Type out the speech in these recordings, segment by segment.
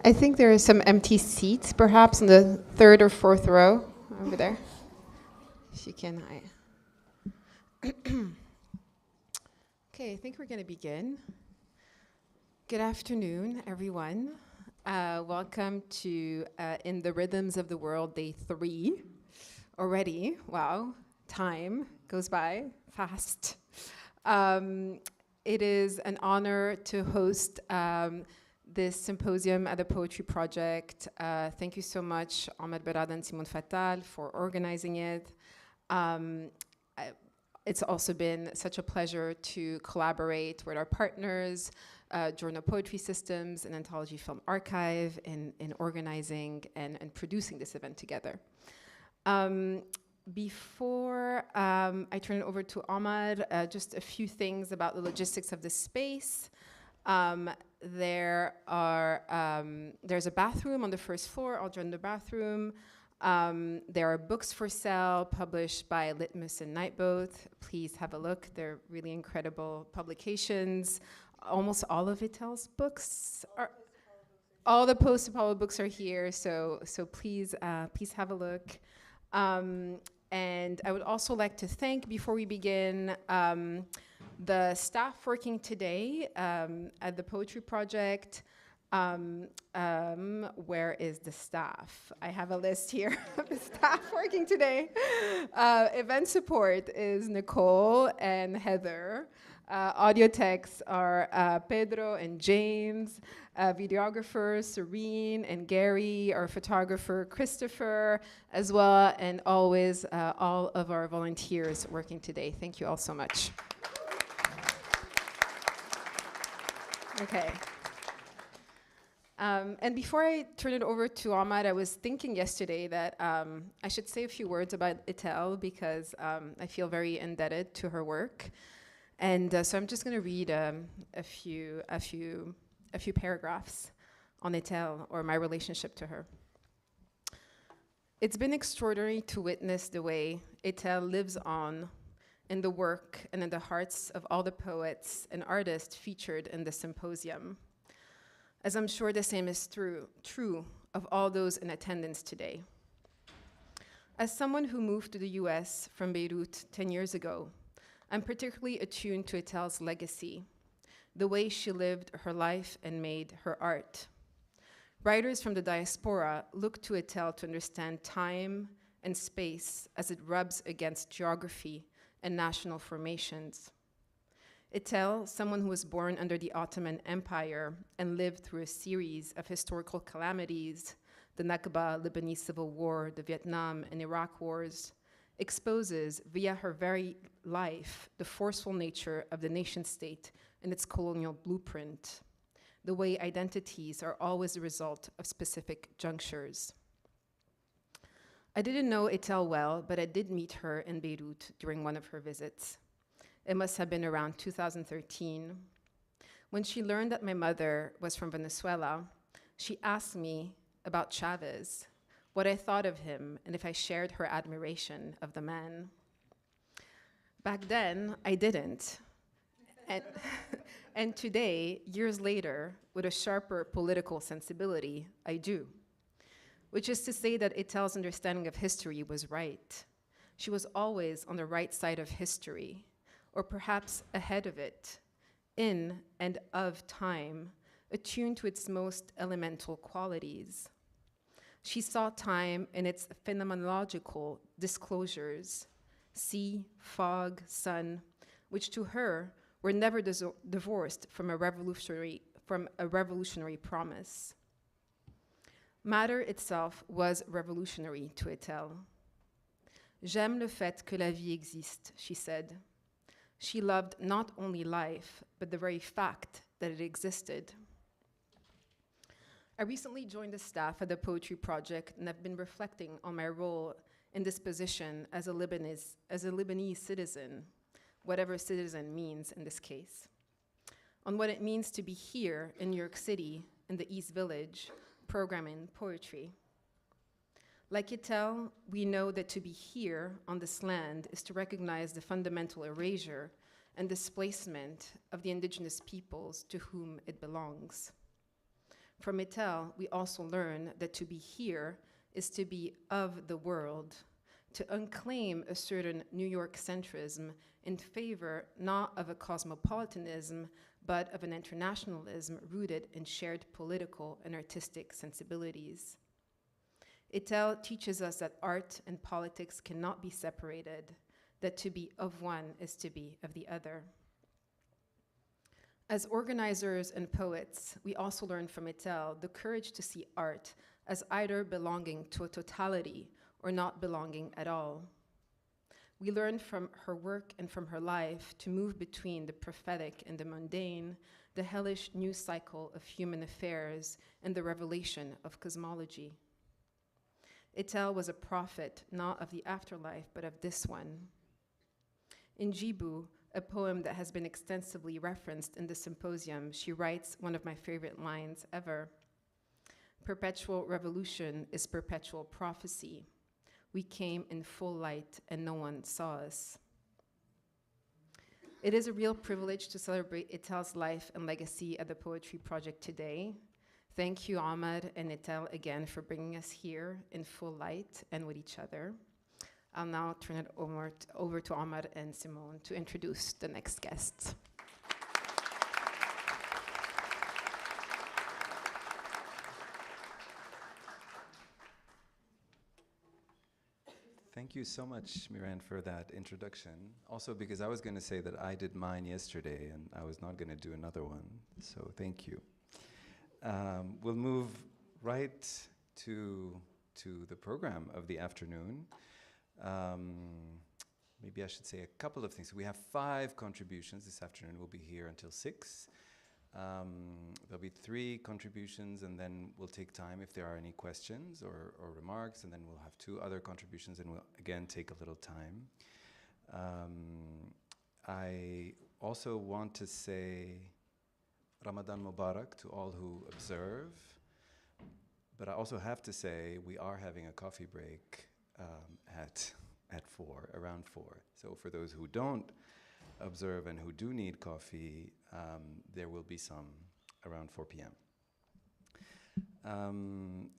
I think there are some empty seats, perhaps in the third or fourth row over there. If you can. Okay, I think we're going to begin. Good afternoon, everyone. Welcome to In the Rhythms of the World, Day 3 already. Wow, time goes by fast. It is an honor to host this symposium at the Poetry Project. Thank you so much, Omar, Berrada, and Simone Fattal for organizing it. It's also been such a pleasure to collaborate with our partners, Giorno Poetry Systems and Anthology Film Archive in organizing and producing this event together. Before I turn it over to Omar, just a few things about the logistics of the space. There's a bathroom on the first floor. I'll join the bathroom. There are books for sale published by Litmus and Nightboat. Please have a look. They're really incredible publications. Almost all of Etel's books are. All the post-Apollo books are here, so please have a look. And I would also like to thank, before we begin, the staff working today at the Poetry Project. Where is the staff? I have a list here of the staff working today. Event support is Nicole and Heather. Audio techs are Pedro and James. Videographers, Serene and Gary. Our photographer, Christopher, as well, and always all of our volunteers working today. Thank you all so much. Okay. And before I turn it over to Omar, I was thinking yesterday that I should say a few words about Etel because I feel very indebted to her work. And so I'm just going to read a few paragraphs on Etel, or my relationship to her. It's been extraordinary to witness the way Etel lives on in the work and in the hearts of all the poets and artists featured in the symposium, as I'm sure the same is true of all those in attendance today. As someone who moved to the US from Beirut 10 years ago, I'm particularly attuned to Etel's legacy, the way she lived her life and made her art. Writers from the diaspora look to Etel to understand time and space as it rubs against geography and national formations. Etel, someone who was born under the Ottoman Empire and lived through a series of historical calamities, the Nakba, Lebanese Civil War, the Vietnam and Iraq wars, exposes via her very life the forceful nature of the nation state and its colonial blueprint, the way identities are always the result of specific junctures. I didn't know Etel well, but I did meet her in Beirut during one of her visits. It must have been around 2013. When she learned that my mother was from Venezuela, she asked me about Chavez, what I thought of him, and if I shared her admiration of the man. Back then, I didn't. And today, years later, with a sharper political sensibility, I do. Which is to say that Etel's understanding of history was right. She was always on the right side of history, or perhaps ahead of it, in and of time, attuned to its most elemental qualities. She saw time in its phenomenological disclosures, sea, fog, sun, which to her were never divorced from a revolutionary promise. Matter itself was revolutionary to Etel. J'aime le fait que la vie existe, she said. She loved not only life, but the very fact that it existed. I recently joined the staff at the Poetry Project and have been reflecting on my role in this position as a Lebanese citizen, whatever citizen means in this case, on what it means to be here in New York City, in the East Village, programming poetry. Like Etel, we know that to be here on this land is to recognize the fundamental erasure and displacement of the indigenous peoples to whom it belongs. From Etel, we also learn that to be here is to be of the world, to unclaim a certain New York centrism in favor not of a cosmopolitanism, but of an internationalism rooted in shared political and artistic sensibilities. Etel teaches us that art and politics cannot be separated, that to be of one is to be of the other. As organizers and poets, we also learn from Etel the courage to see art as either belonging to a totality or not belonging at all. We learn from her work and from her life to move between the prophetic and the mundane, the hellish news cycle of human affairs, and the revelation of cosmology. Etel was a prophet, not of the afterlife, but of this one. In Jibu, a poem that has been extensively referenced in the Symposium, she writes one of my favorite lines ever. Perpetual revolution is perpetual prophecy. We came in full light and no one saw us. It is a real privilege to celebrate Etel's life and legacy at the Poetry Project today. Thank you, Omar and Etel, again for bringing us here in full light and with each other. I'll now turn it over to Omar and Simone to introduce the next guests. Thank you so much, Miran, for that introduction. Also because I was going to say that I did mine yesterday and I was not going to do another one, so thank you. We'll move right to the program of the afternoon. Maybe I should say a couple of things. We have 5 contributions this afternoon. We'll be here until 6. There'll be 3 contributions, and then we'll take time if there are any questions or remarks, and then we'll have 2 other contributions, and we'll again take a little time. I also want to say Ramadan Mubarak to all who observe, but I also have to say we are having a coffee break at 4, around 4. So for those who don't observe and who do need coffee, there will be some around 4 p.m.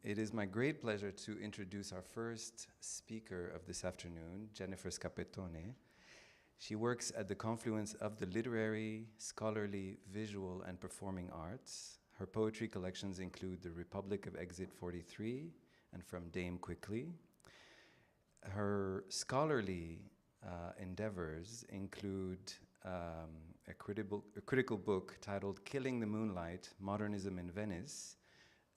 It is my great pleasure to introduce our first speaker of this afternoon, Jennifer Scappettone. She works at the confluence of the literary, scholarly, visual, and performing arts. Her poetry collections include The Republic of Exit 43 and From Dame Quickly. Her scholarly endeavors include a critical book titled Killing the Moonlight, Modernism in Venice,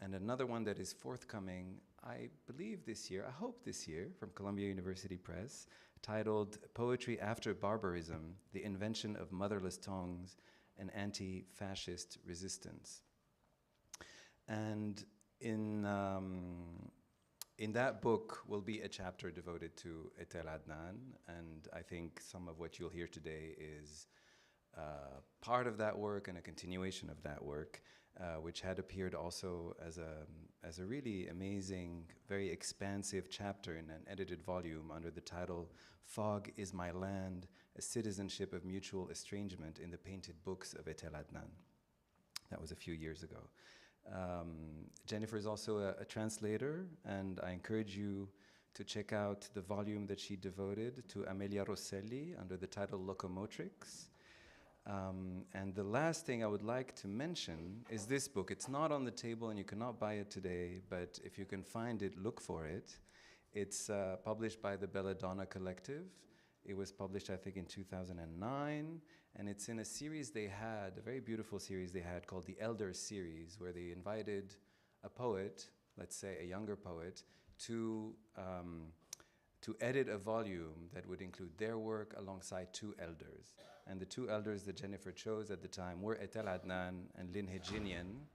and another one that is forthcoming, I believe this year, I hope this year, from Columbia University Press, titled Poetry After Barbarism, The Invention of Motherless Tongues and Anti-Fascist Resistance. And in that book will be a chapter devoted to Etel Adnan, and I think some of what you'll hear today is part of that work and a continuation of that work, which had appeared also as a really amazing, very expansive chapter in an edited volume under the title Fog is My Land, A Citizenship of Mutual Estrangement in the Painted Books of Etel Adnan. That was a few years ago. Jennifer is also a translator, and I encourage you to check out the volume that she devoted to Amelia Rosselli under the title Locomotrix. And the last thing I would like to mention is this book. It's not on the table and you cannot buy it today, but if you can find it, look for it. It's published by the Belladonna Collective. It was published, I think, in 2009, and it's in a series they had, a very beautiful series they had called the Elders series, where they invited a poet, let's say a younger poet, to edit a volume that would include their work alongside 2 elders. And the 2 elders that Jennifer chose at the time were Etel Adnan and Lynn Hejinian,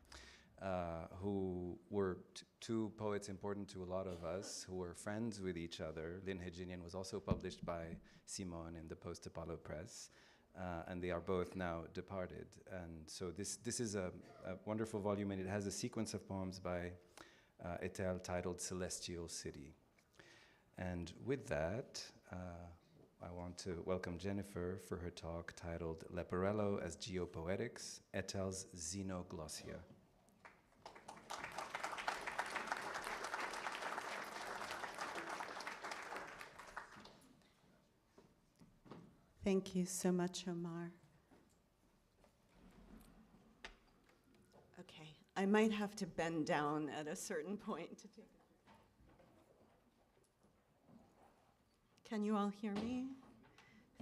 who were 2 poets important to a lot of us, who were friends with each other. Lynn Hejinian was also published by Simone in the Post-Apollo Press, and they are both now departed. And so this is a wonderful volume, and it has a sequence of poems by Etel titled Celestial City. And with that, I want to welcome Jennifer for her talk titled Leporello as Geopoetics, Etel's Xenoglossia. Thank you so much, Omar. Okay, I might have to bend down at a certain point to take. Can you all hear me?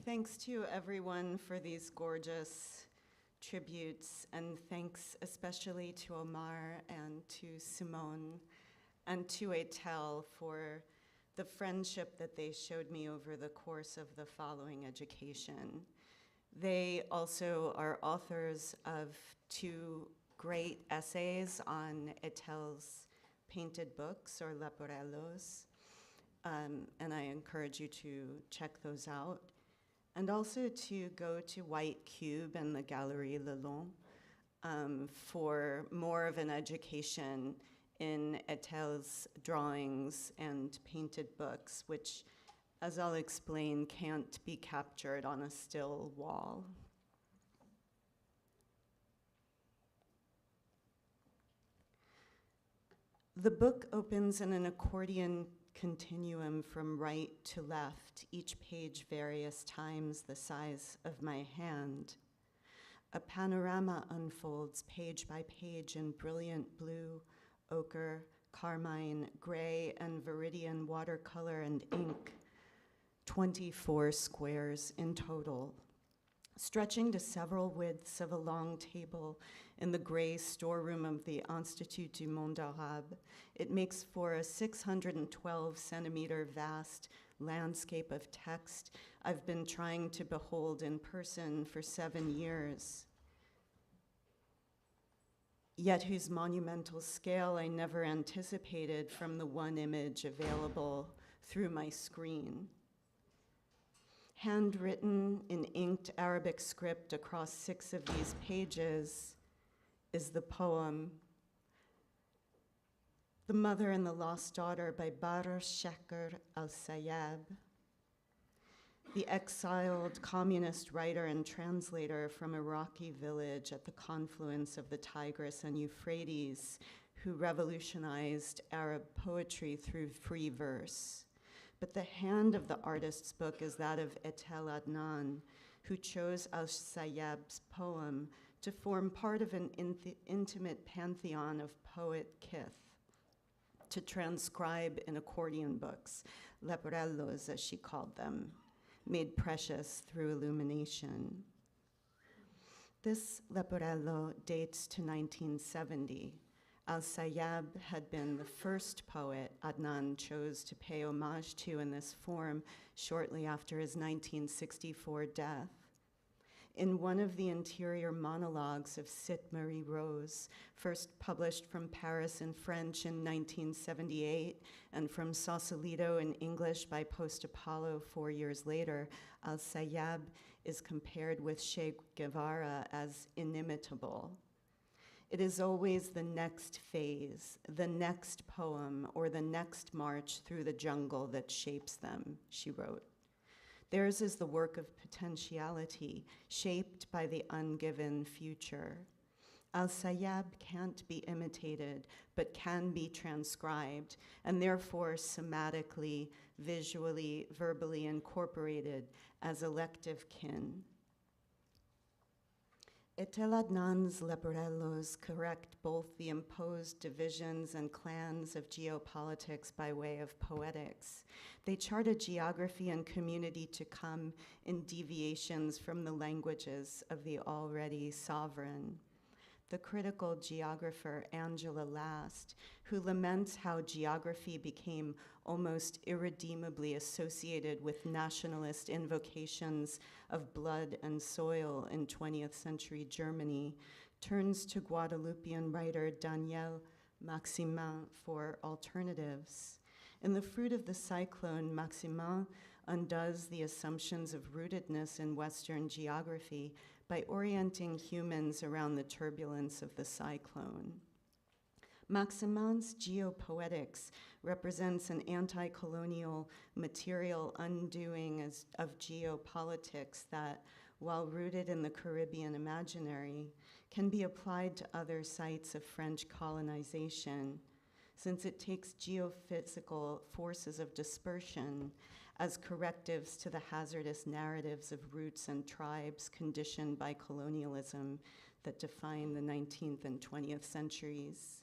Thanks to everyone for these gorgeous tributes, and thanks especially to Omar and to Simone and to Etel for the friendship that they showed me over the course of the following education. They also are authors of two great essays on Etel's painted books, or leporellos, and I encourage you to check those out. And also to go to White Cube and the Galerie Le Long for more of an education in Etel's drawings and painted books, which, as I'll explain, can't be captured on a still wall. The book opens in an accordion continuum from right to left, each page various times the size of my hand. A panorama unfolds page by page in brilliant blue, ochre, carmine, gray, and viridian watercolor and ink, 24 squares in total, stretching to several widths of a long table in the gray storeroom of the Institut du Monde Arabe. It makes for a 612 centimeter vast landscape of text I've been trying to behold in person for 7 years, yet whose monumental scale I never anticipated from the one image available through my screen. Handwritten in inked Arabic script across 6 of these pages is the poem The Mother and the Lost Daughter by Bahr Shakr al-Sayyab, the exiled communist writer and translator from a rocky village at the confluence of the Tigris and Euphrates, who revolutionized Arab poetry through free verse. But the hand of the artist's book is that of Etel Adnan, who chose al-Sayyab's poem to form part of an intimate pantheon of poet kith, to transcribe in accordion books, leporellos as she called them, made precious through illumination. This leporello dates to 1970. Al-Sayyab had been the first poet Adnan chose to pay homage to in this form shortly after his 1964 death. In one of the interior monologues of Cite Marie Rose, first published from Paris in French in 1978 and from Sausalito in English by Post Apollo 4 years later, Al-Sayyab is compared with Che Guevara as inimitable. It is always the next phase, the next poem, or the next march through the jungle that shapes them, she wrote. Theirs is the work of potentiality, shaped by the ungiven future. Al-Sayyab can't be imitated, but can be transcribed, and therefore somatically, visually, verbally incorporated as elective kin. Etel Adnan's leporellos correct both the imposed divisions and clans of geopolitics by way of poetics. They chart a geography and community to come in deviations from the languages of the already sovereign. The critical geographer Angela Last, who laments how geography became almost irredeemably associated with nationalist invocations of blood and soil in 20th century Germany, turns to Guadeloupean writer Daniel Maximin for alternatives. In The Fruit of the Cyclone, Maximin undoes the assumptions of rootedness in Western geography by orienting humans around the turbulence of the cyclone. Maximin's geopoetics represents an anti-colonial material undoing of geopolitics that, while rooted in the Caribbean imaginary, can be applied to other sites of French colonization, since it takes geophysical forces of dispersion as correctives to the hazardous narratives of roots and tribes conditioned by colonialism that define the 19th and 20th centuries.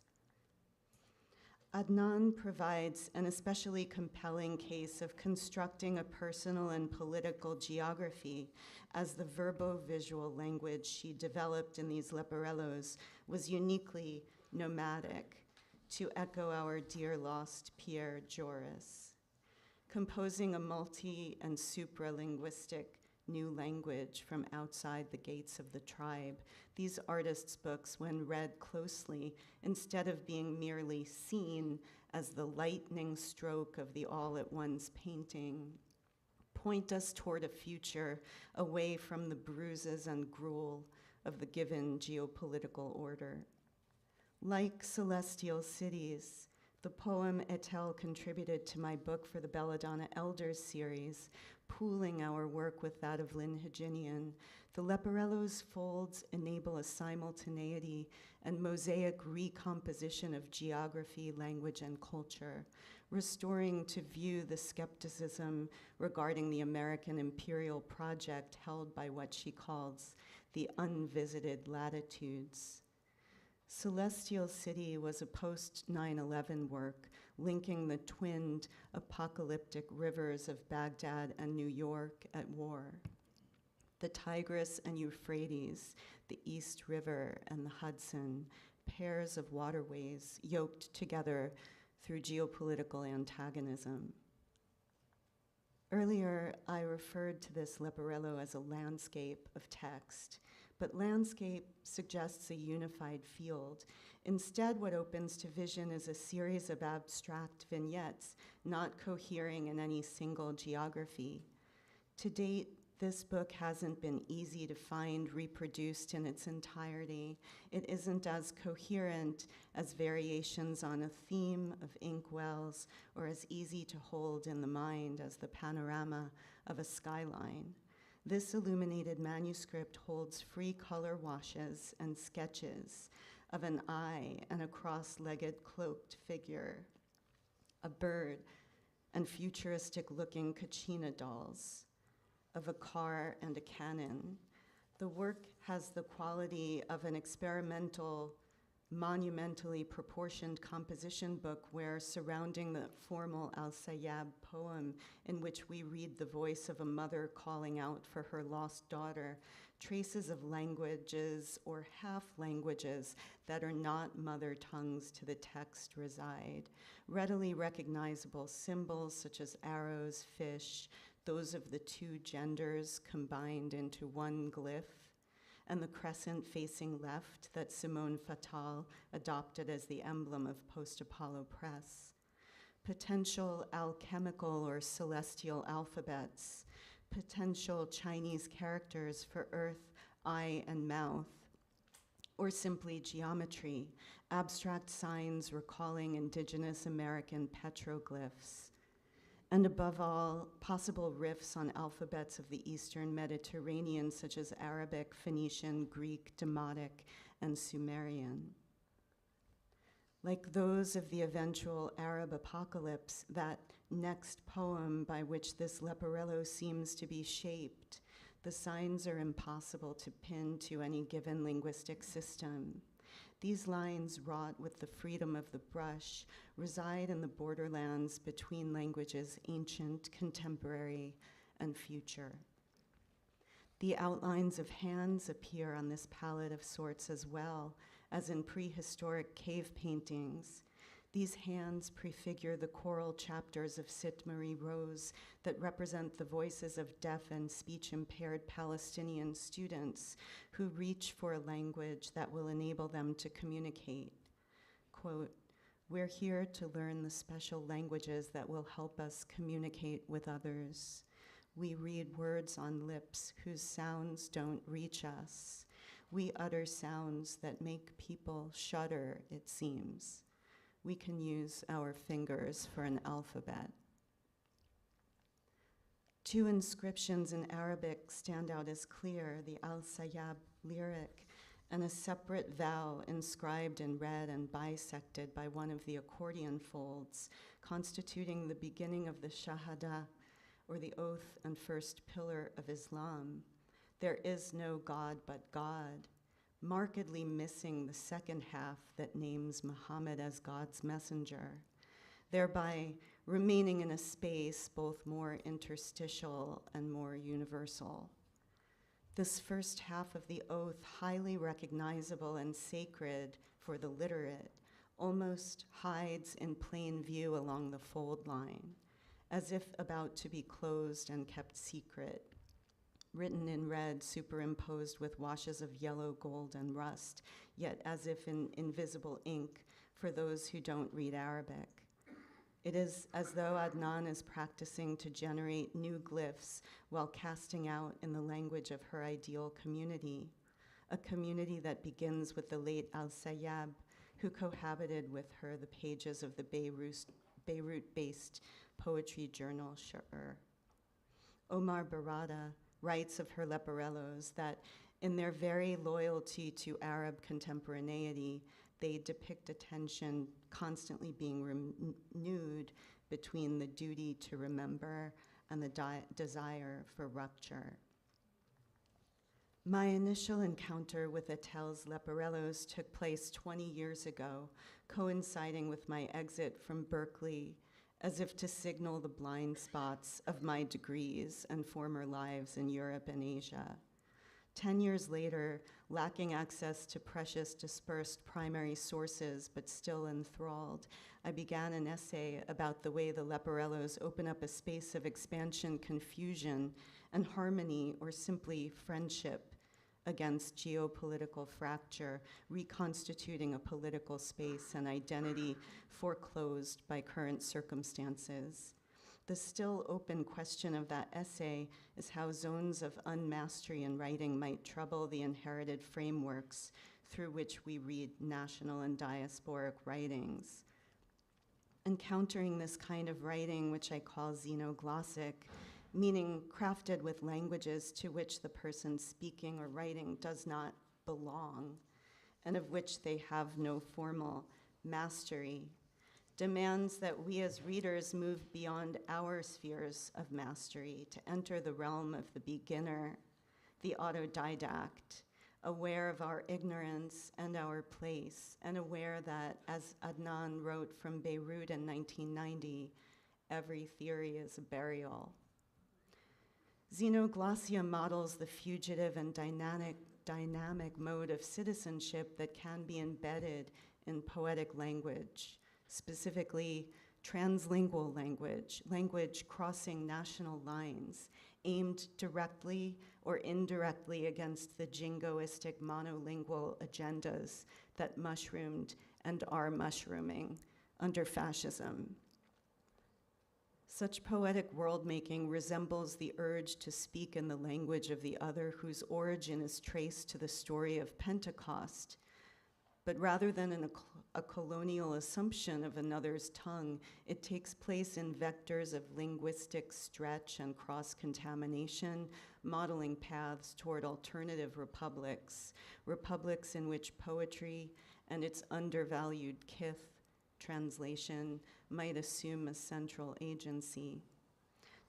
Adnan provides an especially compelling case of constructing a personal and political geography, as the verbo-visual language she developed in these leporellos was uniquely nomadic, to echo our dear lost Pierre Joris. Composing a multi- and supralinguistic new language from outside the gates of the tribe, these artists' books, when read closely, instead of being merely seen as the lightning stroke of the all-at-once painting, point us toward a future away from the bruises and gruel of the given geopolitical order. Like Celestial Cities, the poem Etel contributed to my book for the Belladonna Elders series, pooling our work with that of Lynn Haginian, the Leporello's folds enable a simultaneity and mosaic recomposition of geography, language, and culture, restoring to view the skepticism regarding the American imperial project held by what she calls the unvisited latitudes. Celestial City was a post-9/11 work linking the twinned apocalyptic rivers of Baghdad and New York at war. The Tigris and Euphrates, the East River and the Hudson, pairs of waterways yoked together through geopolitical antagonism. Earlier, I referred to this leporello as a landscape of text, but landscape suggests a unified field. Instead, what opens to vision is a series of abstract vignettes, not cohering in any single geography. To date, this book hasn't been easy to find reproduced in its entirety. It isn't as coherent as variations on a theme of inkwells, or as easy to hold in the mind as the panorama of a skyline. This illuminated manuscript holds free color washes and sketches of an eye and a cross-legged cloaked figure, a bird, and futuristic-looking kachina dolls, of a car and a cannon. The work has the quality of an experimental, monumentally proportioned composition book where, surrounding the formal Al-Sayyab poem in which we read the voice of a mother calling out for her lost daughter, traces of languages or half-languages that are not mother tongues to the text reside. Readily recognizable symbols such as arrows, fish, those of the two genders combined into one glyph, and the crescent facing left that Simone Fattal adopted as the emblem of post-Apollo Press. Potential alchemical or celestial alphabets, potential Chinese characters for earth, eye, and mouth, or simply geometry, abstract signs recalling indigenous American petroglyphs. And above all, possible riffs on alphabets of the Eastern Mediterranean, such as Arabic, Phoenician, Greek, Demotic, and Sumerian. Like those of the eventual Arab apocalypse, that next poem by which this leporello seems to be shaped, the signs are impossible to pin to any given linguistic system. These lines, wrought with the freedom of the brush, reside in the borderlands between languages ancient, contemporary, and future. The outlines of hands appear on this palette of sorts as well as in prehistoric cave paintings. These hands prefigure the choral chapters of Sit Marie Rose that represent the voices of deaf and speech-impaired Palestinian students who reach for a language that will enable them to communicate. Quote, "We're here to learn the special languages that will help us communicate with others. We read words on lips whose sounds don't reach us. We utter sounds that make people shudder, it seems. We can use our fingers for an alphabet." Two inscriptions in Arabic stand out as clear, the Al-Sayyab lyric and a separate vow inscribed in red and bisected by one of the accordion folds, constituting the beginning of the Shahada, or the oath and first pillar of Islam, there is no God but God, markedly missing the second half that names Muhammad as God's messenger, thereby remaining in a space both more interstitial and more universal. This first half of the oath, highly recognizable and sacred for the literate, almost hides in plain view along the fold line, as if about to be closed and kept secret, written in red, superimposed with washes of yellow, gold, and rust, yet as if in invisible ink for those who don't read Arabic. It is as though Adnan is practicing to generate new glyphs while casting out in the language of her ideal community, a community that begins with the late Al-Sayyab, who cohabited with her the pages of the Beirut-based poetry journal Shu'ur. Omar Berrada writes of her leporellos that in their very loyalty to Arab contemporaneity, they depict a tension constantly being renewed between the duty to remember and the desire for rupture. My initial encounter with Etel's leporellos took place 20 years ago, coinciding with my exit from Berkeley, as if to signal the blind spots of my degrees and former lives in Europe and Asia. 10 years later, lacking access to precious dispersed primary sources, but still enthralled, I began an essay about the way the leporellos open up a space of expansion, confusion, and harmony, or simply friendship, against geopolitical fracture, reconstituting a political space and identity foreclosed by current circumstances. The still open question of that essay is how zones of unmastery in writing might trouble the inherited frameworks through which we read national and diasporic writings. Encountering this kind of writing, which I call xenoglossic, meaning crafted with languages to which the person speaking or writing does not belong, and of which they have no formal mastery, demands that we as readers move beyond our spheres of mastery to enter the realm of the beginner, the autodidact, aware of our ignorance and our place, and aware that, as Adnan wrote from Beirut in 1990, every theory is a burial. Xenoglossia models the fugitive and dynamic mode of citizenship that can be embedded in poetic language, specifically translingual language, language crossing national lines, aimed directly or indirectly against the jingoistic monolingual agendas that mushroomed and are mushrooming under fascism. Such poetic world-making resembles the urge to speak in the language of the other whose origin is traced to the story of Pentecost, but rather than in a colonial assumption of another's tongue, it takes place in vectors of linguistic stretch and cross-contamination, modeling paths toward alternative republics, republics in which poetry and its undervalued kith, translation, might assume a central agency.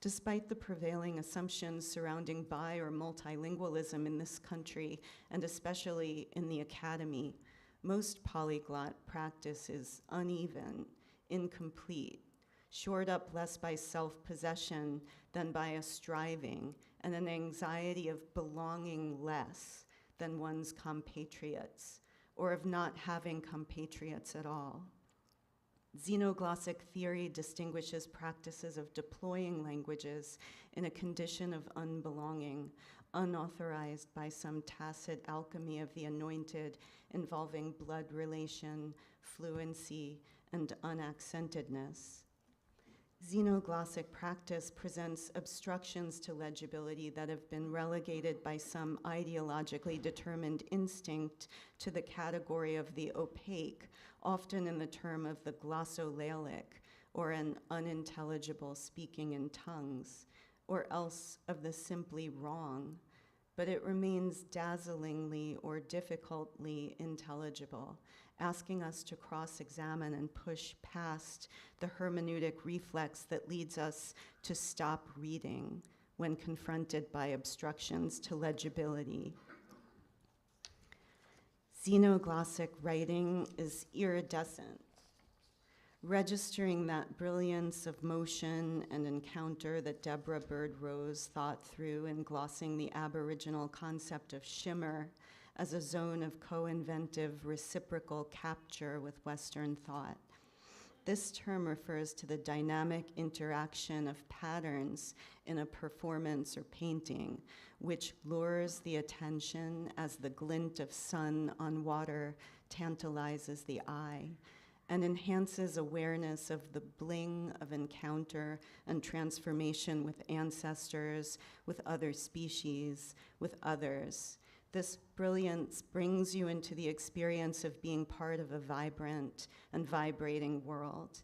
Despite the prevailing assumptions surrounding bi- or multilingualism in this country, and especially in the academy, most polyglot practice is uneven, incomplete, shored up less by self-possession than by a striving and an anxiety of belonging less than one's compatriots, or of not having compatriots at all. Xenoglossic theory distinguishes practices of deploying languages in a condition of unbelonging, unauthorized by some tacit alchemy of the anointed involving blood relation, fluency, and unaccentedness. Xenoglossic practice presents obstructions to legibility that have been relegated by some ideologically determined instinct to the category of the opaque, often in the term of the glossolalia, or an unintelligible speaking in tongues, or else of the simply wrong, but it remains dazzlingly or difficultly intelligible, asking us to cross-examine and push past the hermeneutic reflex that leads us to stop reading when confronted by obstructions to legibility. Xenoglossic writing is iridescent, registering that brilliance of motion and encounter that Deborah Bird Rose thought through in glossing the Aboriginal concept of shimmer as a zone of co-inventive reciprocal capture with Western thought. This term refers to the dynamic interaction of patterns in a performance or painting, which lures the attention as the glint of sun on water tantalizes the eye, and enhances awareness of the bling of encounter and transformation with ancestors, with other species, with others. This brilliance brings you into the experience of being part of a vibrant and vibrating world.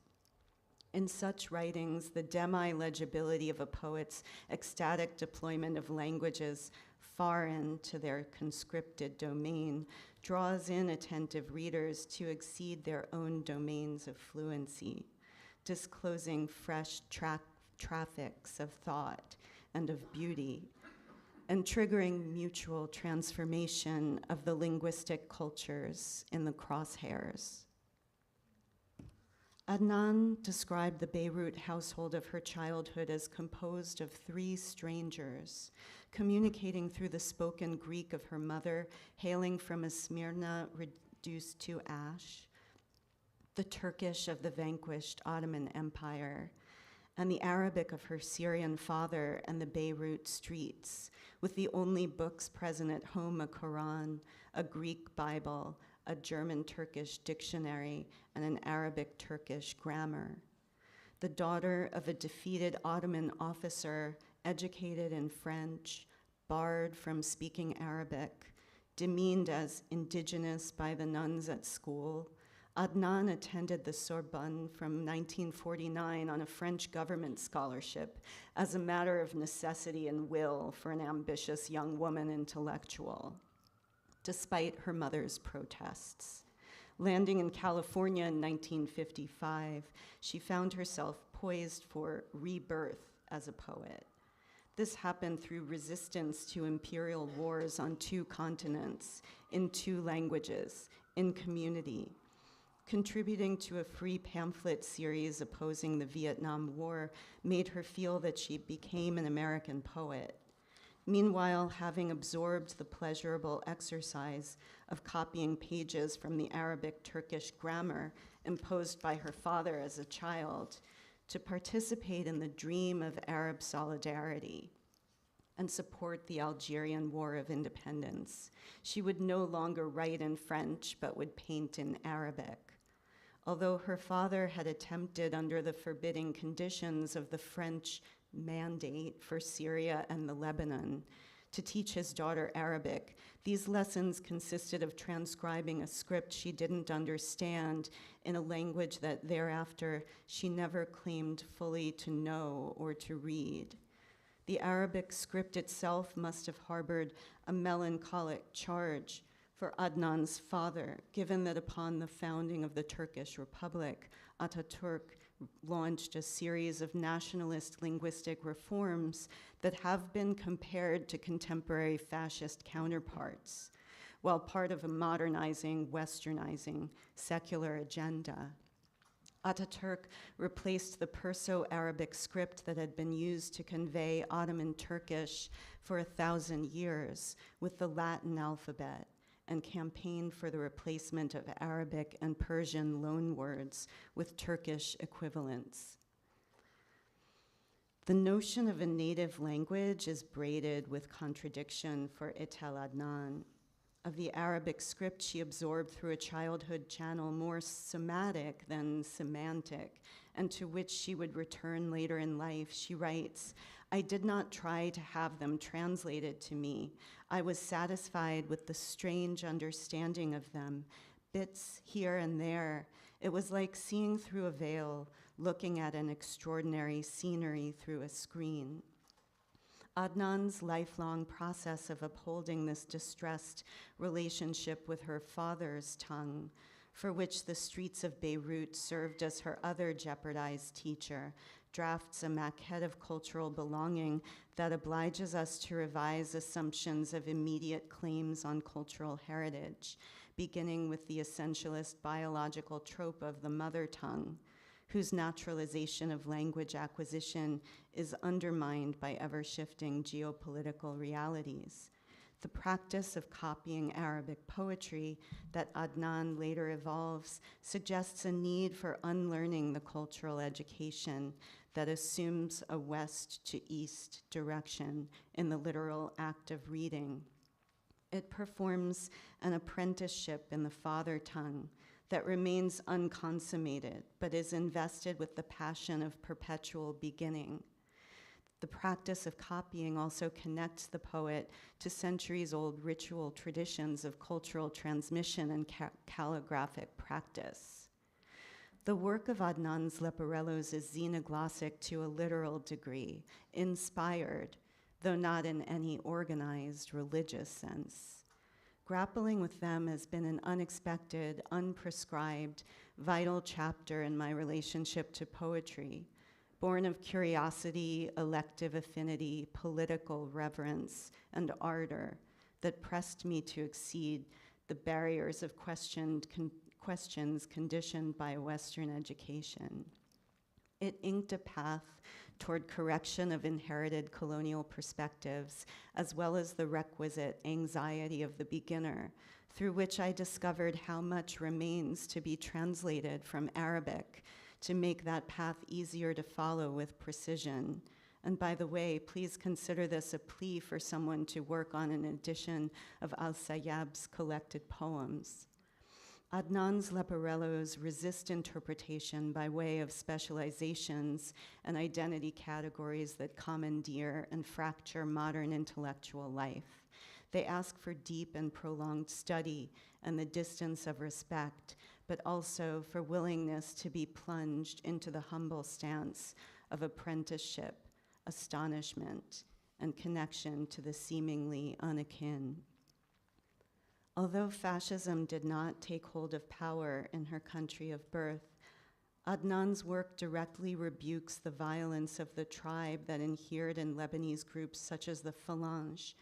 In such writings, the demi-legibility of a poet's ecstatic deployment of languages far into their conscripted domain draws in attentive readers to exceed their own domains of fluency, disclosing fresh traffics of thought and of beauty, and triggering mutual transformation of the linguistic cultures in the crosshairs. Adnan described the Beirut household of her childhood as composed of 3 strangers, communicating through the spoken Greek of her mother, hailing from a Smyrna reduced to ash, the Turkish of the vanquished Ottoman Empire, and the Arabic of her Syrian father and the Beirut streets, with the only books present at home a Quran, a Greek Bible, a German-Turkish dictionary, and an Arabic-Turkish grammar. The daughter of a defeated Ottoman officer, educated in French, barred from speaking Arabic, demeaned as indigenous by the nuns at school, Adnan attended the Sorbonne from 1949 on a French government scholarship as a matter of necessity and will for an ambitious young woman intellectual, despite her mother's protests. Landing in California in 1955, she found herself poised for rebirth as a poet. This happened through resistance to imperial wars on 2 continents, in 2 languages, in community. Contributing to a free pamphlet series opposing the Vietnam War made her feel that she became an American poet. Meanwhile, having absorbed the pleasurable exercise of copying pages from the Arabic-Turkish grammar imposed by her father as a child, to participate in the dream of Arab solidarity and support the Algerian War of Independence, she would no longer write in French, but would paint in Arabic. Although her father had attempted under the forbidding conditions of the French mandate for Syria and the Lebanon to teach his daughter Arabic, these lessons consisted of transcribing a script she didn't understand in a language that thereafter she never claimed fully to know or to read. The Arabic script itself must have harbored a melancholic charge for Adnan's father, given that upon the founding of the Turkish Republic, Ataturk launched a series of nationalist linguistic reforms that have been compared to contemporary fascist counterparts, while part of a modernizing, westernizing, secular agenda. Ataturk replaced the Perso-Arabic script that had been used to convey Ottoman Turkish for 1,000 years with the Latin alphabet, and campaigned for the replacement of Arabic and Persian loanwords with Turkish equivalents. The notion of a native language is braided with contradiction for Etel Adnan. Of the Arabic script she absorbed through a childhood channel more somatic than semantic, and to which she would return later in life, she writes, "I did not try to have them translated to me. I was satisfied with the strange understanding of them, bits here and there. It was like seeing through a veil, looking at an extraordinary scenery through a screen." Adnan's lifelong process of upholding this distressed relationship with her father's tongue, for which the streets of Beirut served as her other jeopardized teacher, drafts a maquette of cultural belonging that obliges us to revise assumptions of immediate claims on cultural heritage, beginning with the essentialist biological trope of the mother tongue, whose naturalization of language acquisition is undermined by ever-shifting geopolitical realities. The practice of copying Arabic poetry that Adnan later evolves suggests a need for unlearning the cultural education that assumes a west to east direction in the literal act of reading. It performs an apprenticeship in the father tongue that remains unconsummated, but is invested with the passion of perpetual beginning. The practice of copying also connects the poet to centuries-old ritual traditions of cultural transmission and calligraphic practice. The work of Adnan's leporellos is xenoglossic to a literal degree, inspired, though not in any organized religious sense. Grappling with them has been an unexpected, unprescribed, vital chapter in my relationship to poetry, born of curiosity, elective affinity, political reverence, and ardor that pressed me to exceed the barriers of questions conditioned by Western education. It inked a path toward correction of inherited colonial perspectives, as well as the requisite anxiety of the beginner, through which I discovered how much remains to be translated from Arabic to make that path easier to follow with precision. And by the way, please consider this a plea for someone to work on an edition of Al-Sayyab's collected poems. Adnan's leporellos resist interpretation by way of specializations and identity categories that commandeer and fracture modern intellectual life. They ask for deep and prolonged study and the distance of respect, but also for willingness to be plunged into the humble stance of apprenticeship, astonishment, and connection to the seemingly unakin. Although fascism did not take hold of power in her country of birth, Adnan's work directly rebukes the violence of the tribe that inhered in Lebanese groups such as the Phalange,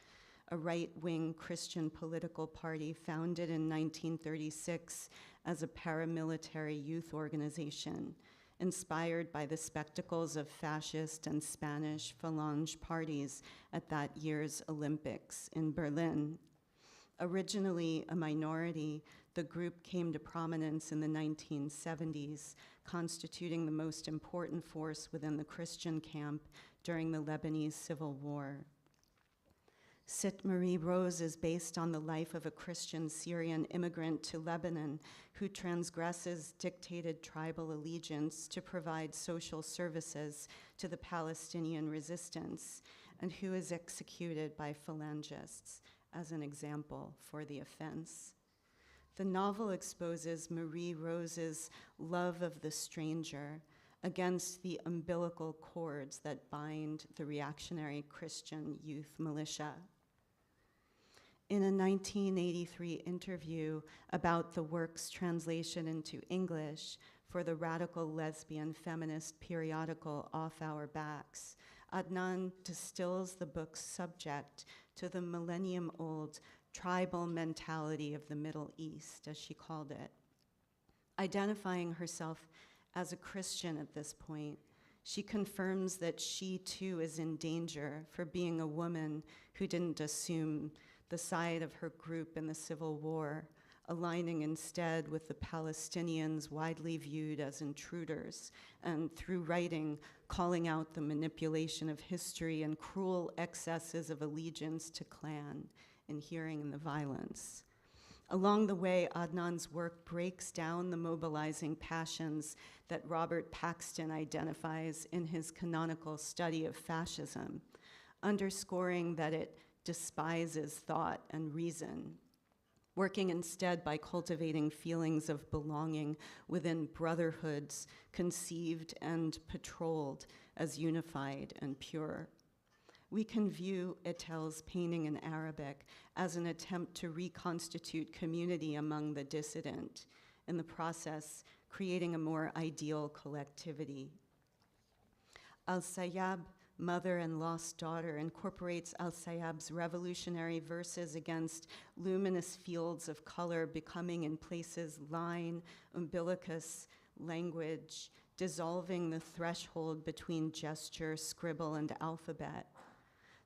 a right-wing Christian political party founded in 1936 as a paramilitary youth organization, inspired by the spectacles of fascist and Spanish Phalange parties at that year's Olympics in Berlin. Originally a minority, the group came to prominence in the 1970s, constituting the most important force within the Christian camp during the Lebanese Civil War. Sit Marie Rose is based on the life of a Christian Syrian immigrant to Lebanon who transgresses dictated tribal allegiance to provide social services to the Palestinian resistance and who is executed by phalangists as an example for the offense. The novel exposes Marie Rose's love of the stranger against the umbilical cords that bind the reactionary Christian youth militia. In a 1983 interview about the work's translation into English for the radical lesbian feminist periodical Off Our Backs, Adnan distills the book's subject to the millennium-old tribal mentality of the Middle East, as she called it. Identifying herself as a Christian at this point, she confirms that she too is in danger for being a woman who didn't assume the side of her group in the Civil War, aligning instead with the Palestinians widely viewed as intruders, and through writing, calling out the manipulation of history and cruel excesses of allegiance to clan, inhering in the violence. Along the way, Adnan's work breaks down the mobilizing passions that Robert Paxton identifies in his canonical study of fascism, underscoring that it despises thought and reason, working instead by cultivating feelings of belonging within brotherhoods conceived and patrolled as unified and pure. We can view Etel's painting in Arabic as an attempt to reconstitute community among the dissident, in the process creating a more ideal collectivity. Al-Sayyab, Mother and Lost Daughter, incorporates Al-Sayyab's revolutionary verses against luminous fields of color becoming in places line, umbilicus, language, dissolving the threshold between gesture, scribble, and alphabet.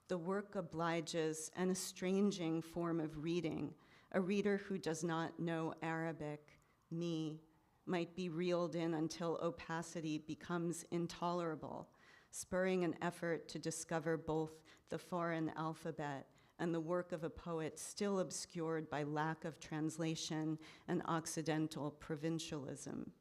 The work obliges an estranging form of reading. A reader who does not know Arabic, me, might be reeled in until opacity becomes intolerable, spurring an effort to discover both the foreign alphabet and the work of a poet still obscured by lack of translation and Occidental provincialism.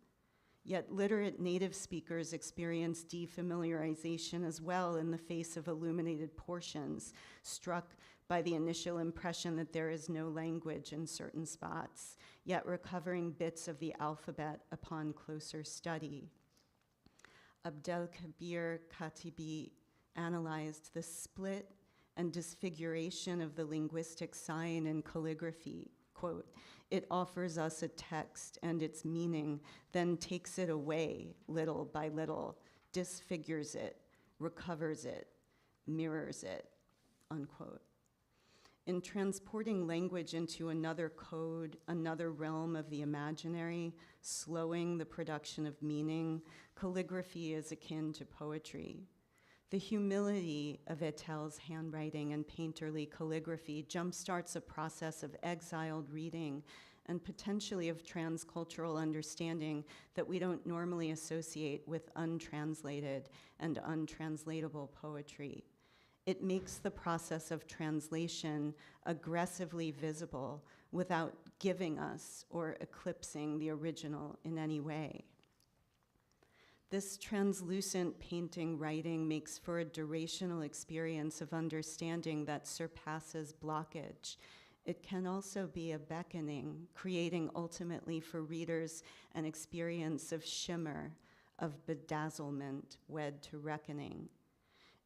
Yet literate native speakers experience defamiliarization as well in the face of illuminated portions, struck by the initial impression that there is no language in certain spots, yet recovering bits of the alphabet upon closer study. Abdelkabir Khatibi analyzed the split and disfiguration of the linguistic sign in calligraphy. Quote, "It offers us a text and its meaning, then takes it away little by little, disfigures it, recovers it, mirrors it," unquote. In transporting language into another code, another realm of the imaginary, slowing the production of meaning, calligraphy is akin to poetry. The humility of Etel's handwriting and painterly calligraphy jumpstarts a process of exiled reading and potentially of transcultural understanding that we don't normally associate with untranslated and untranslatable poetry. It makes the process of translation aggressively visible without giving us or eclipsing the original in any way. This translucent painting writing makes for a durational experience of understanding that surpasses blockage. It can also be a beckoning, creating ultimately for readers an experience of shimmer, of bedazzlement wed to reckoning.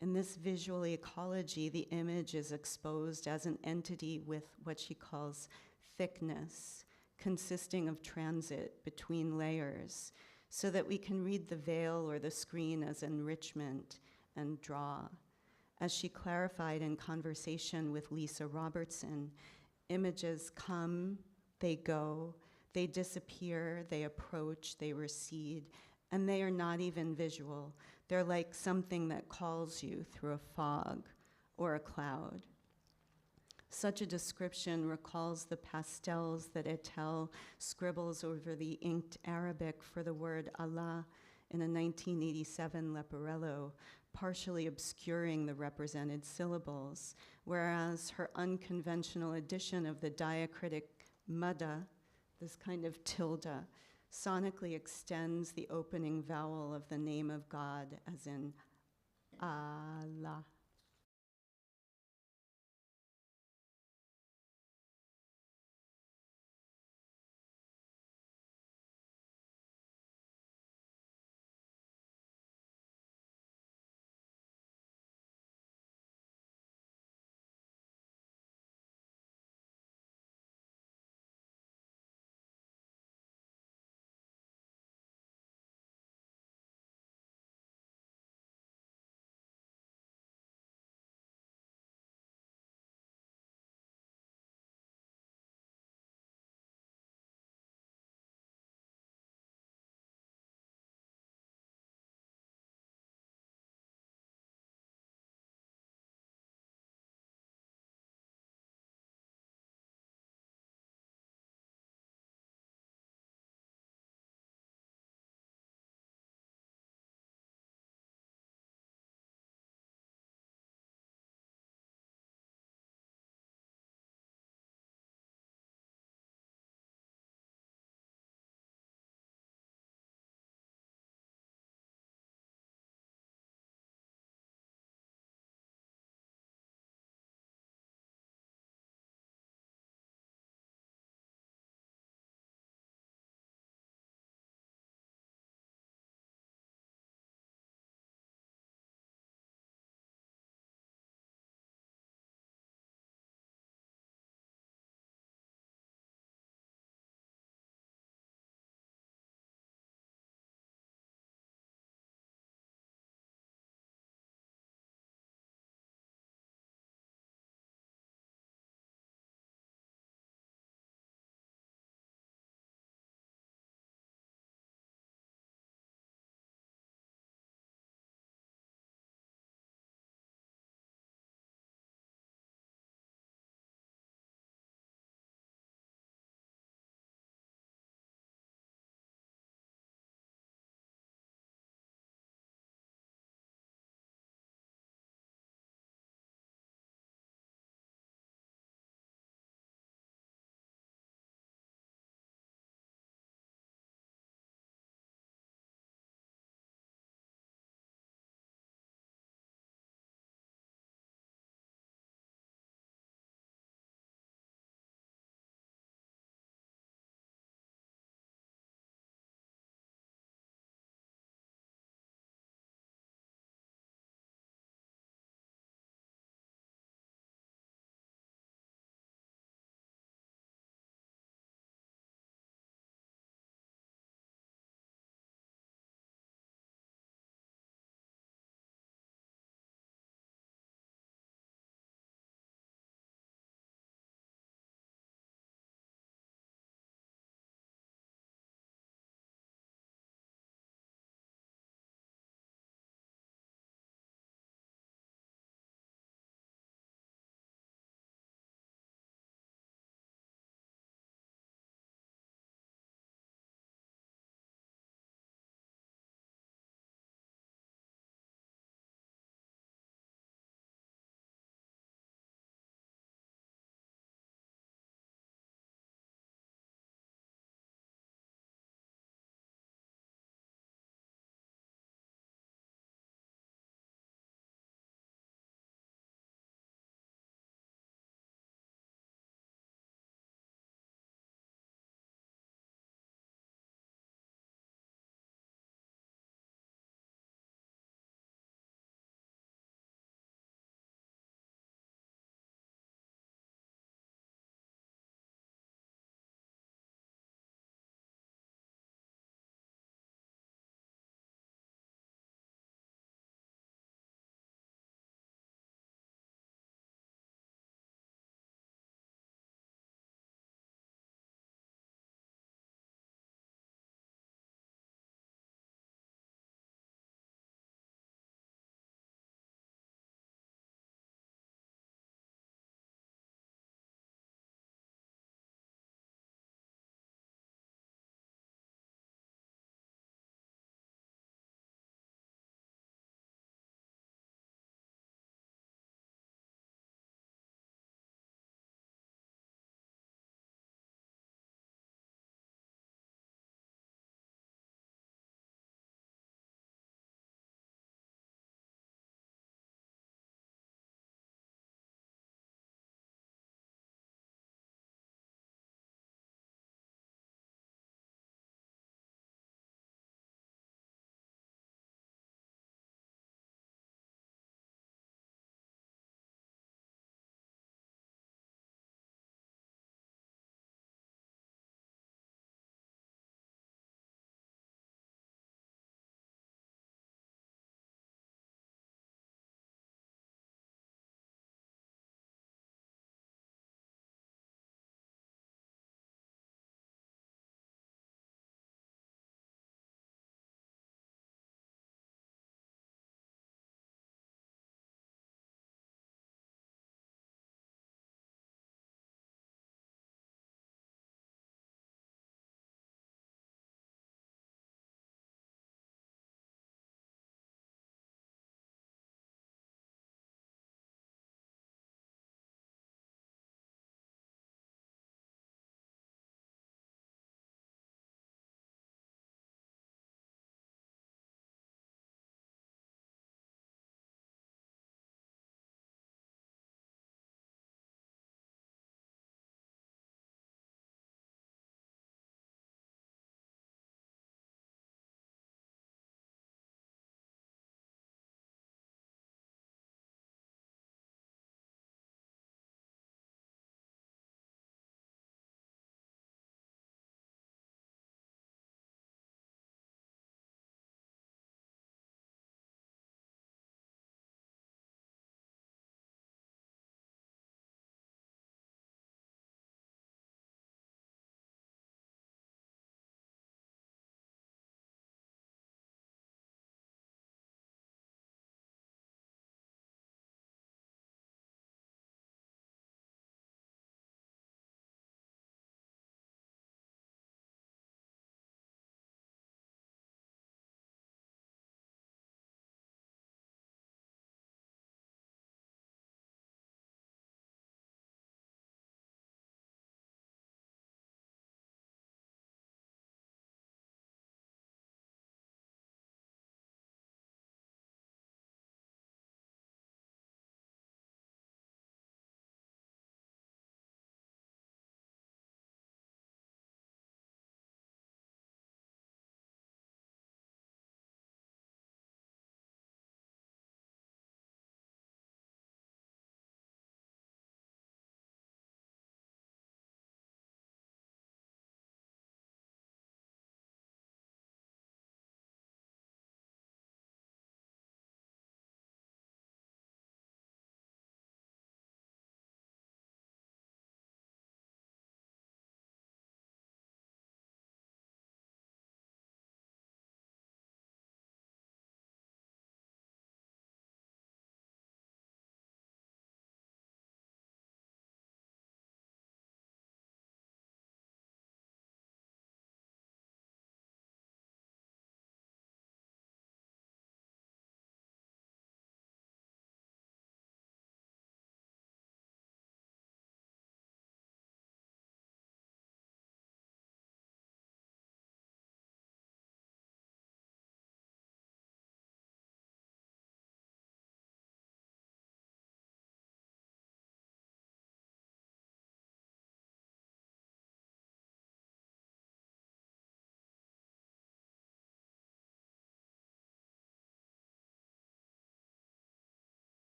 In this visual ecology, the image is exposed as an entity with what she calls thickness, consisting of transit between layers, so that we can read the veil or the screen as enrichment and draw. As she clarified in conversation with Lisa Robertson, images come, they go, they disappear, they approach, they recede, and they are not even visual. They're like something that calls you through a fog or a cloud. Such a description recalls the pastels that Etel scribbles over the inked Arabic for the word Allah in a 1987 Leporello, partially obscuring the represented syllables, whereas her unconventional addition of the diacritic mada, this kind of tilde, sonically extends the opening vowel of the name of God, as in Allah.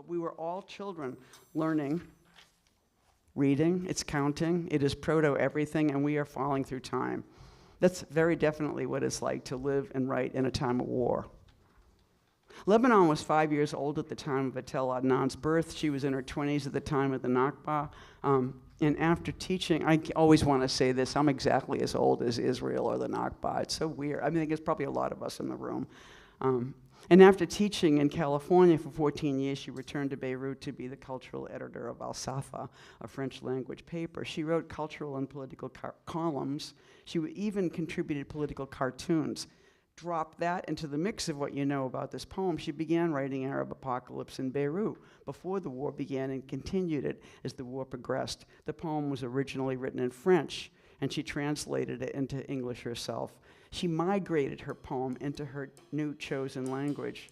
We were all children learning, reading, it's counting, it is proto-everything, and we are falling through time. That's very definitely what it's like to live and write in a time of war. Lebanon was 5 years old at the time of Etel Adnan's birth. She was in her 20s at the time of the Nakba. And after teaching, I always want to say this, I'm exactly as old as Israel or the Nakba. It's so weird. I mean, there's probably a lot of us in the room. And after teaching in California for 14 years, she returned to Beirut to be the cultural editor of Al-Safa, a French language paper. She wrote cultural and political columns. She even contributed political cartoons. Drop that into the mix of what you know about this poem. She began writing Arab Apocalypse in Beirut before the war began and continued it as the war progressed. The poem was originally written in French, and she translated it into English herself. She migrated her poem into her new chosen language.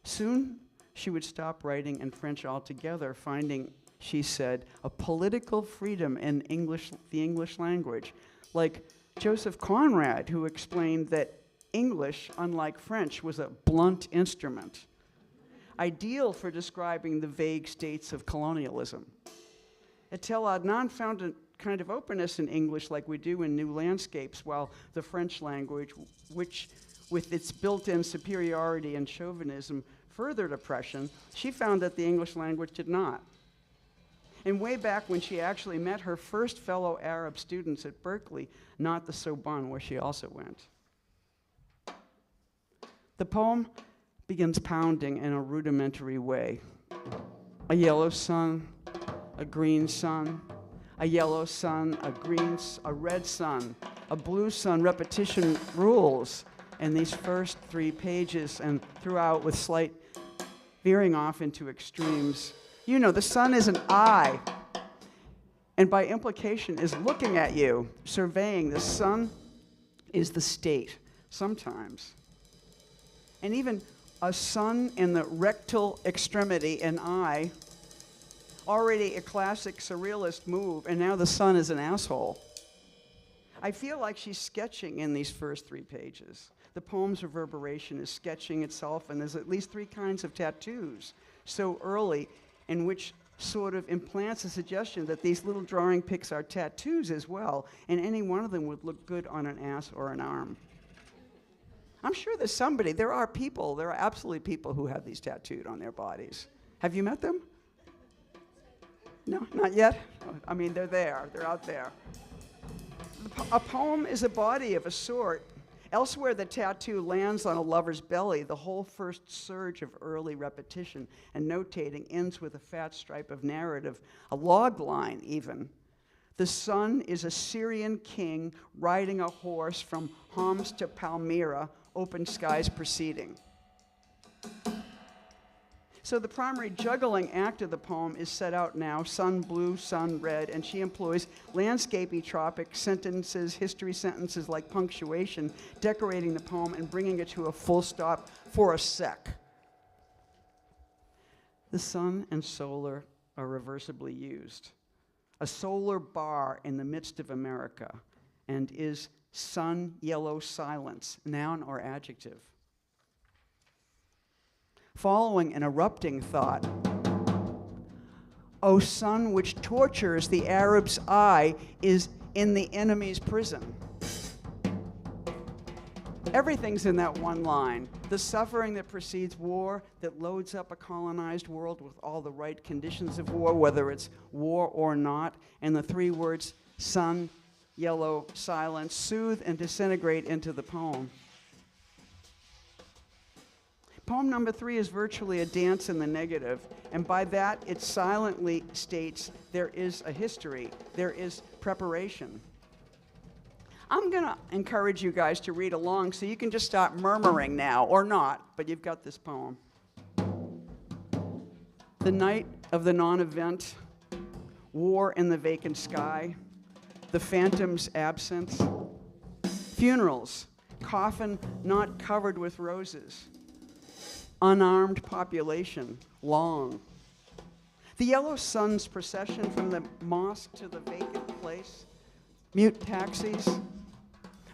Soon, she would stop writing in French altogether, finding, she said, a political freedom in the English language, like Joseph Conrad, who explained that English, unlike French, was a blunt instrument, ideal for describing the vague states of colonialism. Etel Adnan found a kind of openness in English like we do in New Landscapes, while the French language, which with its built-in superiority and chauvinism furthered oppression, she found that the English language did not. And way back when she actually met her first fellow Arab students at Berkeley, not the Sorbonne, where she also went. The poem begins pounding in a rudimentary way. A yellow sun, a green sun, a yellow sun, a red sun, a blue sun. Repetition rules in these first 3 pages and throughout with slight veering off into extremes. You know, the sun is an eye, and by implication is looking at you, surveying. The sun is the state, sometimes. And even a sun in the rectal extremity, an eye, already a classic surrealist move, and now the sun is an asshole. I feel like she's sketching in these first 3 pages. The poem's reverberation is sketching itself, and there's at least 3 kinds of tattoos so early, in which sort of implants a suggestion that these little drawing pics are tattoos as well, and any one of them would look good on an ass or an arm. I'm sure there's somebody, there are absolutely people who have these tattooed on their bodies. Have you met them? No, not yet? I mean, they're there, they're out there. A poem is a body of a sort. Elsewhere, the tattoo lands on a lover's belly. The whole first surge of early repetition and notating ends with a fat stripe of narrative, a log line even. The sun is a Syrian king riding a horse from Homs to Palmyra, open skies proceeding. So the primary juggling act of the poem is set out now, sun blue, sun red, and she employs landscapey tropic sentences, history sentences like punctuation, decorating the poem and bringing it to a full stop for a sec. The sun and solar are reversibly used. A solar bar in the midst of America, and is sun yellow silence, noun or adjective. Following an erupting thought, O sun which tortures the Arab's eye is in the enemy's prison. Everything's in that one line. The suffering that precedes war, that loads up a colonized world with all the right conditions of war, whether it's war or not, and the 3 words, sun, yellow, silence, soothe and disintegrate into the poem. Poem number 3 is virtually a dance in the negative, and by that it silently states there is a history, there is preparation. I'm gonna encourage you guys to read along so you can just stop murmuring now, or not, but you've got this poem. The night of the non-event, war in the vacant sky, the phantom's absence, funerals, coffin not covered with roses, unarmed population, long. The yellow sun's procession from the mosque to the vacant place, mute taxis,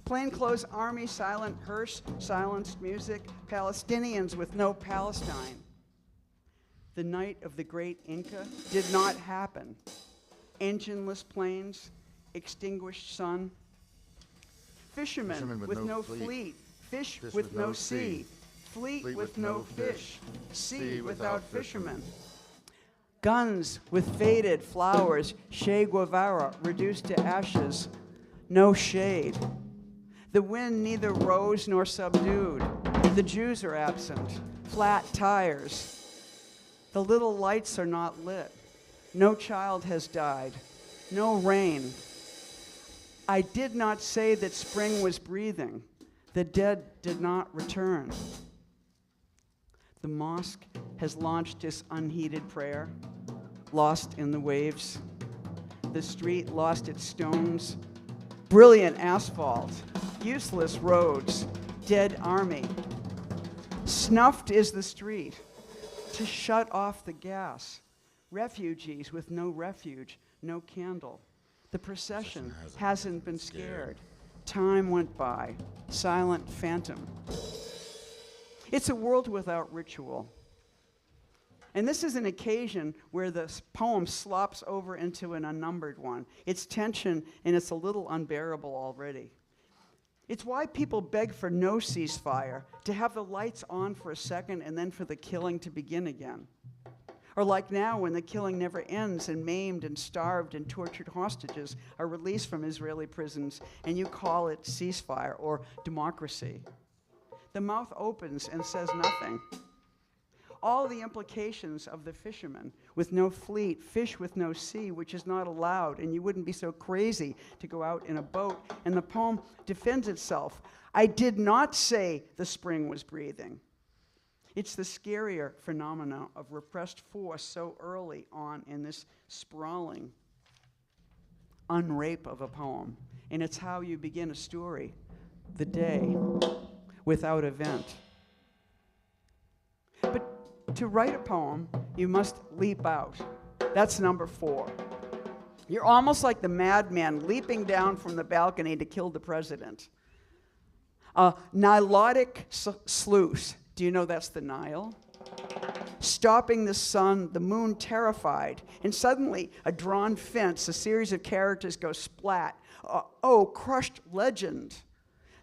plainclothes army, silent hearse, silenced music, Palestinians with no Palestine. The night of the great Inca did not happen. Engineless planes, extinguished sun. Fishermen with no fleet, fish with no sea, fleet with no fish, sea without fishermen. Guns with faded flowers, Che Guevara reduced to ashes, no shade. The wind neither rose nor subdued. The Jews are absent, flat tires. The little lights are not lit. No child has died, no rain. I did not say that spring was breathing. The dead did not return. The mosque has launched its unheeded prayer, lost in the waves. The street lost its stones. Brilliant asphalt, useless roads, dead army. Snuffed is the street to shut off the gas. Refugees with no refuge, no candle. The procession hasn't been scared. Time went by, silent phantom. It's a world without ritual. And this is an occasion where the poem slops over into an unnumbered one. It's tension, and it's a little unbearable already. It's why people beg for no ceasefire, to have the lights on for a second and then for the killing to begin again. Or like now, when the killing never ends and maimed and starved and tortured hostages are released from Israeli prisons, and you call it ceasefire or democracy. The mouth opens and says nothing. All the implications of the fisherman with no fleet, fish with no sea, which is not allowed, and you wouldn't be so crazy to go out in a boat. And the poem defends itself. I did not say the spring was breathing. It's the scarier phenomena of repressed force so early on in this sprawling unrape of a poem. And it's how you begin a story, the day, without event. But to write a poem, you must leap out. That's number 4. You're almost like the madman leaping down from the balcony to kill the president. Nilotic sluice. Do you know that's the Nile? Stopping the sun, the moon terrified, and suddenly a drawn fence, a series of characters go splat. Crushed legend.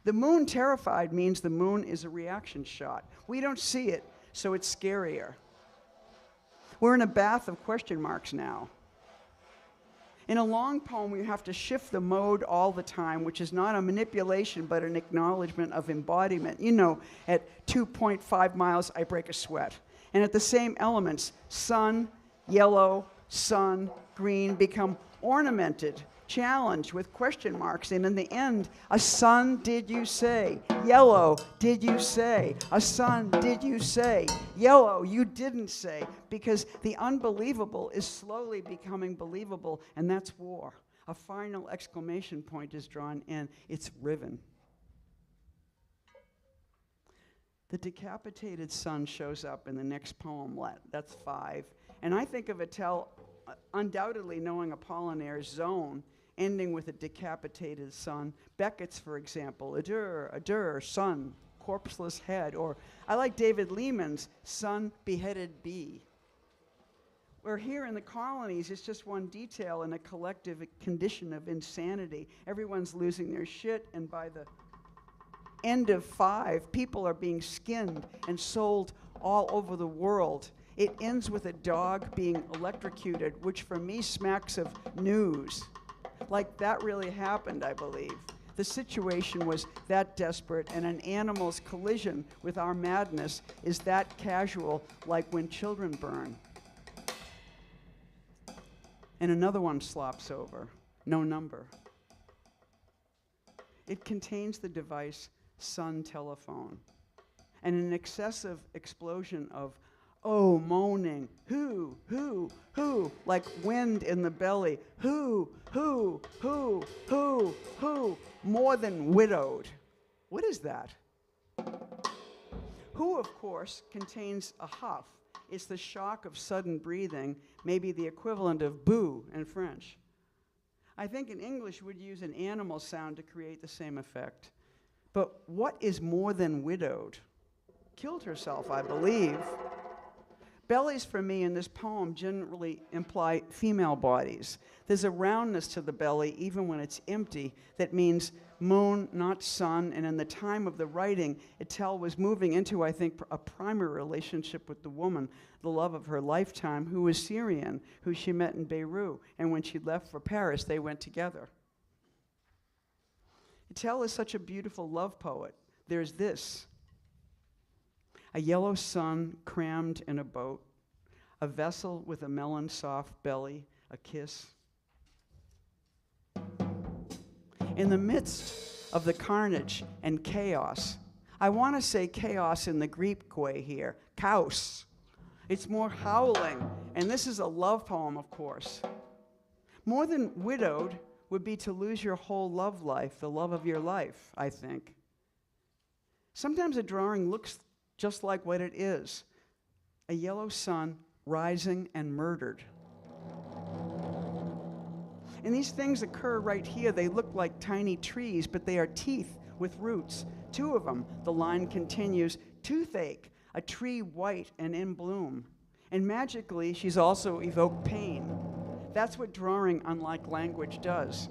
The moon terrified means the moon is a reaction shot. We don't see it, so it's scarier. We're in a bath of question marks now. In a long poem, you have to shift the mode all the time, which is not a manipulation, but an acknowledgement of embodiment. You know, at 2.5 miles, I break a sweat. And at the same elements, sun, yellow, sun, green, become ornamented, challenged with question marks. And in the end, a sun, did you say? Yellow, did you say? A sun, did you say? Yellow, you didn't say. Because the unbelievable is slowly becoming believable, and that's war. A final exclamation point is drawn, and it's riven. The decapitated sun shows up in the next poem, that's 5. And I think of Etel undoubtedly knowing Apollinaire's zone, ending with a decapitated sun. Beckett's, for example, adur, sun, corpseless head. Or I like David Lehman's sun, beheaded bee. Where here in the colonies, it's just one detail in a collective condition of insanity. Everyone's losing their shit, and by the end of 5, people are being skinned and sold all over the world. It ends with a dog being electrocuted, which for me smacks of news. Like that really happened, I believe. The situation was that desperate, and an animal's collision with our madness is that casual, like when children burn. And another one slops over, no number. It contains the device sun telephone, and an excessive explosion of moaning, who, like wind in the belly, who, more than widowed. What is that? Who, of course, contains a huff. It's the shock of sudden breathing, maybe the equivalent of boo in French. I think in English we'd use an animal sound to create the same effect. But what is more than widowed? Killed herself, I believe. Bellies for me in this poem generally imply female bodies. There's a roundness to the belly even when it's empty that means moon, not sun, and in the time of the writing, Etel was moving into, I think, a primary relationship with the woman, the love of her lifetime, who was Syrian, who she met in Beirut, and when she left for Paris, they went together. Etel is such a beautiful love poet. There's this: a yellow sun crammed in a boat, a vessel with a melon-soft belly, a kiss. In the midst of the carnage and chaos, I want to say chaos in the Greek way here, chaos. It's more howling, and this is a love poem, of course. More than widowed would be to lose your whole love life, the love of your life, I think. Sometimes a drawing looks just like what it is, a yellow sun rising and murdered. And these things occur right here. They look like tiny trees, but they are teeth with roots. 2 of them, the line continues, toothache, a tree white and in bloom. And magically, she's also evoked pain. That's what drawing, unlike language, does.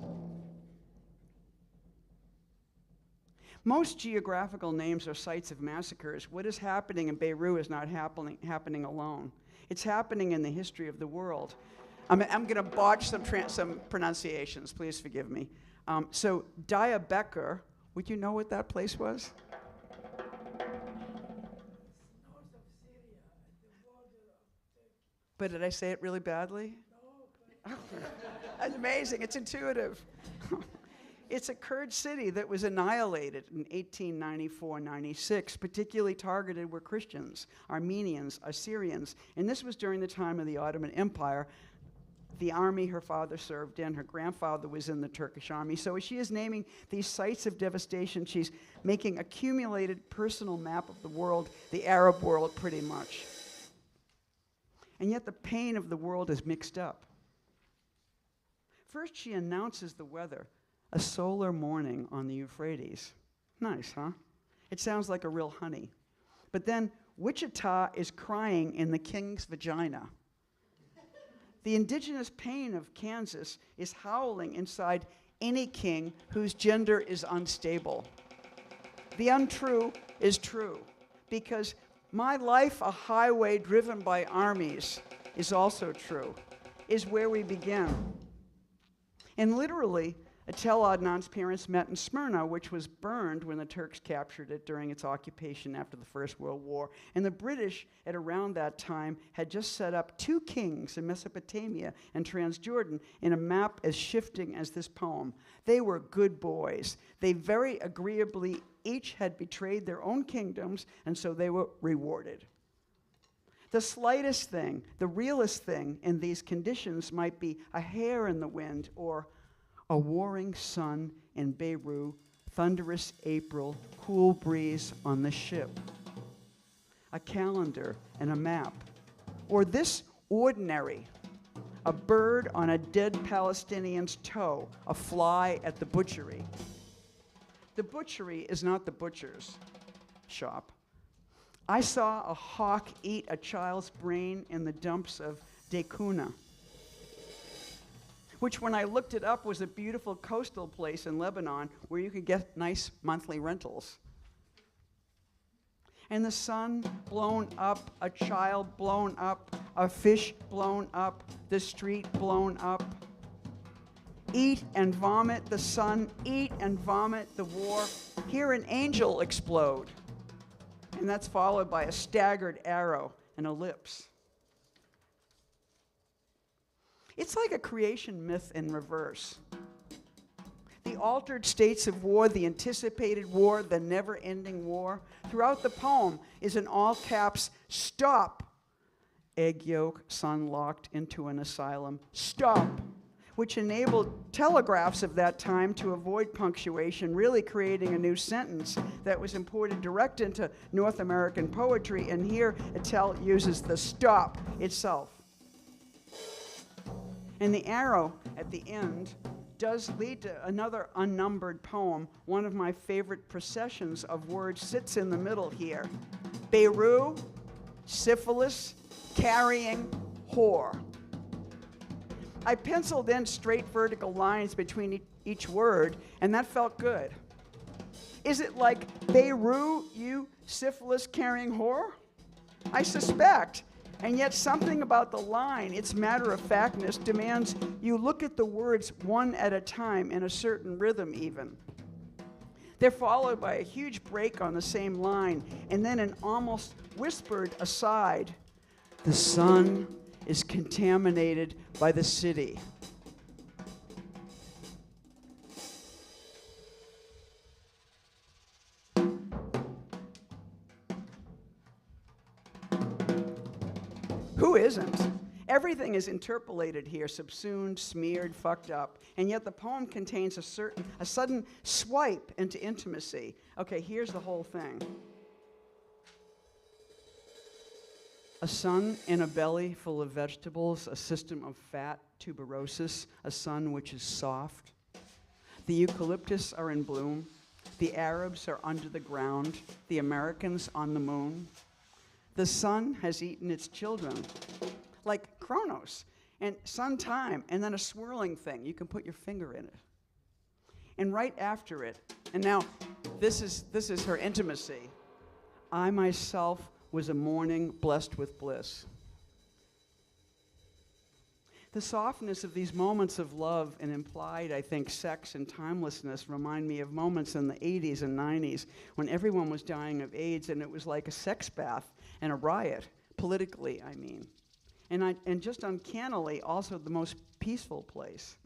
Most geographical names are sites of massacres. What is happening in Beirut is not happening alone. It's happening in the history of the world. I'm going to botch some pronunciations. Please forgive me. So Diabeker, would you know what that place was? But did I say it really badly? No. That's amazing. It's intuitive. It's a Kurd city that was annihilated in 1894-96. Particularly targeted were Christians, Armenians, Assyrians, and this was during the time of the Ottoman Empire. The army her father served in, her grandfather was in the Turkish army. So as she is naming these sites of devastation, she's making accumulated personal map of the world, the Arab world pretty much. And yet the pain of the world is mixed up. First she announces the weather, a solar morning on the Euphrates. Nice, huh? It sounds like a real honey. But then Wichita is crying in the king's vagina. The indigenous pain of Kansas is howling inside any king whose gender is unstable. The untrue is true, because my life, a highway driven by armies, is also true, is where we begin. And literally, Etel Adnan's parents met in Smyrna, which was burned when the Turks captured it during its occupation after the First World War. And the British, at around that time, had just set up 2 kings in Mesopotamia and Transjordan in a map as shifting as this poem. They were good boys. They very agreeably each had betrayed their own kingdoms, and so they were rewarded. The slightest thing, the realest thing in these conditions might be a hair in the wind or a warring sun in Beirut, thunderous April, cool breeze on the ship. A calendar and a map. Or this ordinary, a bird on a dead Palestinian's toe, a fly at the butchery. The butchery is not the butcher's shop. I saw a hawk eat a child's brain in the dumps of Dekuna, which when I looked it up was a beautiful coastal place in Lebanon where you could get nice monthly rentals. And the sun blown up, a child blown up, a fish blown up, the street blown up. Eat and vomit the sun, eat and vomit the war. Hear an angel explode. And that's followed by a staggered arrow and ellipse. It's like a creation myth in reverse. The altered states of war, the anticipated war, the never-ending war. Throughout the poem is in all caps, stop. Egg yolk, son locked into an asylum, stop. Which enabled telegraphs of that time to avoid punctuation, really creating a new sentence that was imported direct into North American poetry. And here, Etel uses the stop itself. And the arrow at the end does lead to another unnumbered poem. One of my favorite processions of words sits in the middle here. Beirut, syphilis, carrying whore. I penciled in straight vertical lines between each word, and that felt good. Is it like Beirut, you syphilis-carrying whore? I suspect, and yet something about the line, its matter-of-factness, demands you look at the words one at a time in a certain rhythm even. They're followed by a huge break on the same line, and then an almost whispered aside. The sun is contaminated by the city. Who isn't? Everything is interpolated here, subsumed, smeared, fucked up, and yet the poem contains a sudden swipe into intimacy. Okay, here's the whole thing. A sun in a belly full of vegetables, a system of fat, tuberosis, a sun which is soft. The eucalyptus are in bloom. The Arabs are under the ground. The Americans on the moon. The sun has eaten its children, like Chronos, and sun time, and then a swirling thing. You can put your finger in it. And right after it, and now this is her intimacy. I myself was a morning blessed with bliss. The softness of these moments of love and implied, I think, sex and timelessness remind me of moments in the 80s and 90s when everyone was dying of AIDS and it was like a sex bath and a riot, politically, I mean. And just uncannily, also the most peaceful place.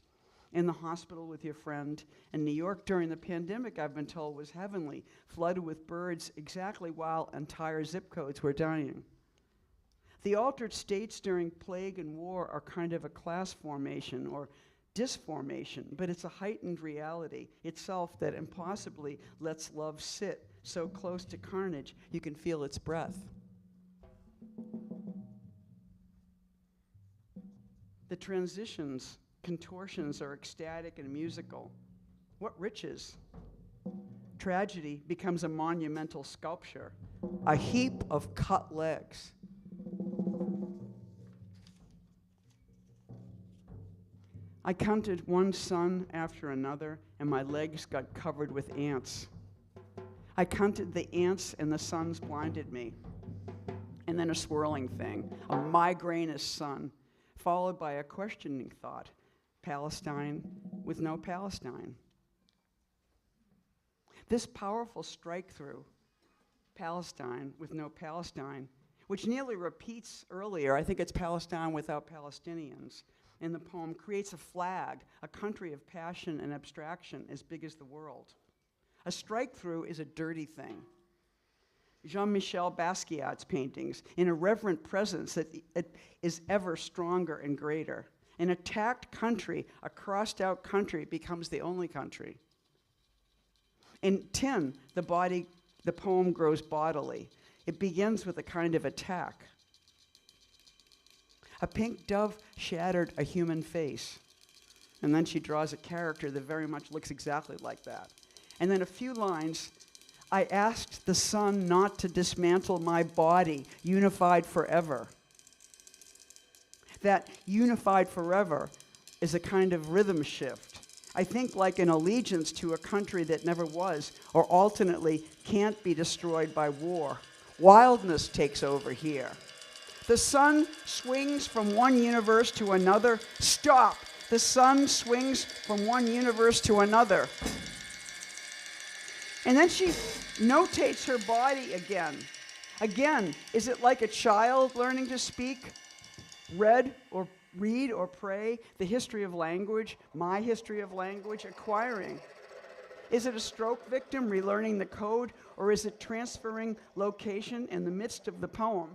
In the hospital with your friend. In New York during the pandemic, I've been told, was heavenly, flooded with birds exactly while entire zip codes were dying. The altered states during plague and war are kind of a class formation or disformation, but it's a heightened reality itself that impossibly lets love sit so close to carnage you can feel its breath. The transitions, contortions are ecstatic and musical. What riches! Tragedy becomes a monumental sculpture, a heap of cut legs. I counted one sun after another, and my legs got covered with ants. I counted the ants, and the suns blinded me. And then a swirling thing, a migrainous sun, followed by a questioning thought, Palestine with no Palestine. This powerful strike-through, Palestine with no Palestine, which nearly repeats earlier, I think it's Palestine without Palestinians, in the poem, creates a flag, a country of passion and abstraction as big as the world. A strike-through is a dirty thing. Jean-Michel Basquiat's paintings, in a reverent presence that is ever stronger and greater. An attacked country, a crossed-out country, becomes the only country. In Tin, the poem grows bodily. It begins with a kind of attack. A pink dove shattered a human face. And then she draws a character that very much looks exactly like that. And then a few lines, I asked the sun not to dismantle my body, unified forever. That unified forever is a kind of rhythm shift. I think like an allegiance to a country that never was, or alternately can't be destroyed by war. Wildness takes over here. The sun swings from one universe to another. Stop! The sun swings from one universe to another. And then she notates her body again. Again, is it like a child learning to speak? Read or pray, the history of language, my history of language, acquiring. Is it a stroke victim relearning the code, or is it transferring location in the midst of the poem?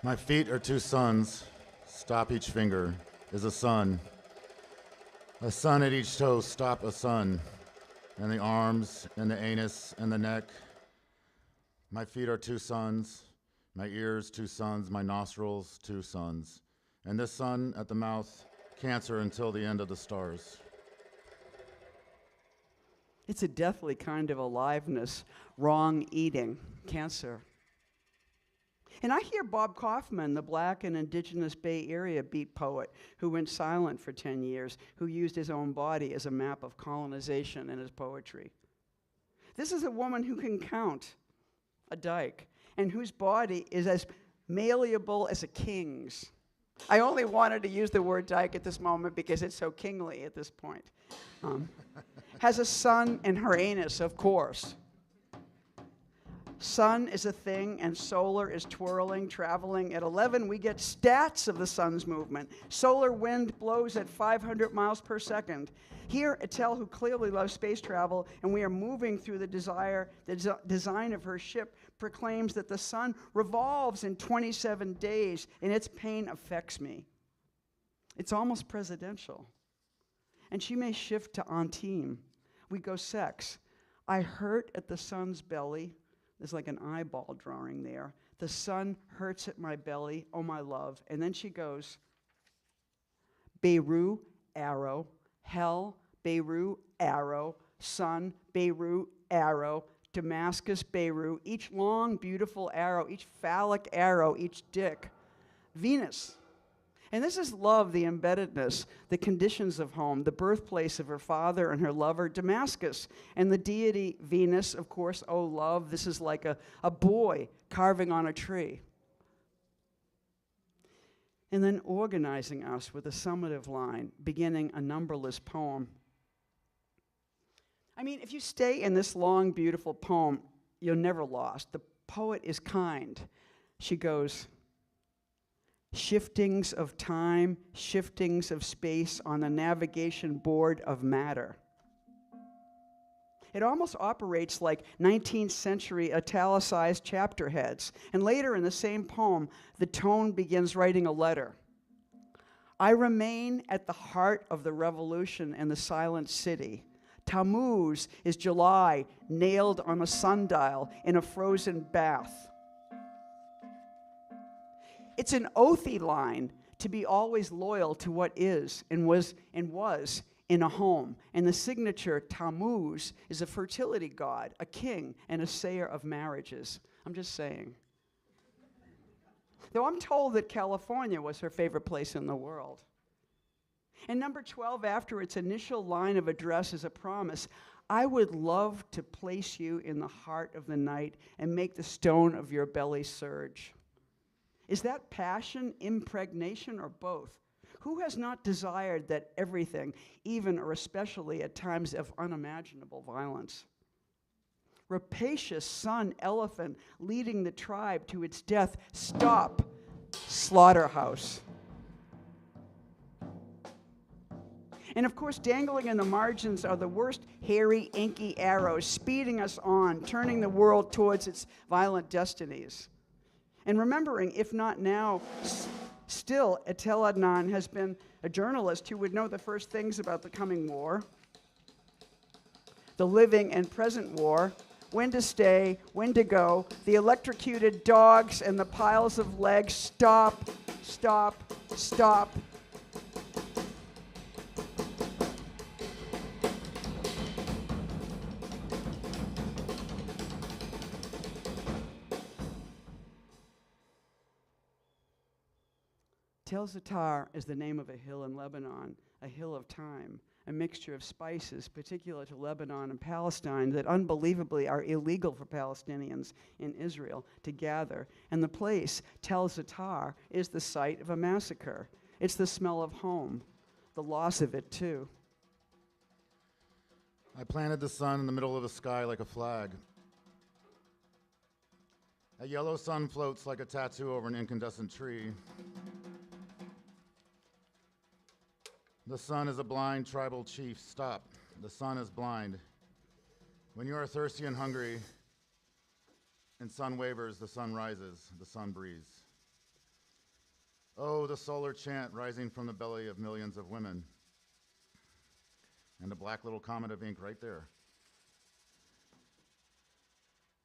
My feet are two suns. Stop each finger is a sun. A sun at each toe, stop a sun. And the arms and the anus and the neck. My feet are two suns. My ears, two suns. My nostrils, two suns. And this sun at the mouth, cancer until the end of the stars. It's a deathly kind of aliveness, wrong eating, cancer. And I hear Bob Kaufman, the Black and Indigenous Bay Area beat poet who went silent for 10 years, who used his own body as a map of colonization in his poetry. This is a woman who can count a dyke and whose body is as malleable as a king's. I only wanted to use the word dyke at this moment because it's so kingly at this point. Has a sun in her anus, of course. Sun is a thing and solar is twirling, traveling. At 11, we get stats of the sun's movement. Solar wind blows at 500 miles per second. Here, Etel, who clearly loves space travel, and we are moving through the design of her ship, proclaims that the sun revolves in 27 days, and its pain affects me. It's almost presidential. And she may shift to en team. We go sex. I hurt at the sun's belly. There's like an eyeball drawing there. The sun hurts at my belly, oh my love. And then she goes, Beirut, arrow, hell, Beirut, arrow, sun, Beirut, arrow, Damascus, Beirut, each long, beautiful arrow, each phallic arrow, each dick. Venus. And this is love, the embeddedness, the conditions of home, the birthplace of her father and her lover, Damascus. And the deity Venus, of course, oh love, this is like a boy carving on a tree. And then organizing us with a summative line, beginning a numberless poem. I mean, if you stay in this long, beautiful poem, you're never lost. The poet is kind. She goes, shiftings of time, shiftings of space on the navigation board of matter. It almost operates like 19th century italicized chapter heads. And later in the same poem, the tone begins writing a letter. I remain at the heart of the revolution in the silent city. Tammuz is July, nailed on a sundial in a frozen bath. It's an oathy line to be always loyal to what is and was in a home. And the signature, Tammuz, is a fertility god, a king, and a sayer of marriages. I'm just saying. Though I'm told that California was her favorite place in the world. And number 12, after its initial line of address, is a promise. I would love to place you in the heart of the night and make the stone of your belly surge. Is that passion, impregnation, or both? Who has not desired that everything, even or especially at times of unimaginable violence? Rapacious sun elephant leading the tribe to its death. Stop, slaughterhouse. And of course, dangling in the margins are the worst hairy, inky arrows, speeding us on, turning the world towards its violent destinies. And remembering, if not now, still, Etel Adnan has been a journalist who would know the first things about the coming war, the living and present war, when to stay, when to go, the electrocuted dogs and the piles of legs. Stop, stop, stop. Tel Zatar is the name of a hill in Lebanon, a hill of time, a mixture of spices particular to Lebanon and Palestine that unbelievably are illegal for Palestinians in Israel to gather. And the place, Tel Zatar, is the site of a massacre. It's the smell of home, the loss of it too. I planted the sun in the middle of the sky like a flag. A yellow sun floats like a tattoo over an incandescent tree. The sun is a blind tribal chief. Stop. The sun is blind. When you are thirsty and hungry, and sun wavers, the sun rises, the sun breathes. Oh, the solar chant rising from the belly of millions of women. And a black little comet of ink right there.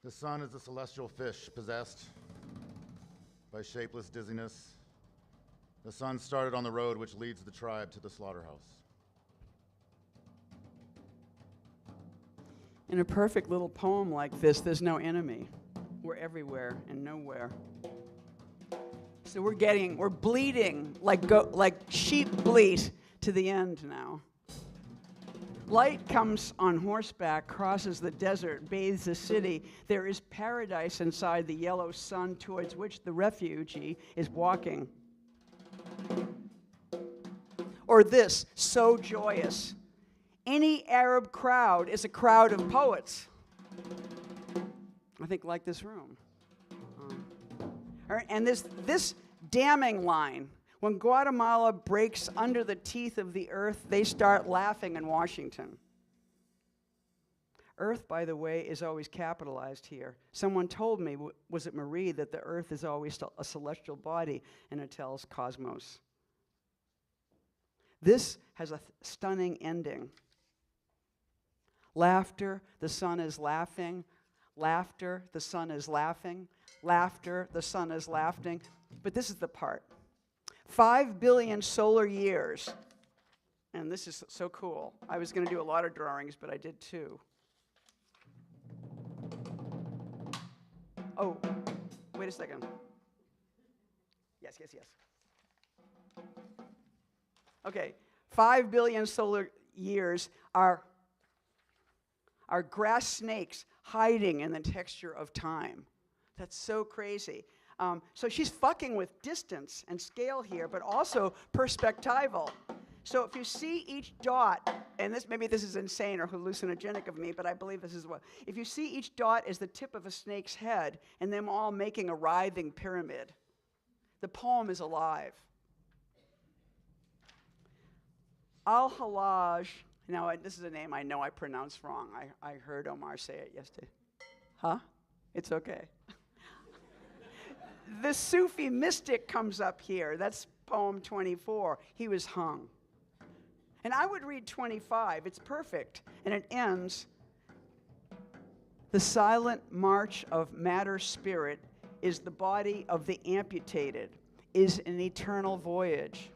The sun is a celestial fish possessed by shapeless dizziness. The sun started on the road which leads the tribe to the slaughterhouse. In a perfect little poem like this, there's no enemy. We're everywhere and nowhere. So we're bleeding like sheep bleat to the end now. Light comes on horseback, crosses the desert, bathes the city. There is paradise inside the yellow sun towards which the refugee is walking. Or this, so joyous. Any Arab crowd is a crowd of poets. I think like this room. And this damning line, when Guatemala breaks under the teeth of the earth, they start laughing in Washington. Earth, by the way, is always capitalized here. Someone told me, was it Marie, that the earth is always a celestial body in Etel's cosmos. This has a stunning ending. Laughter, the sun is laughing. Laughter, the sun is laughing. Laughter, the sun is laughing. But this is the part. 5 billion solar years. And this is so cool. I was going to do a lot of drawings, but I did 2. Oh, wait a second. Yes. Okay, 5 billion solar years are grass snakes hiding in the texture of time. That's so crazy. So she's fucking with distance and scale here, but also perspectival. So if you see each dot, and maybe this is insane or hallucinogenic of me, but I believe this is what. If you see each dot as the tip of a snake's head, and them all making a writhing pyramid, the poem is alive. Al-Halaj, now this is a name I know I pronounced wrong. I heard Omar say it yesterday. Huh? It's okay. The Sufi mystic comes up here. That's poem 24. He was hung. And I would read 25. It's perfect. And it ends, the silent march of matter spirit is the body of the amputated, is an eternal voyage.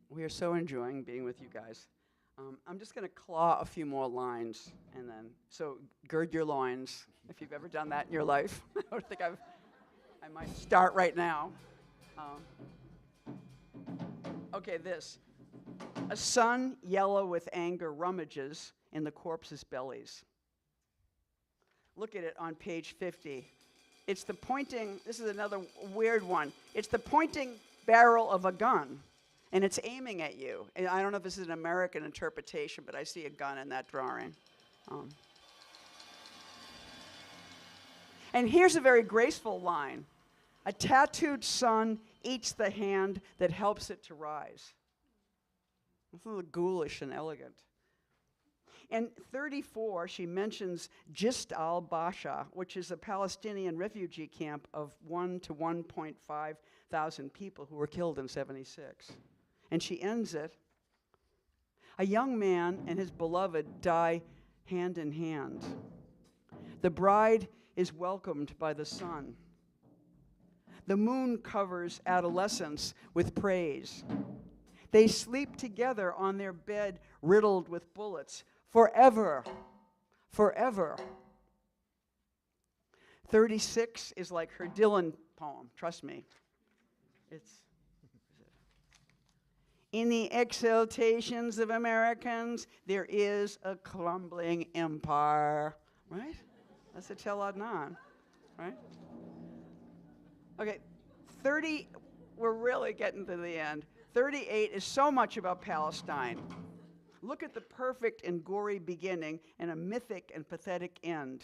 We are so enjoying being with you guys. I'm just going to claw a few more lines, and then, so gird your loins, if you've ever done that in your life. I don't think I might start right now. Okay, this. A sun yellow with anger rummages in the corpses' bellies. Look at it on page 50. It's the pointing, this is another weird one. It's the pointing barrel of a gun. And it's aiming at you. And I don't know if this is an American interpretation, but I see a gun in that drawing. And here's a very graceful line. A tattooed sun eats the hand that helps it to rise. It's a little ghoulish and elegant. In 34, she mentions Jist al-Basha, which is a Palestinian refugee camp of 1 to 1.5 thousand people who were killed in 76. And she ends it, a young man and his beloved die hand in hand. The bride is welcomed by the sun. The moon covers adolescence with praise. They sleep together on their bed riddled with bullets, forever, forever. 36 is like her Dylan poem, trust me. It's in the exaltations of Americans, there is a crumbling empire, right? That's Etel Adnan, right? Okay, 30, we're really getting to the end. 38 is so much about Palestine. Look at the perfect and gory beginning and a mythic and pathetic end.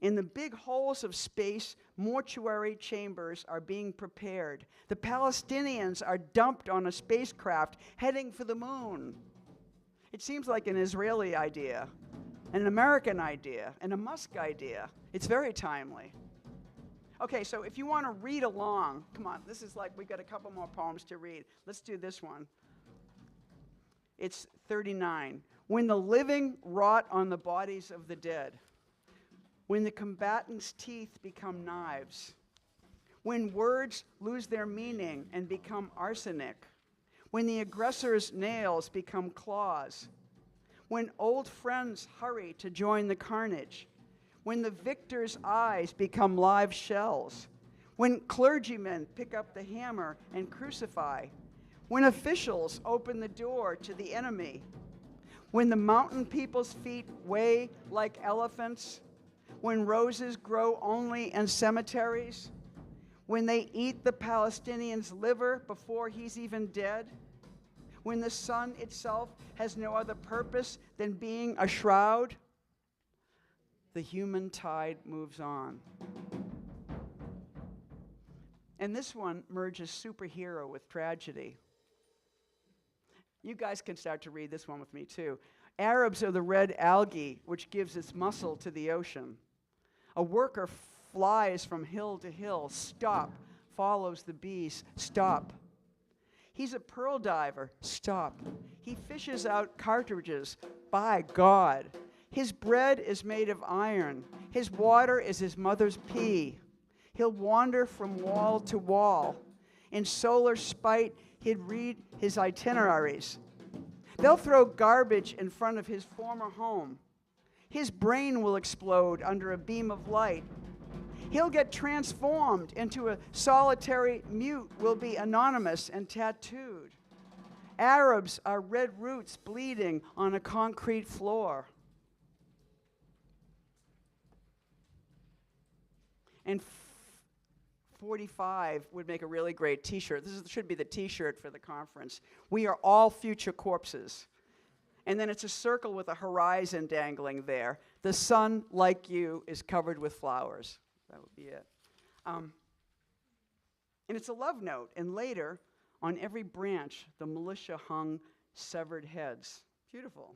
In the big holes of space, mortuary chambers are being prepared. The Palestinians are dumped on a spacecraft heading for the moon. It seems like an Israeli idea. an American idea, and a Musk idea. It's very timely. Okay, so if you want to read along, come on, this is like, we got a couple more poems to read. Let's do this one. It's 39. When the living rot on the bodies of the dead, when the combatants' teeth become knives, when words lose their meaning and become arsenic, when the aggressor's nails become claws, when old friends hurry to join the carnage, when the victor's eyes become live shells, when clergymen pick up the hammer and crucify, when officials open the door to the enemy, when the mountain people's feet weigh like elephants, when roses grow only in cemeteries, when they eat the Palestinian's liver before he's even dead, when the sun itself has no other purpose than being a shroud, the human tide moves on. And this one merges superhero with tragedy. You guys can start to read this one with me too. Arabs are the red algae which gives its muscle to the ocean. A worker flies from hill to hill. Stop. Follows the bees. Stop. He's a pearl diver. Stop. He fishes out cartridges. By God. His bread is made of iron. His water is his mother's pee. He'll wander from wall to wall. In solar spite, he'd read his itineraries. They'll throw garbage in front of his former home. His brain will explode under a beam of light. He'll get transformed into a solitary mute, will be anonymous and tattooed. Arabs are red roots bleeding on a concrete floor. And 45 would make a really great t-shirt. Should be the t-shirt for the conference. We are all future corpses. And then it's a circle with a horizon dangling there. The sun, like you, is covered with flowers. That would be it. And it's a love note. And later, on every branch, the militia hung severed heads. Beautiful.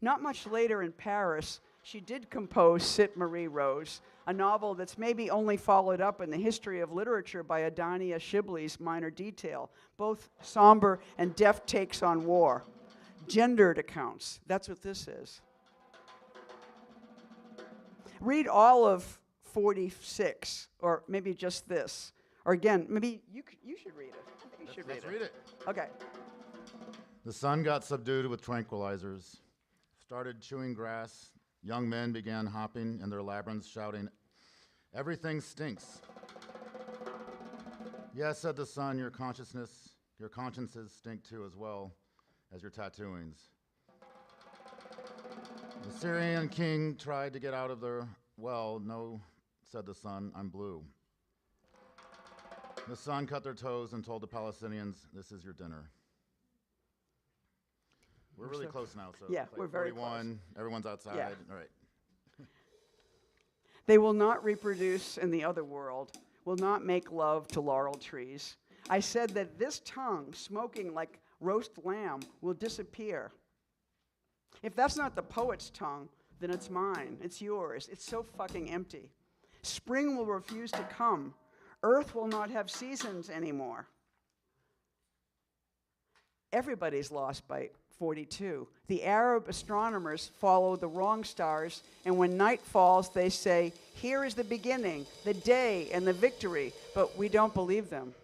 Not much later in Paris, she did compose Sit Marie Rose, a novel that's maybe only followed up in the history of literature by Adania Shibley's Minor Detail, both somber and deft takes on war. Gendered accounts, that's what this is. Read all of 46, or maybe just this. Or again, maybe you should read it. I think you should read it. Let's read it. Okay. The sun got subdued with tranquilizers, started chewing grass. Young men began hopping in their labyrinths, shouting, "Everything stinks." Yes, said the sun, your consciences stink too as well as your tattooings. The Syrian king tried to get out of their well. No, said the sun, I'm blue. The sun cut their toes and told the Palestinians, this is your dinner. We're really close now, so yeah, like we're very 41, close. Everyone's outside. Yeah. All right. They will not reproduce in the other world, will not make love to laurel trees. I said that this tongue, smoking like roast lamb, will disappear. If that's not the poet's tongue, then it's mine, it's yours. It's so fucking empty. Spring will refuse to come. Earth will not have seasons anymore. Everybody's lost by 42. The Arab astronomers follow the wrong stars, and when night falls, they say, here is the beginning, the day, and the victory, but we don't believe them.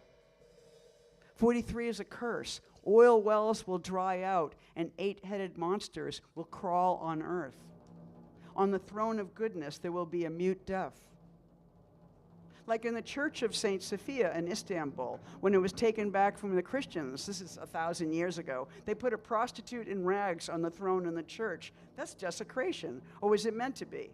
43 is a curse. Oil wells will dry out, and 8-headed monsters will crawl on earth. On the throne of goodness, there will be a mute deaf. Like in the Church of St. Sophia in Istanbul, when it was taken back from the Christians, this is 1,000 years ago, they put a prostitute in rags on the throne in the church. That's desecration, or was it meant to be?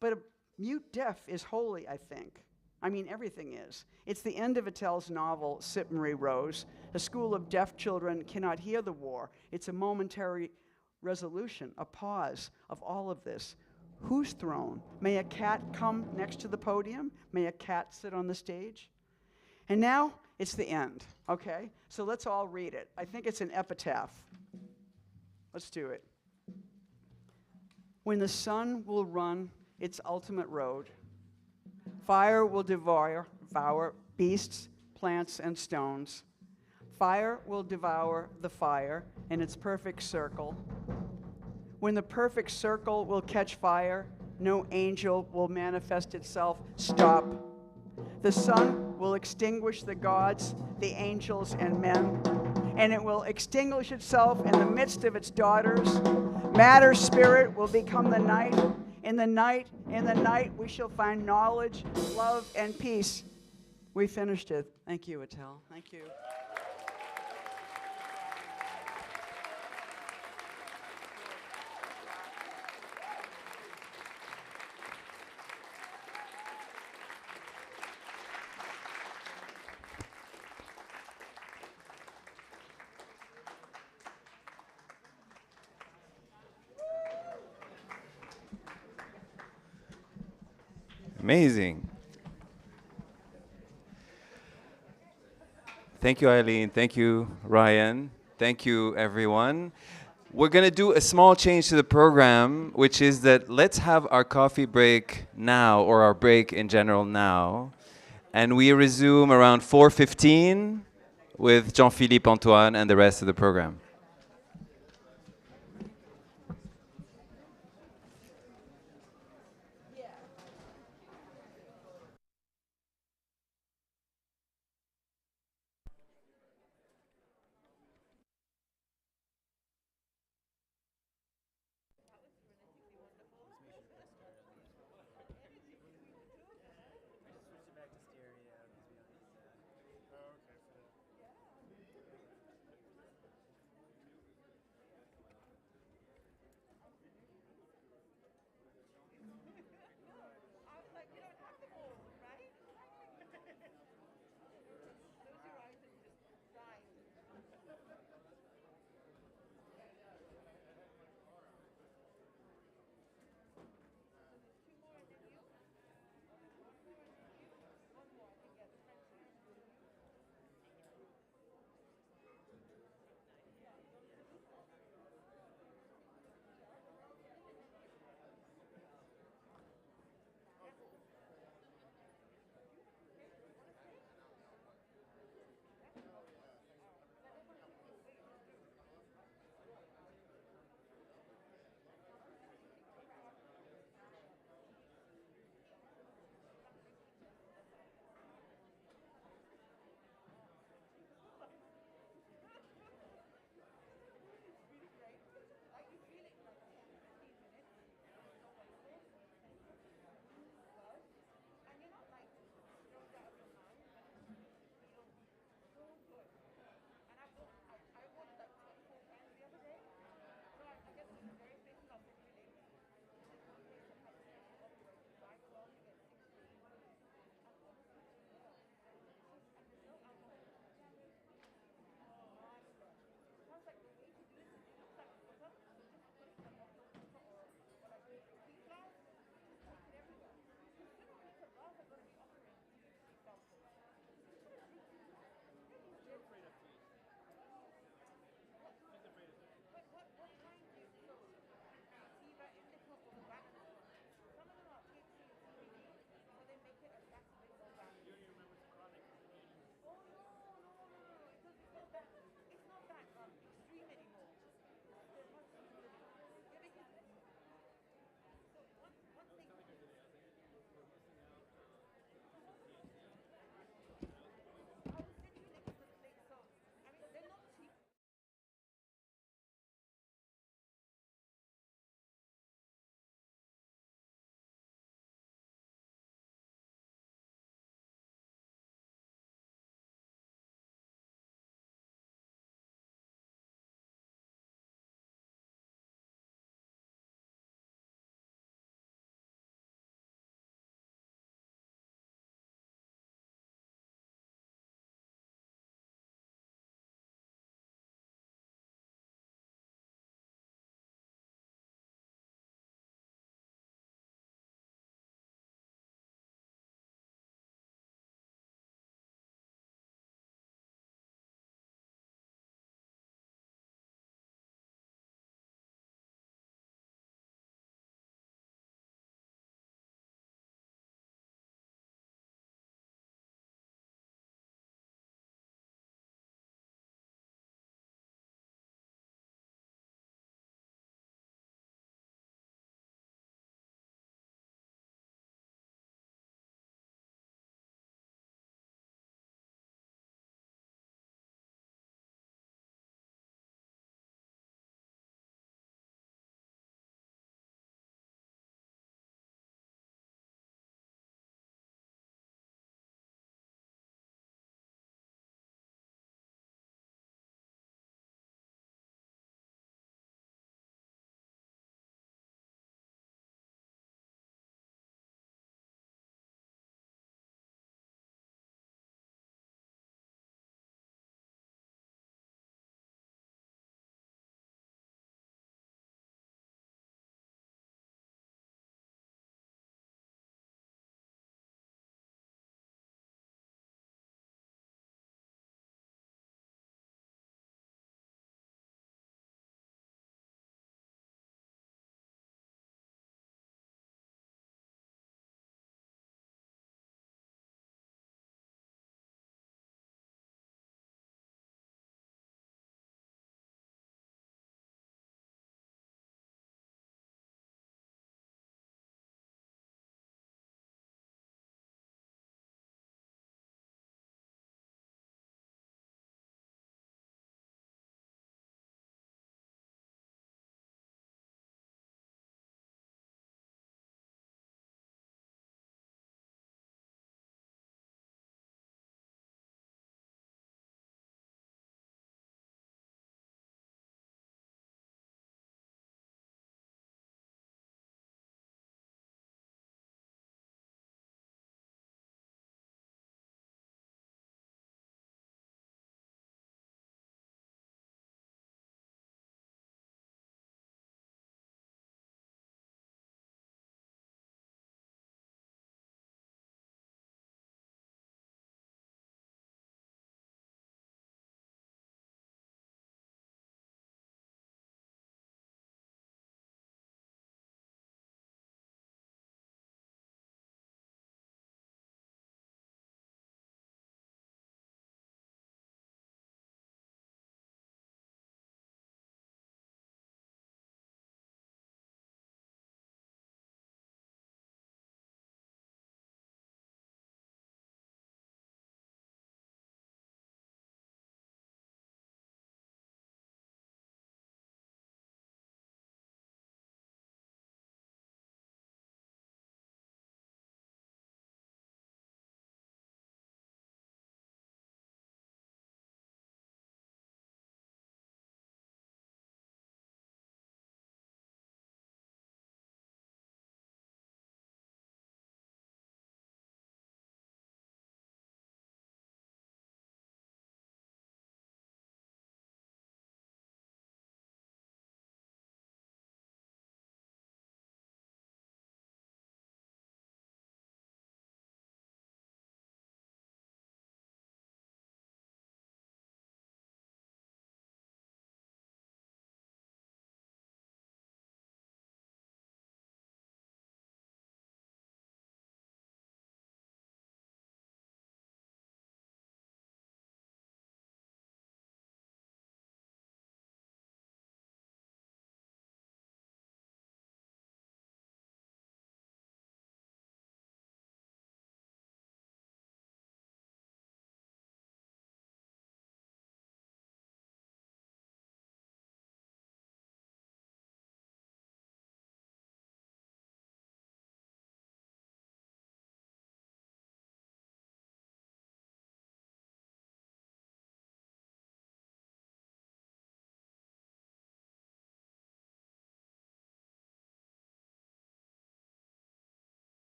But a mute deaf is holy, I think. I mean, everything is. It's the end of Etel's novel, Sit Marie Rose. A school of deaf children cannot hear the war. It's a momentary resolution, a pause of all of this. Whose throne? May a cat come next to the podium? May a cat sit on the stage? And now It's the end, okay? So let's all read it. I think it's an epitaph. Let's do it. When the sun will run its ultimate road, fire will devour beasts, plants, and stones. Fire will devour the fire in its perfect circle. When the perfect circle will catch fire, no angel will manifest itself. Stop. The sun will extinguish the gods, the angels, and men, and it will extinguish itself in the midst of its daughters. Matter spirit will become the night. In the night, we shall find knowledge, love, and peace. We finished it. Thank you, Etel. Thank you. Amazing. Thank you, Eileen. Thank you, Ryan. Thank you, everyone. We're going to do a small change to the program, which is that let's have our coffee break now, or our break in general now. And we resume around 4:15 with Jean-Philippe Antoine and the rest of the program.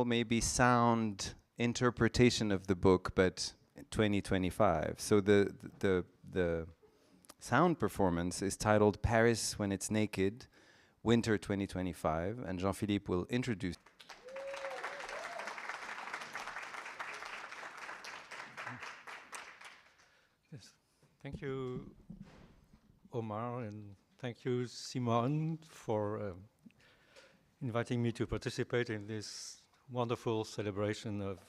maybe sound interpretation of the book, but 2025. So the sound performance is titled Paris When It's Naked, Winter 2025, and Jean-Philippe will introduce. Yes. Thank you, Omar, and thank you, Simone, for inviting me to participate in this wonderful celebration of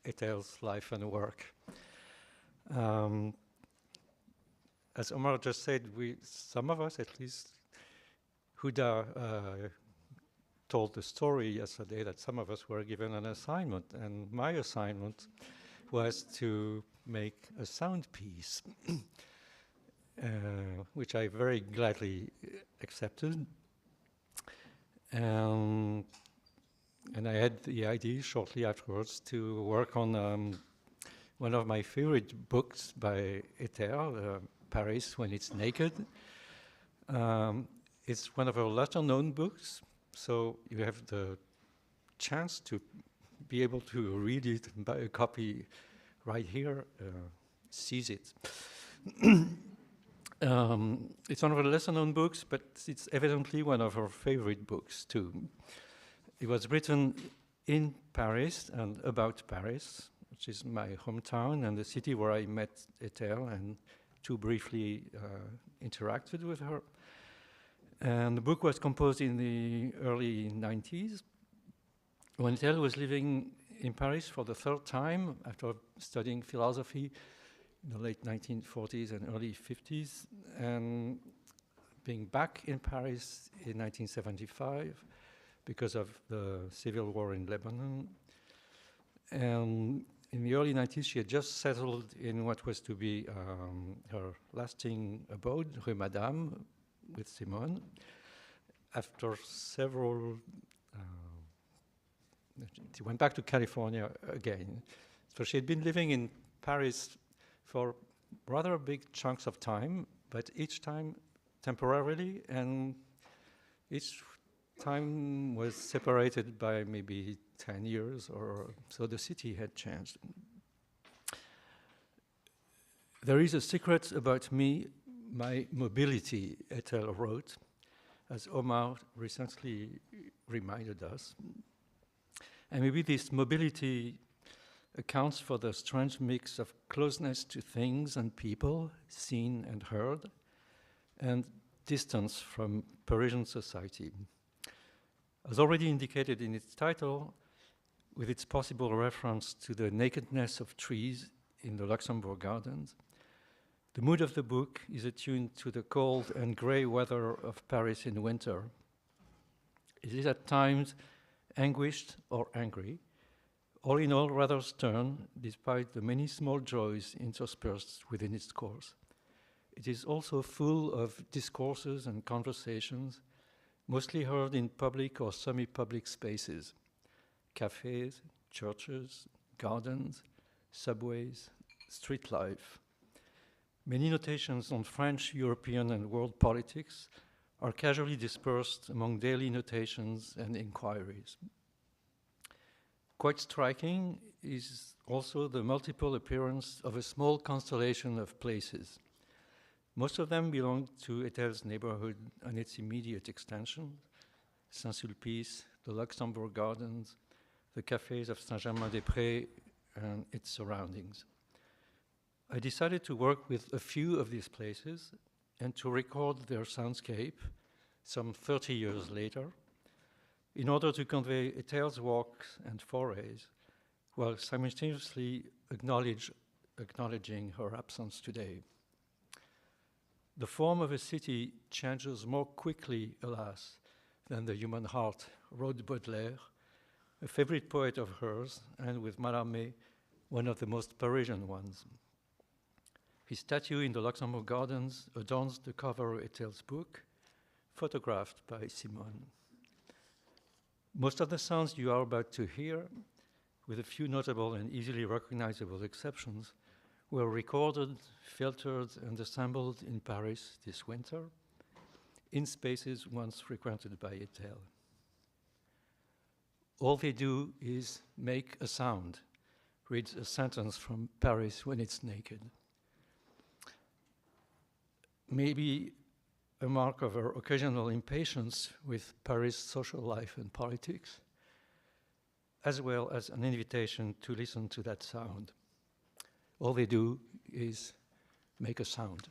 Etel's life and work. As Omar just said, some of us at least, Huda told the story yesterday that some of us were given an assignment, and my assignment was to make a sound piece, which I very gladly accepted. And I had the idea shortly afterwards to work on one of my favorite books by Etel, Paris When It's Naked. It's one of her lesser known books, so you have the chance to be able to read it and buy a copy right here, seize it. It's one of her lesser known books, but it's evidently one of her favorite books too. It was written in Paris and about Paris, which is my hometown and the city where I met Etel and too briefly interacted with her. And the book was composed in the early 90s, when Etel was living in Paris for the third time after studying philosophy in the late 1940s and early 50s, and being back in Paris in 1975 because of the civil war in Lebanon. And in the early 90s, she had just settled in what was to be her lasting abode, Rue Madame, with Simone. After several, she went back to California again. So she had been living in Paris for rather big chunks of time, but each time temporarily, and each time was separated by maybe 10 years or so. The city had changed. There is a secret about me, my mobility, Etel wrote, as Omar recently reminded us. And maybe this mobility accounts for the strange mix of closeness to things and people, seen and heard, and distance from Parisian society. As already indicated in its title, with its possible reference to the nakedness of trees in the Luxembourg Gardens, the mood of the book is attuned to the cold and grey weather of Paris in winter. It is at times anguished or angry, all in all rather stern, despite the many small joys interspersed within its course. It is also full of discourses and conversations, mostly heard in public or semi-public spaces, cafes, churches, gardens, subways, street life. Many notations on French, European, and world politics are casually dispersed among daily notations and inquiries. Quite striking is also the multiple appearance of a small constellation of places. Most of them belong to Etel's neighborhood and its immediate extension, Saint-Sulpice, the Luxembourg Gardens, the cafes of Saint-Germain-des-Prés, and its surroundings. I decided to work with a few of these places and to record their soundscape some 30 years later in order to convey Etel's walks and forays while simultaneously acknowledging her absence today. The form of a city changes more quickly, alas, than the human heart, wrote Baudelaire, a favorite poet of hers, and with Mallarmé, one of the most Parisian ones. His statue in the Luxembourg Gardens adorns the cover of Etel's book, photographed by Simone. Most of the sounds you are about to hear, with a few notable and easily recognizable exceptions, were recorded, filtered, and assembled in Paris this winter, in spaces once frequented by Etel. All they do is make a sound, reads a sentence from Paris when it's naked. Maybe a mark of our occasional impatience with Paris social life and politics, as well as an invitation to listen to that sound. All they do is make a sound.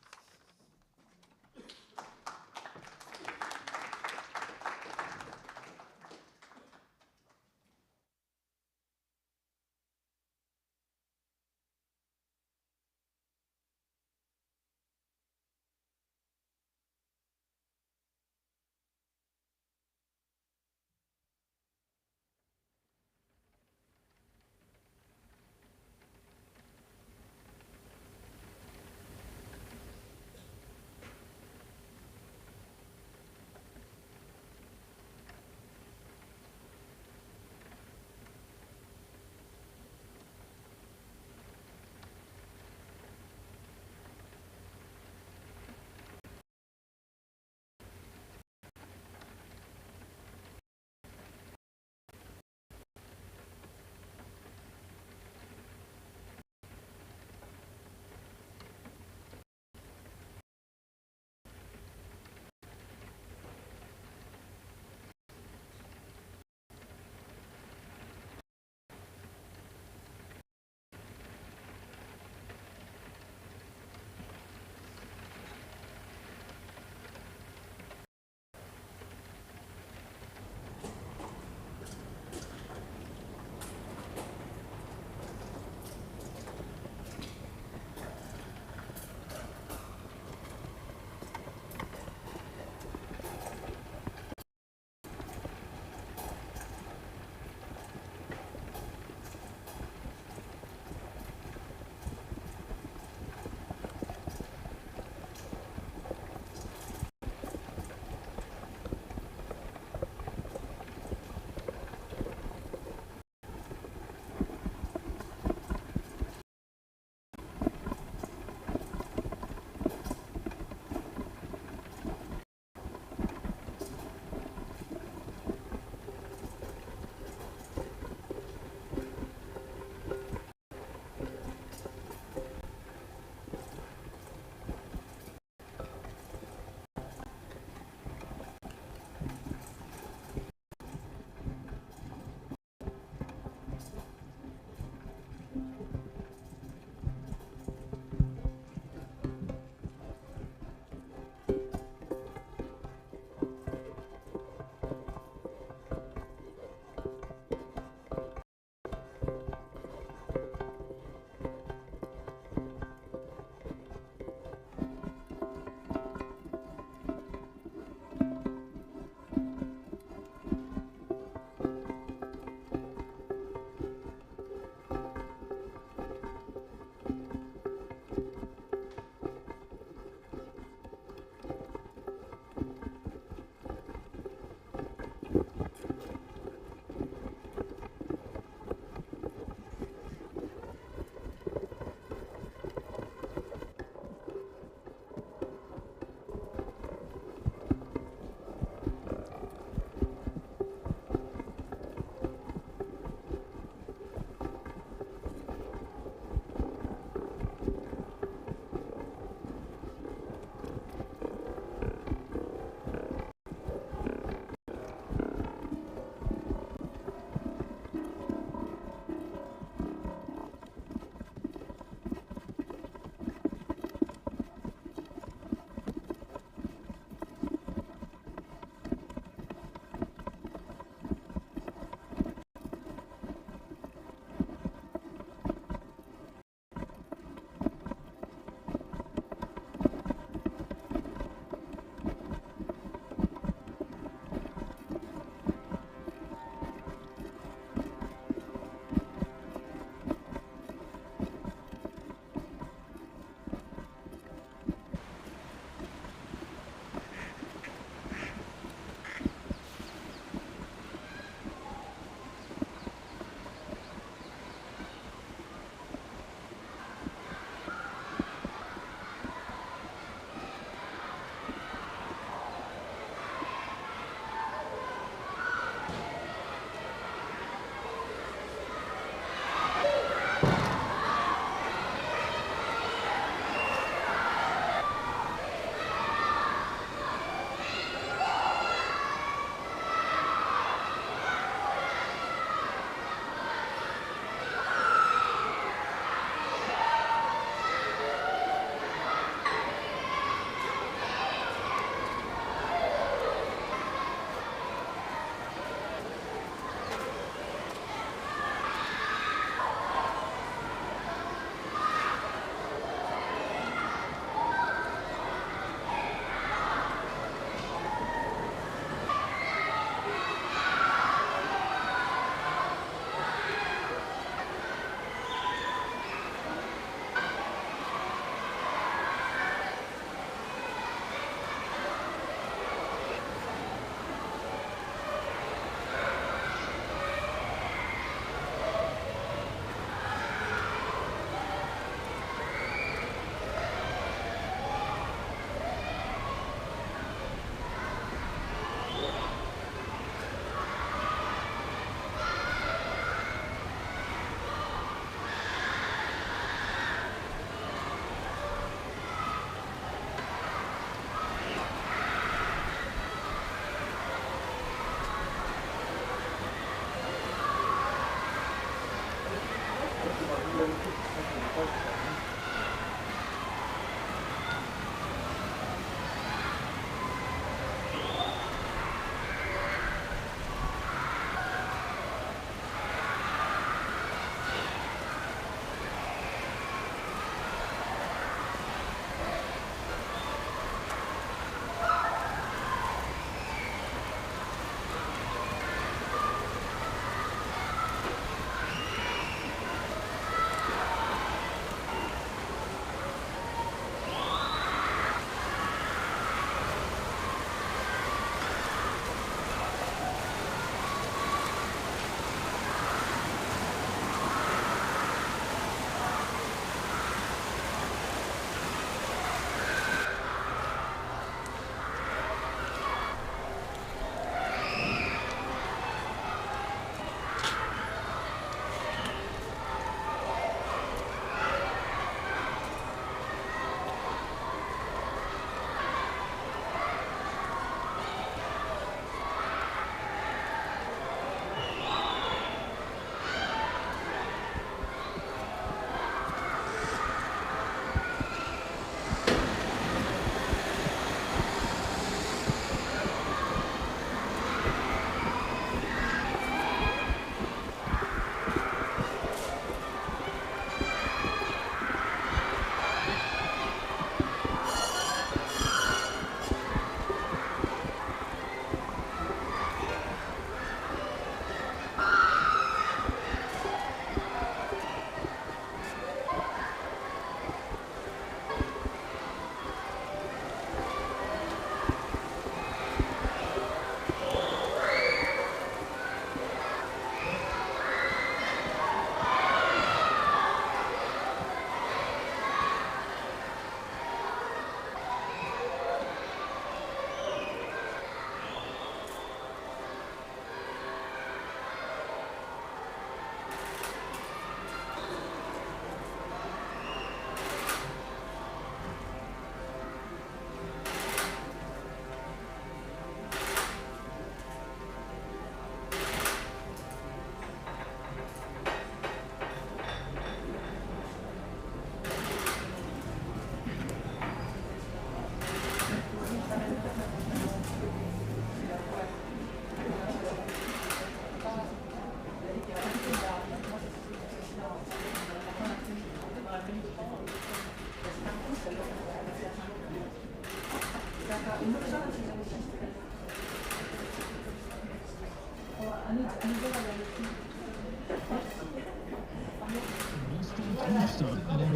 Alors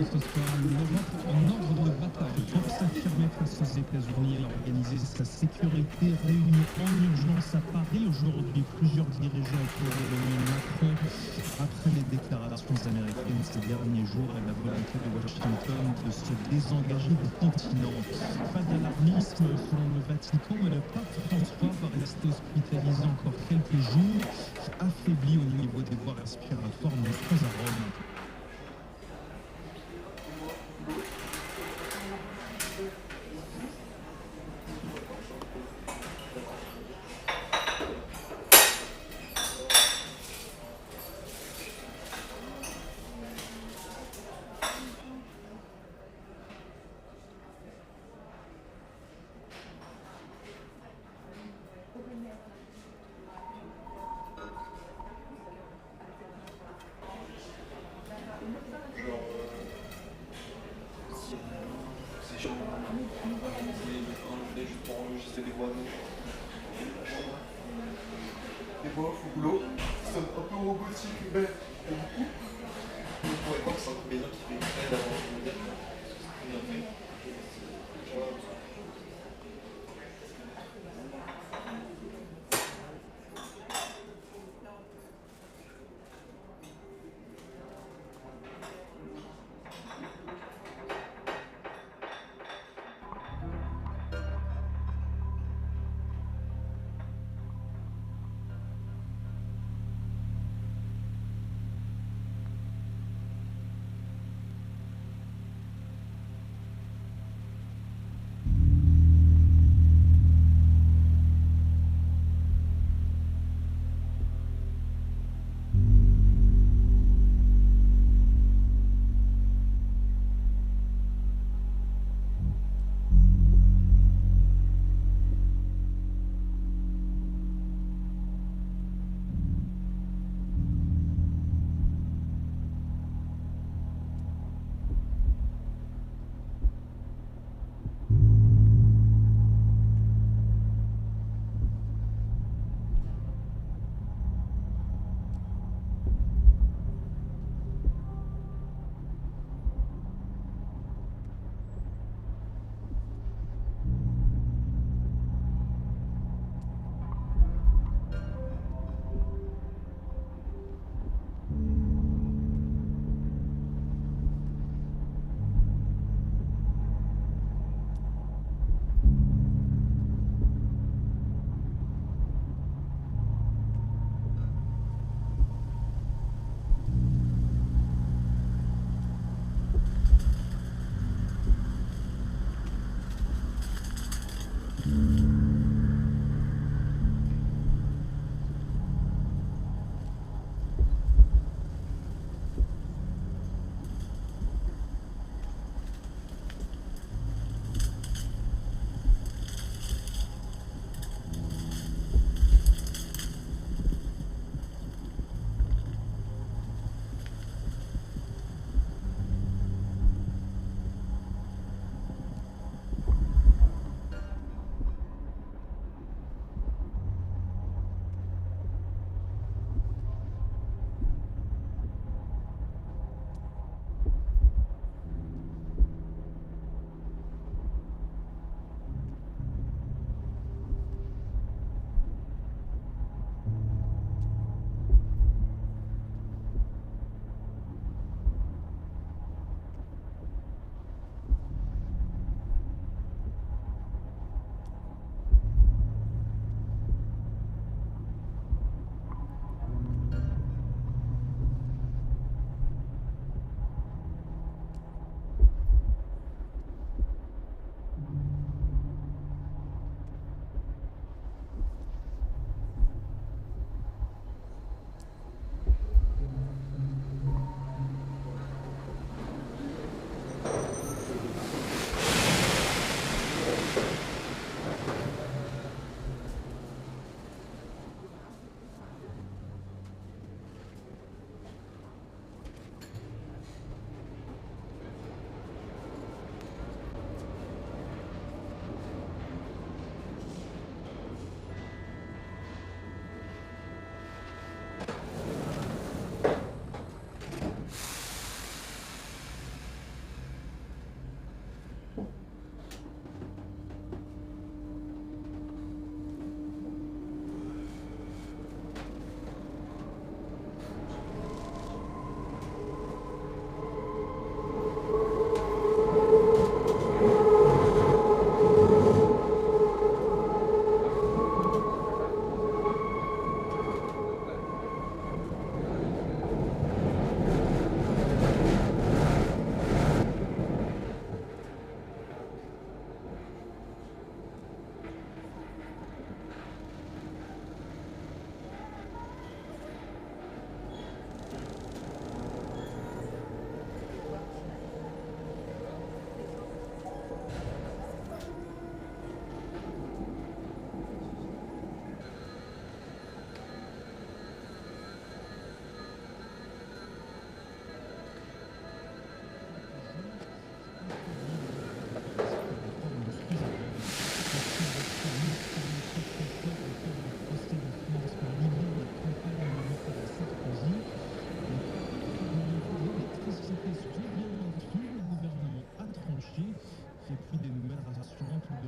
ce soir, l'Europe en ordre de bataille pour s'affirmer face aux États-Unis et organiser sa sécurité. Réunie en urgence à Paris aujourd'hui, plusieurs dirigeants pour Emmanuel Macron après les déclarations américaines ces derniers jours et la volonté de Washington de se désengager du continent. Pas d'alarmisme selon le Vatican, mais le pape François va rester hospitalisé encore quelques jours, affaibli au niveau des voies respiratoires, mais pas à Rome. Des voix au boulot, qui sonne un peu robotique, mais beaucoup. On pourrait croire que c'est un comédien qui fait exprès d'avoir un comédien. Bien fait.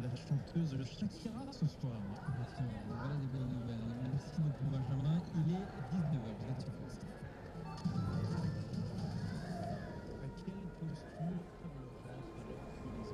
la chanteuse Shakira ce soir. Voilà des bonnes nouvelles. Merci beaucoup Benjamin. Il est 19h, vous êtes sur France. Quelle posture pour le reste alors pour les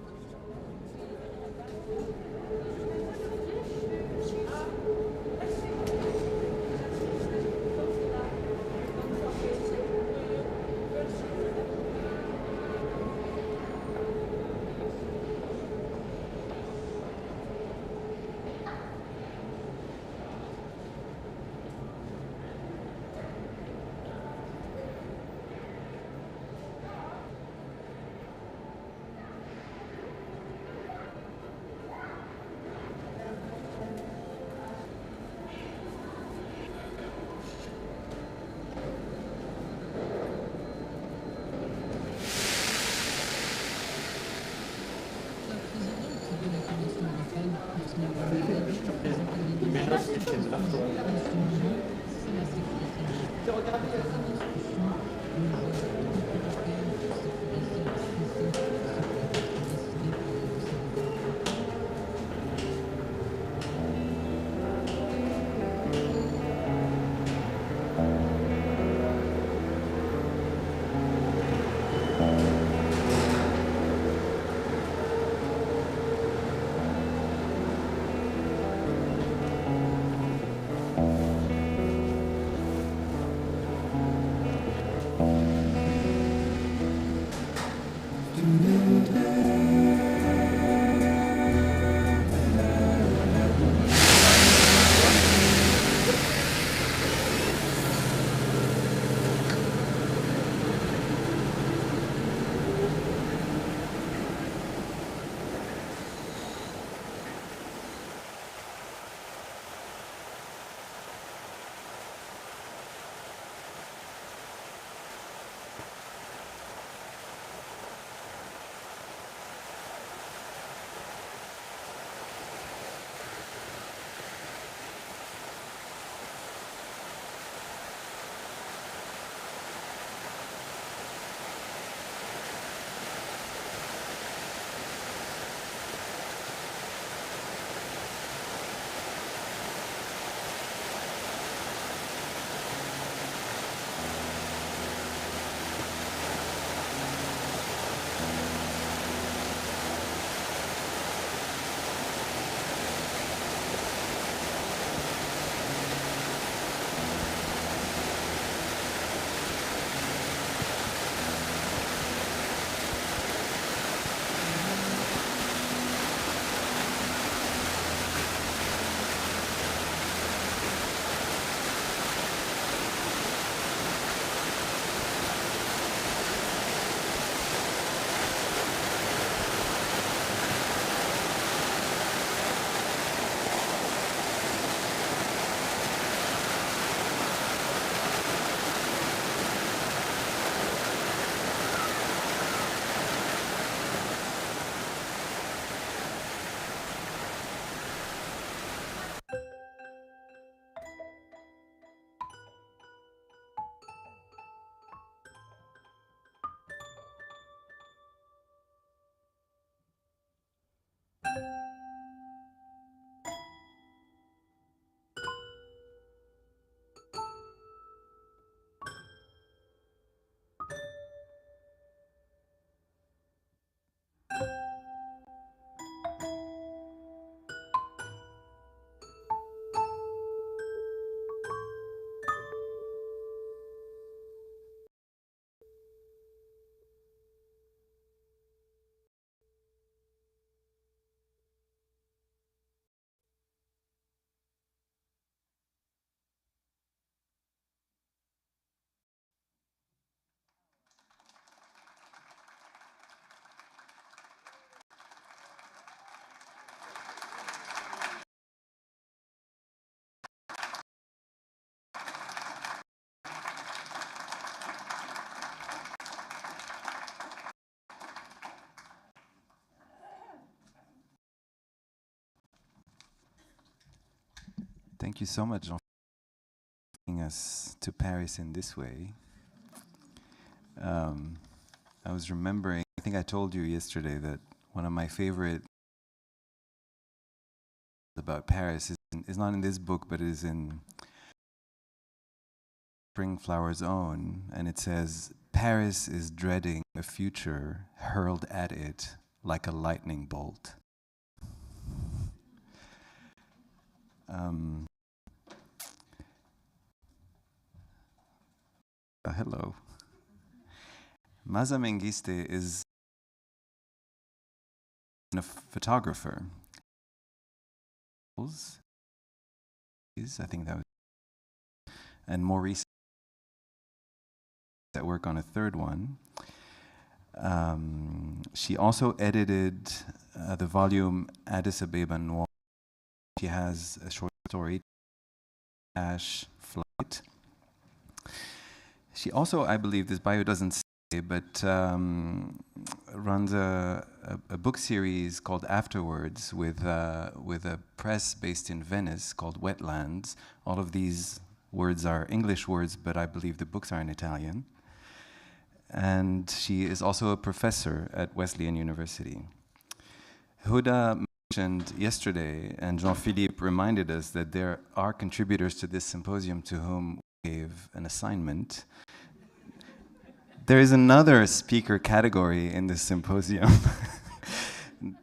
Thank you so much, Jean, for taking us to Paris in this way. I was remembering, I think I told you yesterday that one of my favorite about Paris is not in this book, but is in Spring Flower's Own, and it says, Paris is dreading a future hurled at it like a lightning bolt. Hello. Maza Mengiste is a photographer. I think that was, and more recently, that work on a third one. She also edited the volume Addis Ababa Noir. She has a short story, Ash Flight. She also, I believe, this bio doesn't say, but runs a book series called Afterwards with a press based in Venice called Wetlands. All of these words are English words, but I believe the books are in Italian. And she is also a professor at Wesleyan University. Huda mentioned yesterday, and Jean-Philippe reminded us that there are contributors to this symposium to whom we gave an assignment. There is another speaker category in this symposium.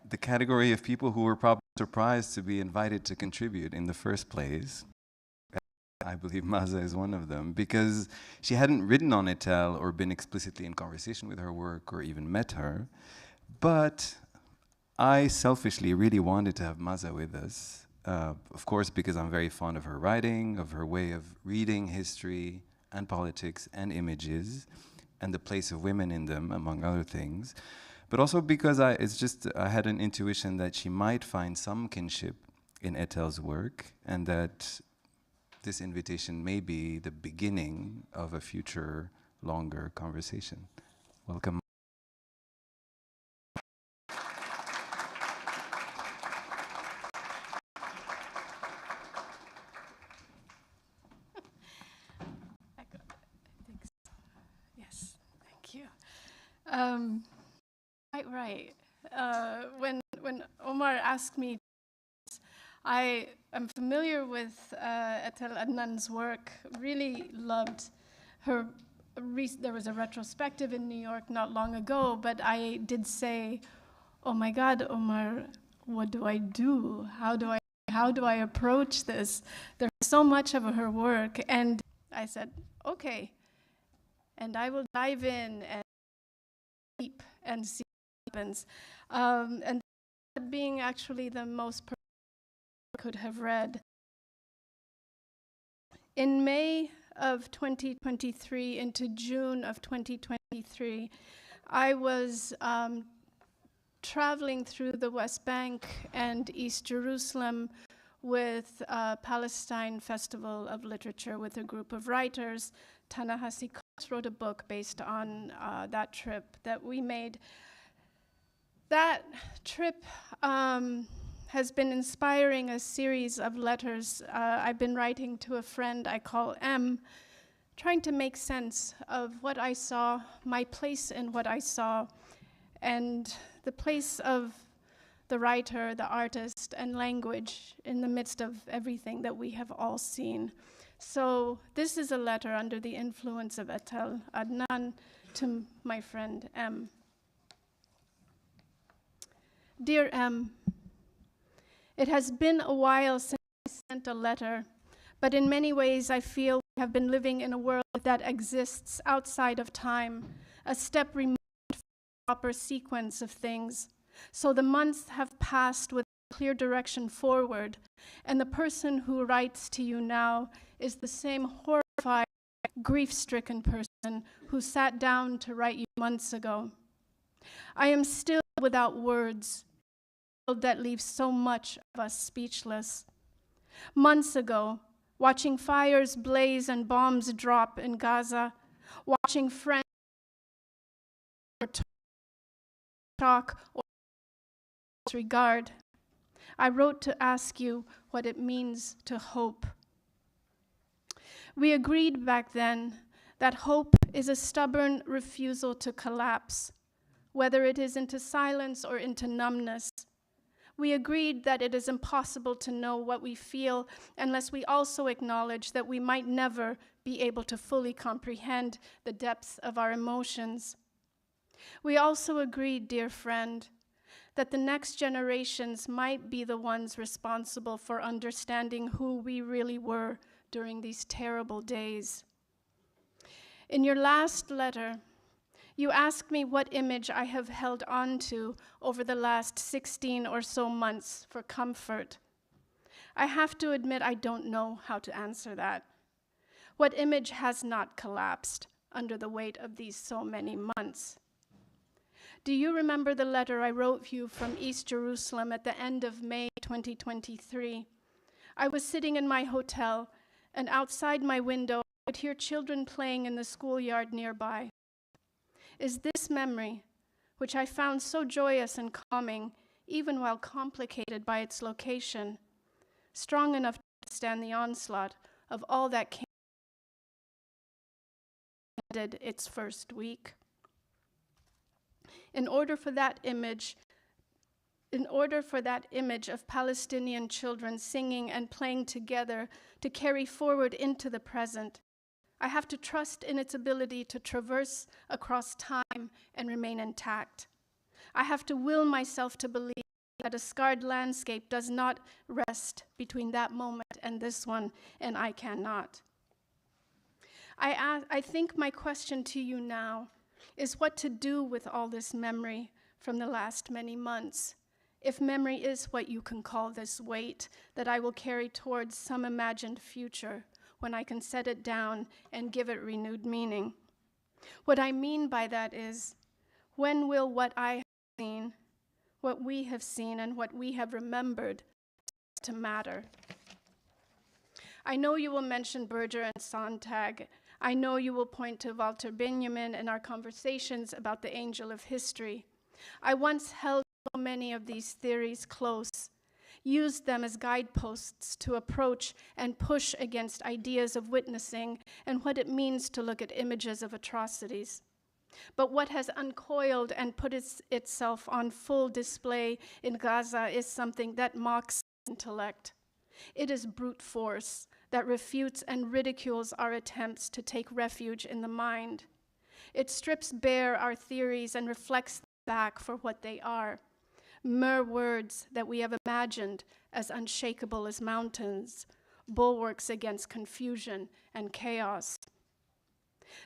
The category of people who were probably surprised to be invited to contribute in the first place. I believe Maza is one of them, because she hadn't written on Etel or been explicitly in conversation with her work or even met her. But I selfishly really wanted to have Maza with us, of course, because I'm very fond of her writing, of her way of reading history and politics and images, and the place of women in them, among other things. But also because I had an intuition that she might find some kinship in Etel's work, and that this invitation may be the beginning of a future longer conversation. Welcome. Yes, thank you. Right. When Omar asked me, I am familiar with Etel Adnan's work, really loved her. There was a retrospective in New York not long ago, but I did say, oh my God, Omar, what do I do? How do I approach this? There's so much of her work. And I said, okay. And I will dive in and deep and see what happens. And that being actually the most could have read. In May of 2023 into June of 2023, I was traveling through the West Bank and East Jerusalem with Palestine Festival of Literature with a group of writers. Ta-Nehisi Coates wrote a book based on that trip that we made. That trip has been inspiring a series of letters I've been writing to a friend I call M, trying to make sense of what I saw, my place in what I saw, and the place of the writer, the artist, and language in the midst of everything that we have all seen. So this is a letter under the influence of Etel Adnan to my friend M. Dear M, it has been a while since I sent a letter, but in many ways I feel we have been living in a world that exists outside of time, a step removed from the proper sequence of things. So the months have passed with a clear direction forward, and the person who writes to you now is the same horrified, grief-stricken person who sat down to write you months ago. I am still without words, that leaves so much of us speechless. Months ago, watching fires blaze and bombs drop in Gaza, watching friends talk or disregard, I wrote to ask you what it means to hope. We agreed back then that hope is a stubborn refusal to collapse, whether it is into silence or into numbness. We agreed that it is impossible to know what we feel unless we also acknowledge that we might never be able to fully comprehend the depths of our emotions. We also agreed, dear friend, that the next generations might be the ones responsible for understanding who we really were during these terrible days. In your last letter, you asked me what image I have held on to over the last 16 or so months for comfort. I have to admit I don't know how to answer that. What image has not collapsed under the weight of these so many months? Do you remember the letter I wrote you from East Jerusalem at the end of May 2023? I was sitting in my hotel, and outside my window, I could hear children playing in the schoolyard nearby. Is this memory, which I found so joyous and calming, even while complicated by its location, strong enough to withstand the onslaught of all that came its first week? In order for that image of Palestinian children singing and playing together to carry forward into the present, I have to trust in its ability to traverse across time and remain intact. I have to will myself to believe that a scarred landscape does not rest between that moment and this one, and I cannot. I think my question to you now is what to do with all this memory from the last many months, if memory is what you can call this weight that I will carry towards some imagined future when I can set it down and give it renewed meaning. What I mean by that is, when will what I have seen, what we have seen, and what we have remembered to matter? I know you will mention Berger and Sontag. I know you will point to Walter Benjamin in our conversations about the angel of history. I once held so many of these theories close, used them as guideposts to approach and push against ideas of witnessing and what it means to look at images of atrocities. But what has uncoiled and put itself on full display in Gaza is something that mocks intellect. It is brute force that refutes and ridicules our attempts to take refuge in the mind. It strips bare our theories and reflects them back for what they are, mere words that we have imagined as unshakable as mountains, bulwarks against confusion and chaos.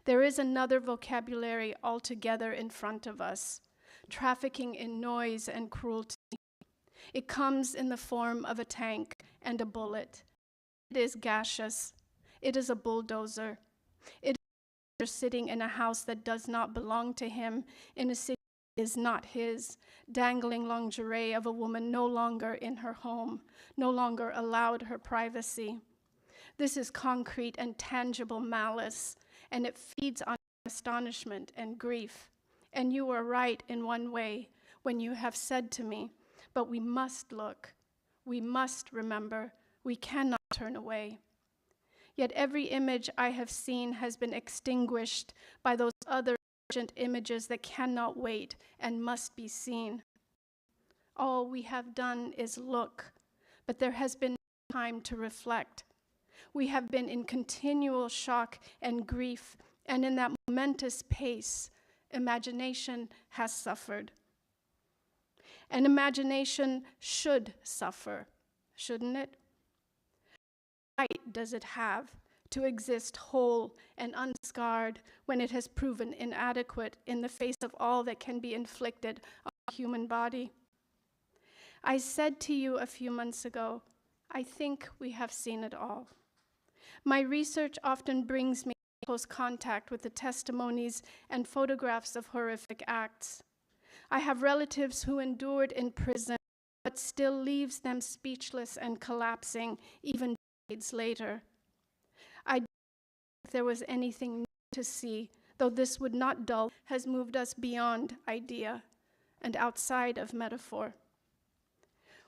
There is another vocabulary altogether in front of us, trafficking in noise and cruelty. It comes in the form of a tank and a bullet. It is gaseous. It is a bulldozer. It is sitting in a house that does not belong to him, in a city that is not his, dangling lingerie of a woman no longer in her home, no longer allowed her privacy. This is concrete and tangible malice, and it feeds on astonishment and grief. And you are right in one way when you have said to me, but we must look, we must remember, we cannot turn away. Yet every image I have seen has been extinguished by those other urgent images that cannot wait and must be seen. All we have done is look, but there has been no time to reflect. We have been in continual shock and grief, and in that momentous pace, imagination has suffered. And imagination should suffer, shouldn't it? What right does it have to exist whole and unscarred when it has proven inadequate in the face of all that can be inflicted on the human body? I said to you a few months ago, I think we have seen it all. My research often brings me in close contact with the testimonies and photographs of horrific acts. I have relatives who endured in prison, but still leaves them speechless and collapsing even decades later. I don't think there was anything new to see, though this would not dull, has moved us beyond idea and outside of metaphor.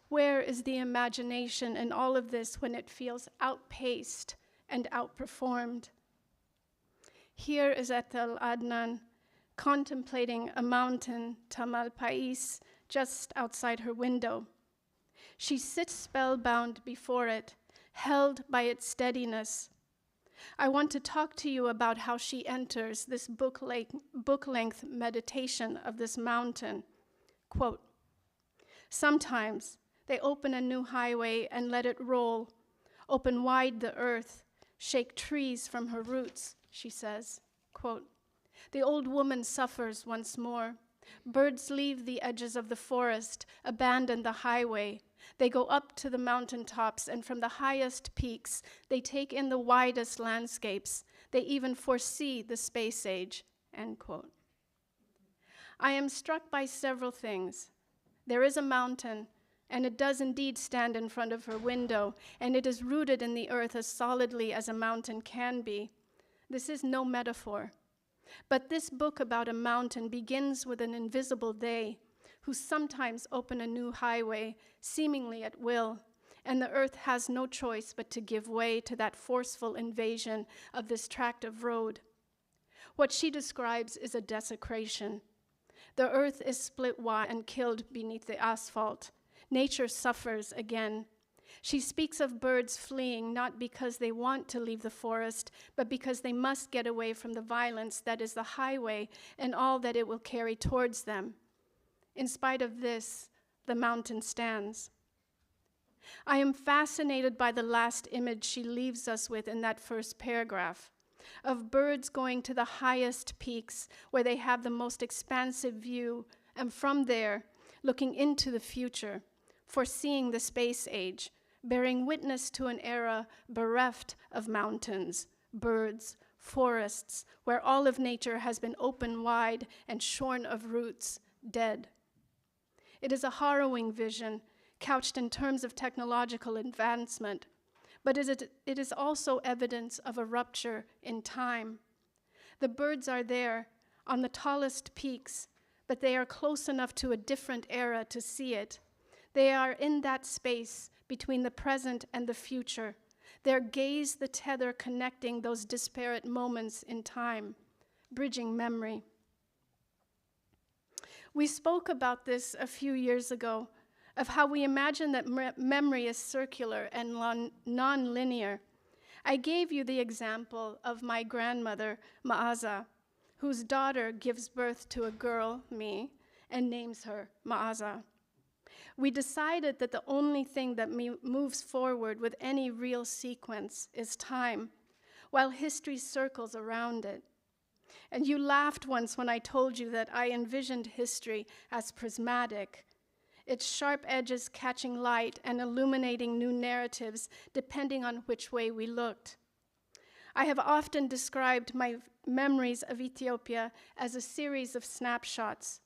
Where is the imagination in all of this when it feels outpaced and outperformed? Here is Etel Adnan contemplating a mountain, Tamal Pais, just outside her window. She sits spellbound before it, held by its steadiness. I want to talk to you about how she enters this book-length meditation of this mountain. Quote, sometimes they open a new highway and let it roll, open wide the earth, shake trees from her roots, she says. Quote, the old woman suffers once more. Birds leave the edges of the forest, abandon the highway. They go up to the mountaintops, and from the highest peaks, they take in the widest landscapes. They even foresee the space age, end quote. I am struck by several things. There is a mountain, and it does indeed stand in front of her window, and it is rooted in the earth as solidly as a mountain can be. This is no metaphor. But this book about a mountain begins with an invisible they, who sometimes open a new highway, seemingly at will, and the earth has no choice but to give way to that forceful invasion of this tract of road. What she describes is a desecration. The earth is split wide and killed beneath the asphalt. Nature suffers again. She speaks of birds fleeing not because they want to leave the forest, but because they must get away from the violence that is the highway and all that it will carry towards them. In spite of this, the mountain stands. I am fascinated by the last image she leaves us with in that first paragraph, of birds going to the highest peaks where they have the most expansive view, and from there, looking into the future, foreseeing the space age, bearing witness to an era bereft of mountains, birds, forests, where all of nature has been opened wide and shorn of roots, dead. It is a harrowing vision, couched in terms of technological advancement, but it is also evidence of a rupture in time. The birds are there on the tallest peaks, but they are close enough to a different era to see it. They are in that space between the present and the future. Their gaze, the tether connecting those disparate moments in time, bridging memory. We spoke about this a few years ago, of how we imagine that memory is circular and non-linear. I gave you the example of my grandmother, Maza, whose daughter gives birth to a girl, me, and names her Maza. We decided that the only thing that moves forward with any real sequence is time, while history circles around it. And you laughed once when I told you that I envisioned history as prismatic, its sharp edges catching light and illuminating new narratives depending on which way we looked. I have often described my memories of Ethiopia as a series of snapshots,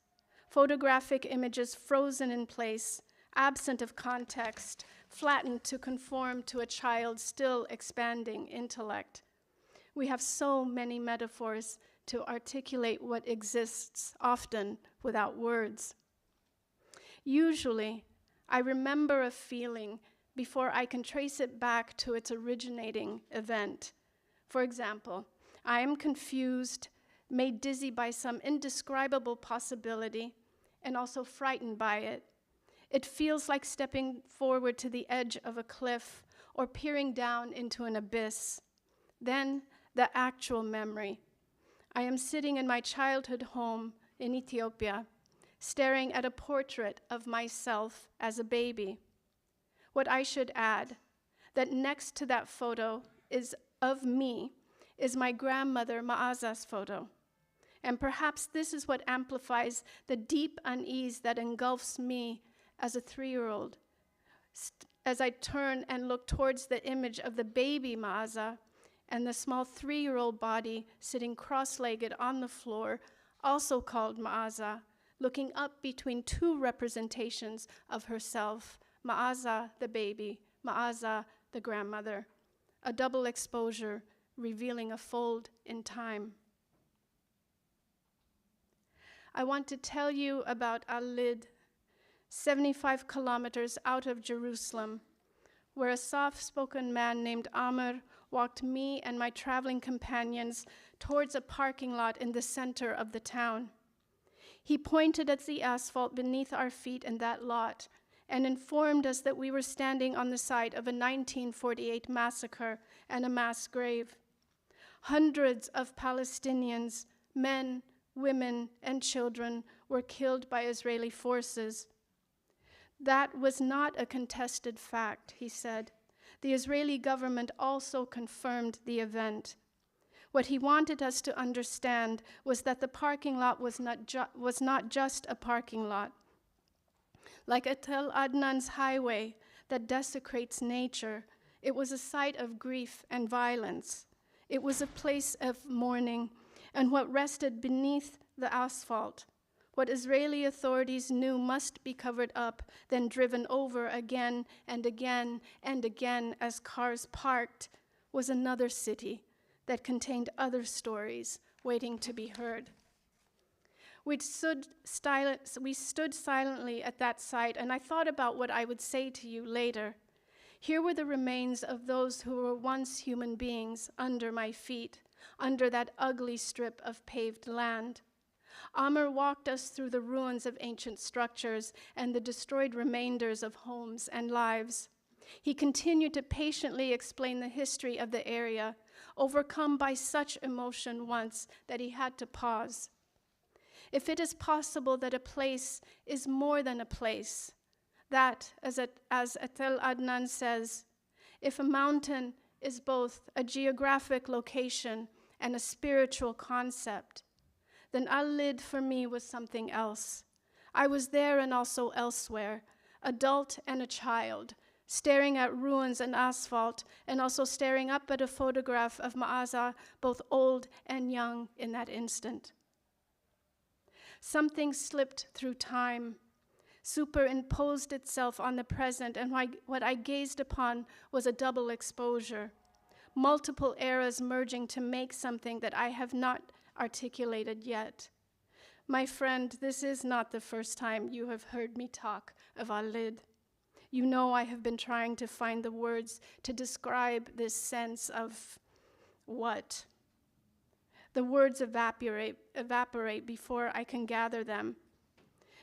photographic images frozen in place, absent of context, flattened to conform to a child's still expanding intellect. We have so many metaphors to articulate what exists, often without words. Usually, I remember a feeling before I can trace it back to its originating event. For example, I am confused, made dizzy by some indescribable possibility, and also frightened by it. It feels like stepping forward to the edge of a cliff or peering down into an abyss. Then, the actual memory. I am sitting in my childhood home in Ethiopia, staring at a portrait of myself as a baby. What I should add, that next to that photo of me is my grandmother Maza's photo. And perhaps this is what amplifies the deep unease that engulfs me as a 3-year-old. As I turn and look towards the image of the baby Maza and the small 3-year-old body sitting cross-legged on the floor, also called Maza, looking up between two representations of herself, Maza the baby, Maza the grandmother, a double exposure revealing a fold in time. I want to tell you about Al-Lid, 75 kilometers out of Jerusalem, where a soft-spoken man named Omar walked me and my traveling companions towards a parking lot in the center of the town. He pointed at the asphalt beneath our feet in that lot and informed us that we were standing on the site of a 1948 massacre and a mass grave. Hundreds of Palestinians, men, women, and children were killed by Israeli forces. That was not a contested fact, he said. The Israeli government also confirmed the event. What he wanted us to understand was that the parking lot was not just a parking lot. Like Etel Adnan's highway that desecrates nature, it was a site of grief and violence. It was a place of mourning, and what rested beneath the asphalt, what Israeli authorities knew must be covered up, then driven over again and again and again as cars parked, was another city that contained other stories waiting to be heard. We stood silently at that site, and I thought about what I would say to you later. Here were the remains of those who were once human beings under my feet, under that ugly strip of paved land. Omar walked us through the ruins of ancient structures and the destroyed remainders of homes and lives. He continued to patiently explain the history of the area, overcome by such emotion once that he had to pause. If it is possible that a place is more than a place, that, as Etel Adnan says, if a mountain is both a geographic location and a spiritual concept, then Al-Lid for me was something else. I was there and also elsewhere, adult and a child, staring at ruins and asphalt, and also staring up at a photograph of Maza, both old and young in that instant. Something slipped through time, superimposed itself on the present, and what I gazed upon was a double exposure, multiple eras merging to make something that I have not articulated yet. My friend, this is not the first time you have heard me talk of Al-Lid. You know I have been trying to find the words to describe this sense of what? The words evaporate before I can gather them.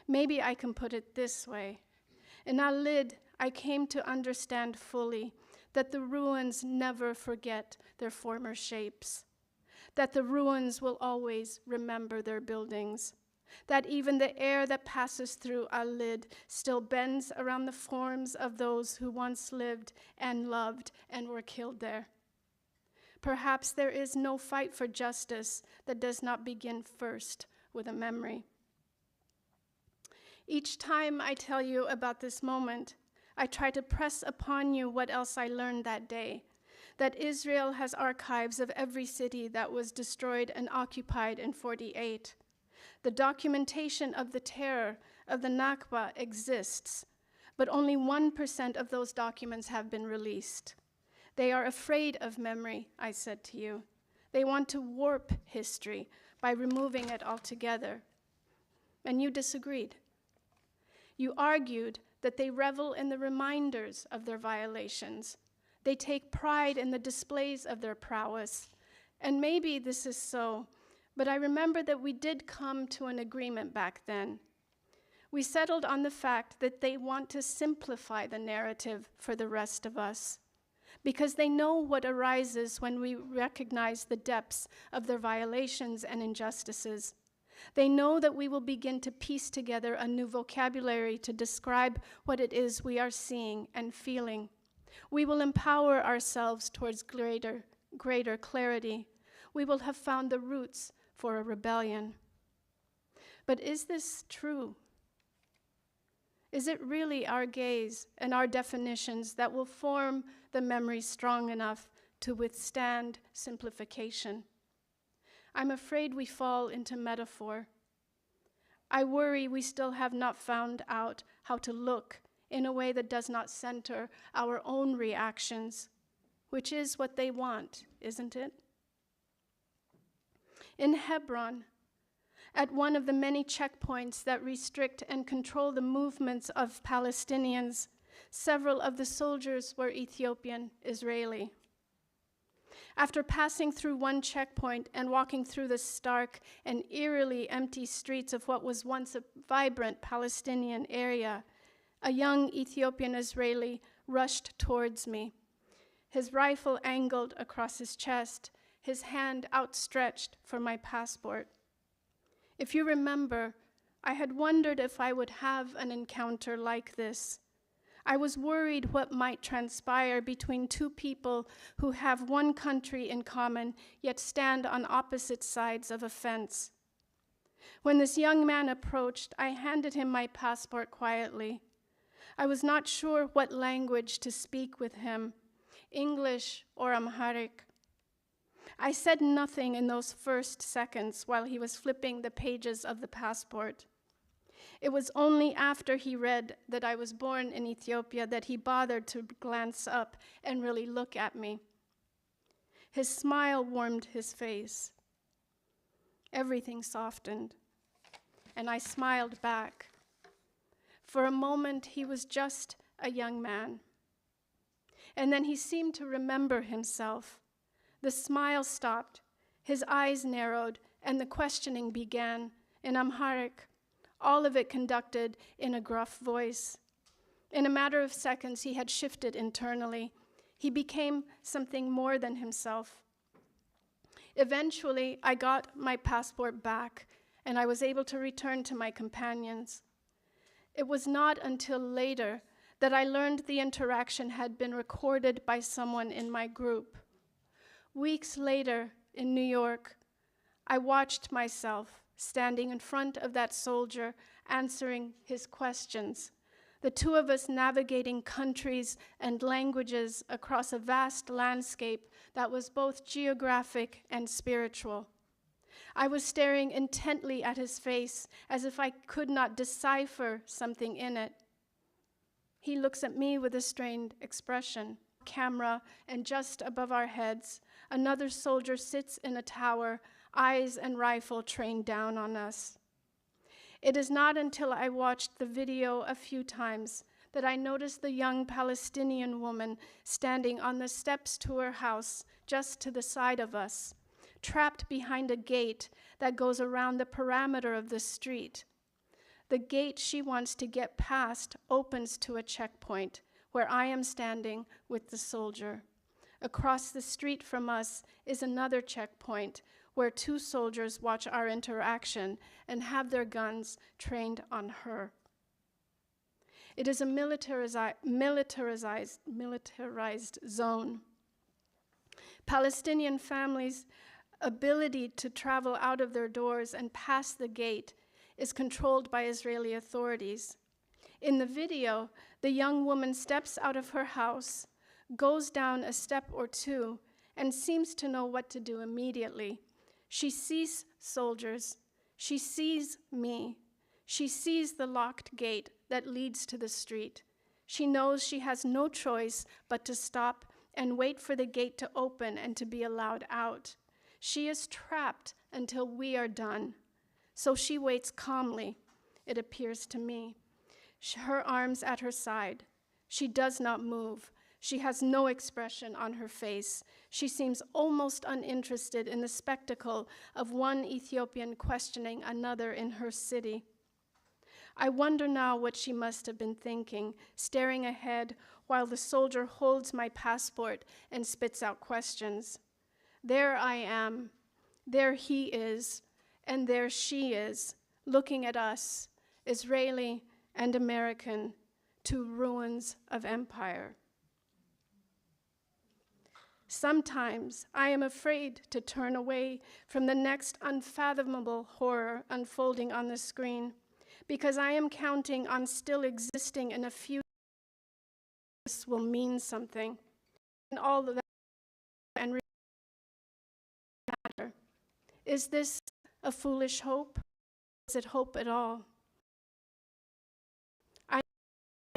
Maybe I can put it this way. In Al-Lid, I came to understand fully that the ruins never forget their former shapes, that the ruins will always remember their buildings, that even the air that passes through Al-Lid still bends around the forms of those who once lived and loved and were killed there. Perhaps there is no fight for justice that does not begin first with a memory. Each time I tell you about this moment, I try to press upon you what else I learned that day, that Israel has archives of every city that was destroyed and occupied in 48. The documentation of the terror of the Nakba exists, but only 1% of those documents have been released. They are afraid of memory, I said to you. They want to warp history by removing it altogether. And you disagreed. You argued that they revel in the reminders of their violations. They take pride in the displays of their prowess. And maybe this is so, but I remember that we did come to an agreement back then. We settled on the fact that they want to simplify the narrative for the rest of us, because they know what arises when we recognize the depths of their violations and injustices. They know that we will begin to piece together a new vocabulary to describe what it is we are seeing and feeling. We will empower ourselves towards greater clarity. We will have found the roots for a rebellion. But is this true? Is it really our gaze and our definitions that will form the memory strong enough to withstand simplification? I'm afraid we fall into metaphor. I worry we still have not found out how to look in a way that does not center our own reactions, which is what they want, isn't it? In Hebron, at one of the many checkpoints that restrict and control the movements of Palestinians, several of the soldiers were Ethiopian Israeli. After passing through one checkpoint and walking through the stark and eerily empty streets of what was once a vibrant Palestinian area, A young Ethiopian Israeli rushed towards me, his rifle angled across his chest, his hand outstretched for my passport. If you remember, I had wondered if I would have an encounter like this. I was worried what might transpire between two people who have one country in common, yet stand on opposite sides of a fence. When this young man approached, I handed him my passport quietly. I was not sure what language to speak with him, English or Amharic. I said nothing in those first seconds while he was flipping the pages of the passport. It was only after he read that I was born in Ethiopia that he bothered to glance up and really look at me. His smile warmed his face. Everything softened, and I smiled back. For a moment, he was just a young man. And then he seemed to remember himself. The smile stopped, his eyes narrowed, and the questioning began in Amharic, all of it conducted in a gruff voice. In a matter of seconds, he had shifted internally. He became something more than himself. Eventually, I got my passport back, and I was able to return to my companions. It was not until later that I learned the interaction had been recorded by someone in my group. Weeks later, in New York, I watched myself standing in front of that soldier, answering his questions, the two of us navigating countries and languages across a vast landscape that was both geographic and spiritual. I was staring intently at his face as if I could not decipher something in it. He looks at me with a strained expression. Camera, and just above our heads, another soldier sits in a tower, eyes and rifle trained down on us. It is not until I watched the video a few times that I noticed the young Palestinian woman standing on the steps to her house just to the side of us, trapped behind a gate that goes around the perimeter of the street. The gate she wants to get past opens to a checkpoint where I am standing with the soldier. Across the street from us is another checkpoint where two soldiers watch our interaction and have their guns trained on her. It is a militarized zone. Palestinian families' ability to travel out of their doors and pass the gate is controlled by Israeli authorities. In the video, the young woman steps out of her house, goes down a step or two, and seems to know what to do immediately. She sees soldiers. She sees me. She sees the locked gate that leads to the street. She knows she has no choice but to stop and wait for the gate to open and to be allowed out. She is trapped until we are done. So she waits calmly, it appears to me, her arms at her side. She does not move. She has no expression on her face. She seems almost uninterested in the spectacle of one Ethiopian questioning another in her city. I wonder now what she must have been thinking, staring ahead while the soldier holds my passport and spits out questions. There I am, there he is, and there she is, looking at us, Israeli and American, two ruins of empire. Sometimes I am afraid to turn away from the next unfathomable horror unfolding on the screen, because I am counting on still existing in a few this will mean something, and all of that and matter. Is this a foolish hope? Is it hope at all? I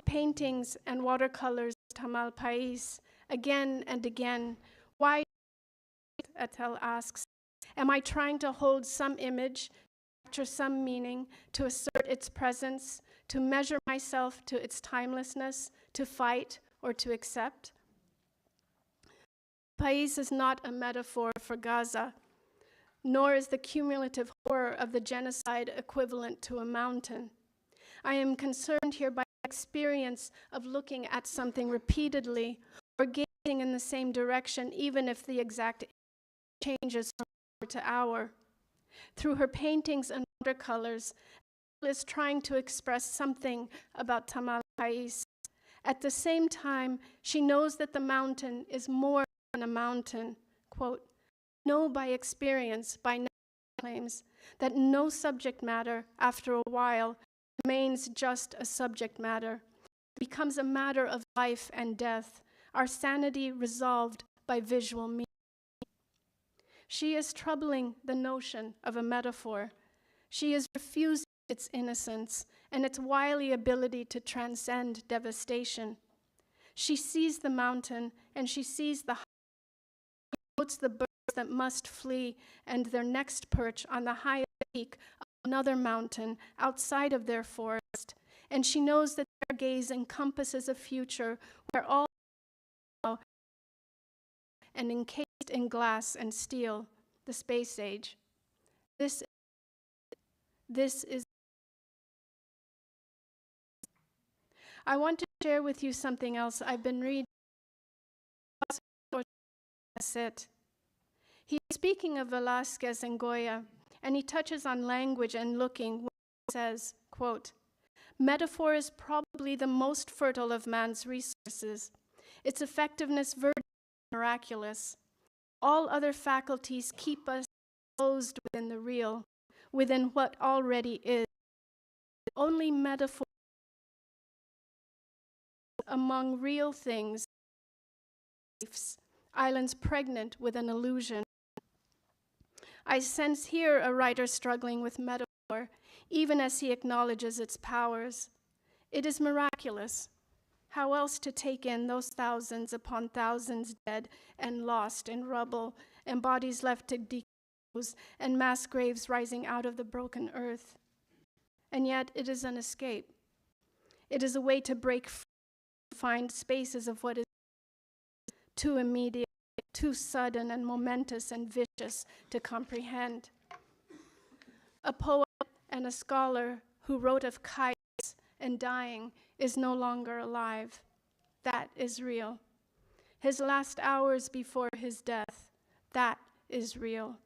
paintings and watercolors Tamal Pais again and again. Why? Etel asks. Am I trying to hold some image, capture some meaning, to assert its presence, to measure myself to its timelessness, to fight or to accept? Pais is not a metaphor for Gaza, nor is the cumulative horror of the genocide equivalent to a mountain. I am concerned here by experience of looking at something repeatedly or gazing in the same direction, even if the exact changes from hour to hour. Through her paintings and watercolors, Etel is trying to express something about Tamalpais. At the same time, she knows that the mountain is more than a mountain. Quote, know by experience, by now, claims, that no subject matter, after a while, remains just a subject matter. It becomes a matter of life and death, our sanity resolved by visual meaning. She is troubling the notion of a metaphor. She is refusing its innocence and its wily ability to transcend devastation. She sees the mountain and she sees the notes the birds that must flee and their next perch on the highest peak of another mountain outside of their forest. And she knows that their gaze encompasses a future where all and encased in glass and steel, the space age. This is. I want to share with you something else I've been reading. That's it. He's speaking of Velázquez and Goya, and he touches on language and looking when he says, quote, metaphor is probably the most fertile of man's resources. Its effectiveness miraculous. All other faculties keep us closed within the real, within what already is. Only metaphor among real things, islands pregnant with an illusion. I sense here a writer struggling with metaphor, even as he acknowledges its powers. It is miraculous. How else to take in those thousands upon thousands dead and lost in rubble, and bodies left to decompose, and mass graves rising out of the broken earth? And yet it is an escape. It is a way to break free, find spaces of what is too immediate, too sudden and momentous and vicious to comprehend. A poet and a scholar who wrote of kites and dying is no longer alive. That is real. His last hours before his death, that is real.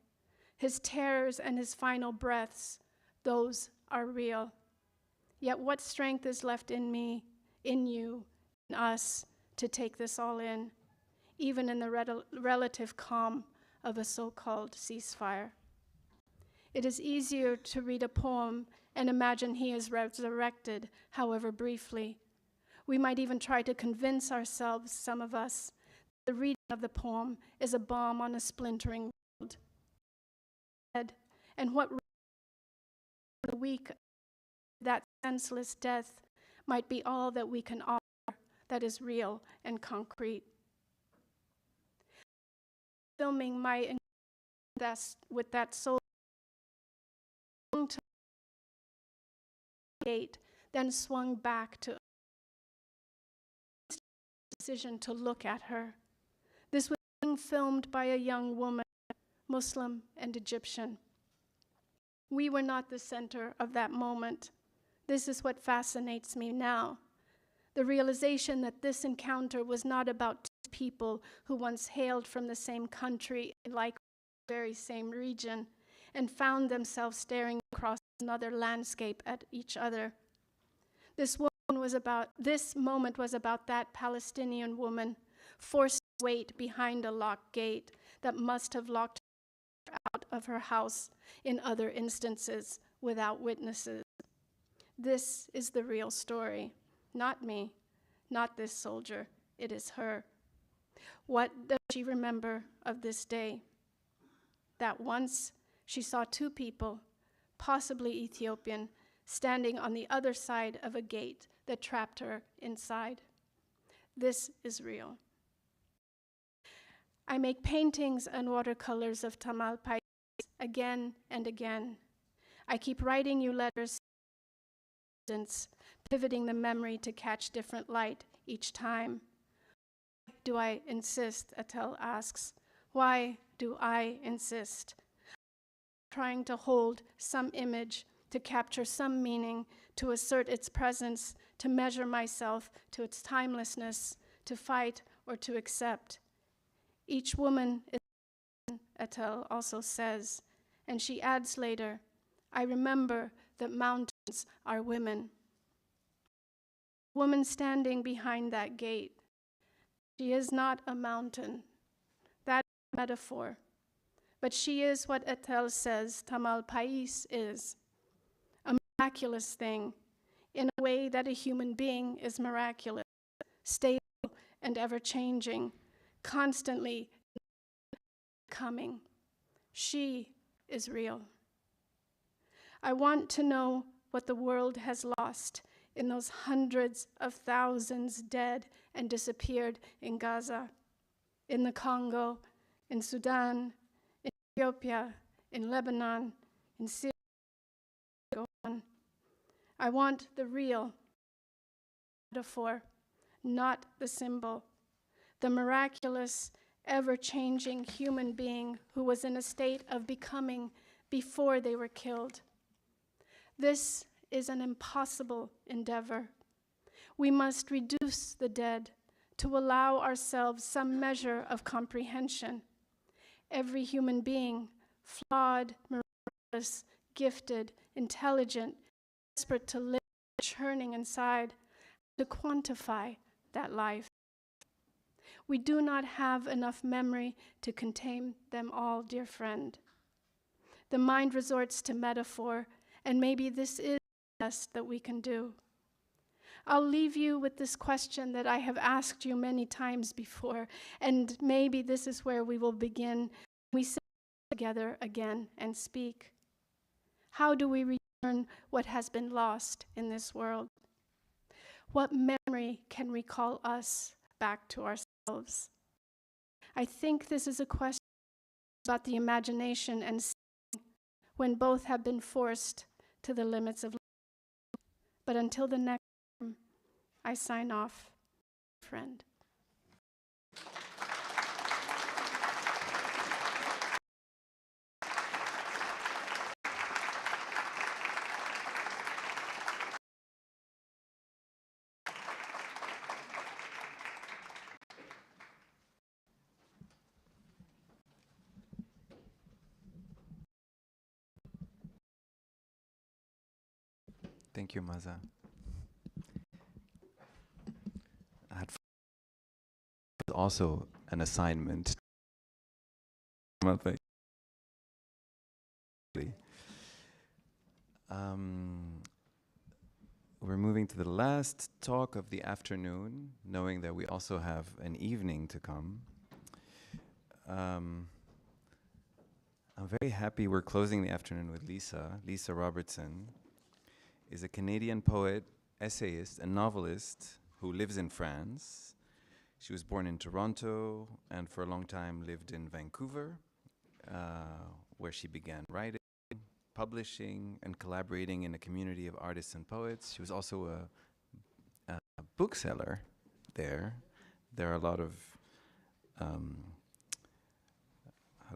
His terrors and his final breaths, those are real. Yet what strength is left in me, in you, in us, to take this all in, even in the relative calm of a so-called ceasefire? It is easier to read a poem and imagine he is resurrected, however briefly. We might even try to convince ourselves, some of us, that the reading of the poem is a bomb on a splintering world. And what the weak, that senseless death might be all that we can offer that is real and concrete. Filming my with that soul gate, then swung back to decision to look at her. This was being filmed by a young woman, Muslim and Egyptian. We were not the center of that moment. This is what fascinates me now. The realization that this encounter was not about two people who once hailed from the same country, like the very same region, and found themselves staring across another landscape at each other. This moment was about that Palestinian woman forced to wait behind a locked gate that must have locked her out of her house in other instances without witnesses. This is the real story, not me, not this soldier, it is her. What does she remember of this day? That once she saw two people, possibly Ethiopian, standing on the other side of a gate that trapped her inside. This is real. I make paintings and watercolors of Tamalpais again and again. I keep writing you letters, pivoting the memory to catch different light each time. Why do I insist? Etel asks. Why do I insist? Trying to hold some image, to capture some meaning, to assert its presence, to measure myself to its timelessness, to fight or to accept. Each woman is, Etel also says, and she adds later, I remember that mountains are women. Woman standing behind that gate. She is not a mountain. That is a metaphor. But she is what Etel says Tamal Pais is, a miraculous thing, in a way that a human being is miraculous, stable and ever-changing, constantly coming. She is real. I want to know what the world has lost in those hundreds of thousands dead and disappeared in Gaza, in the Congo, in Sudan, in Ethiopia, in Lebanon, in Syria. Go on. I want the real metaphor, not the symbol, the miraculous, ever-changing human being who was in a state of becoming before they were killed. This is an impossible endeavor. We must reduce the dead to allow ourselves some measure of comprehension. Every human being, flawed, miraculous, gifted, intelligent, desperate to live, churning inside, to quantify that life. We do not have enough memory to contain them all, dear friend. The mind resorts to metaphor, and maybe this is the best that we can do. I'll leave you with this question that I have asked you many times before, and maybe this is where we will begin. We sit together again and speak. How do we return what has been lost in this world? What memory can recall us back to ourselves? I think this is a question about the imagination and seeing when both have been forced to the limits of life. But until the next time, I sign off, friend. Thank you, Maza. I had also an assignment. We're moving to the last talk of the afternoon, knowing that we also have an evening to come. I'm very happy we're closing the afternoon with Lisa. Lisa Robertson is a Canadian poet, essayist, and novelist who lives in France. She was born in Toronto and for a long time lived in Vancouver, where she began writing, publishing, and collaborating in a community of artists and poets. She was also a bookseller there. There are a lot of, how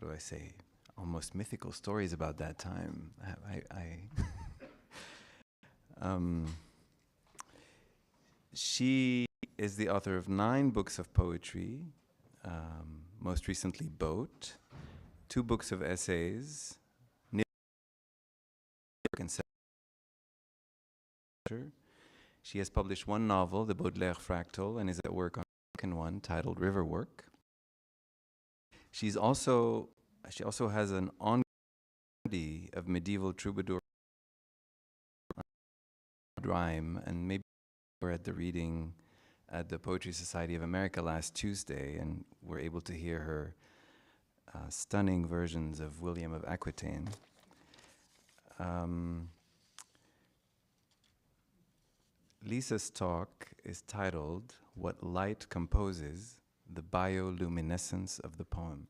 do I say, almost mythical stories about that time. She is the author of 9 books of poetry, most recently Boat, 2 books of essays, She has published 1 novel, The Baudelaire Fractal, and is at work on a second one titled Riverwork. She also has an ongoing study of medieval troubadour rhyme, and maybe we were at the reading at the Poetry Society of America last Tuesday, and were able to hear her stunning versions of William of Aquitaine. Lisa's talk is titled, What Light Composes, the Bioluminescence of the Poem.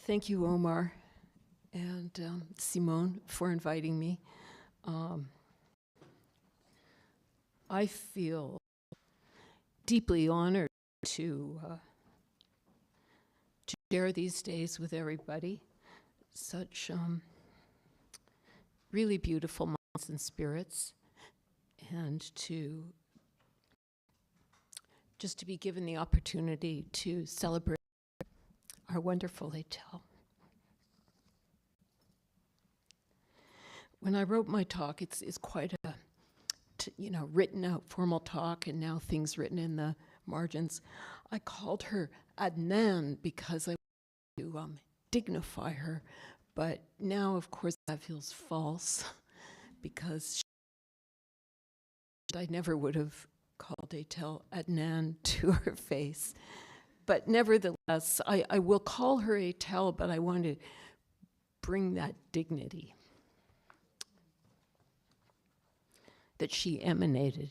Thank you, Omar and Simone, for inviting me. I feel deeply honored to share these days with everybody. Such really beautiful minds and spirits, and to just to be given the opportunity to celebrate our wonderful Etel. When I wrote my talk, it's quite a written out formal talk, and now things written in the margins. I called her Adnan because I wanted to dignify her, but now, of course, that feels false because I never would have called Etel Adnan to her face. But nevertheless, I will call her Etel, but I want to bring that dignity that she emanated.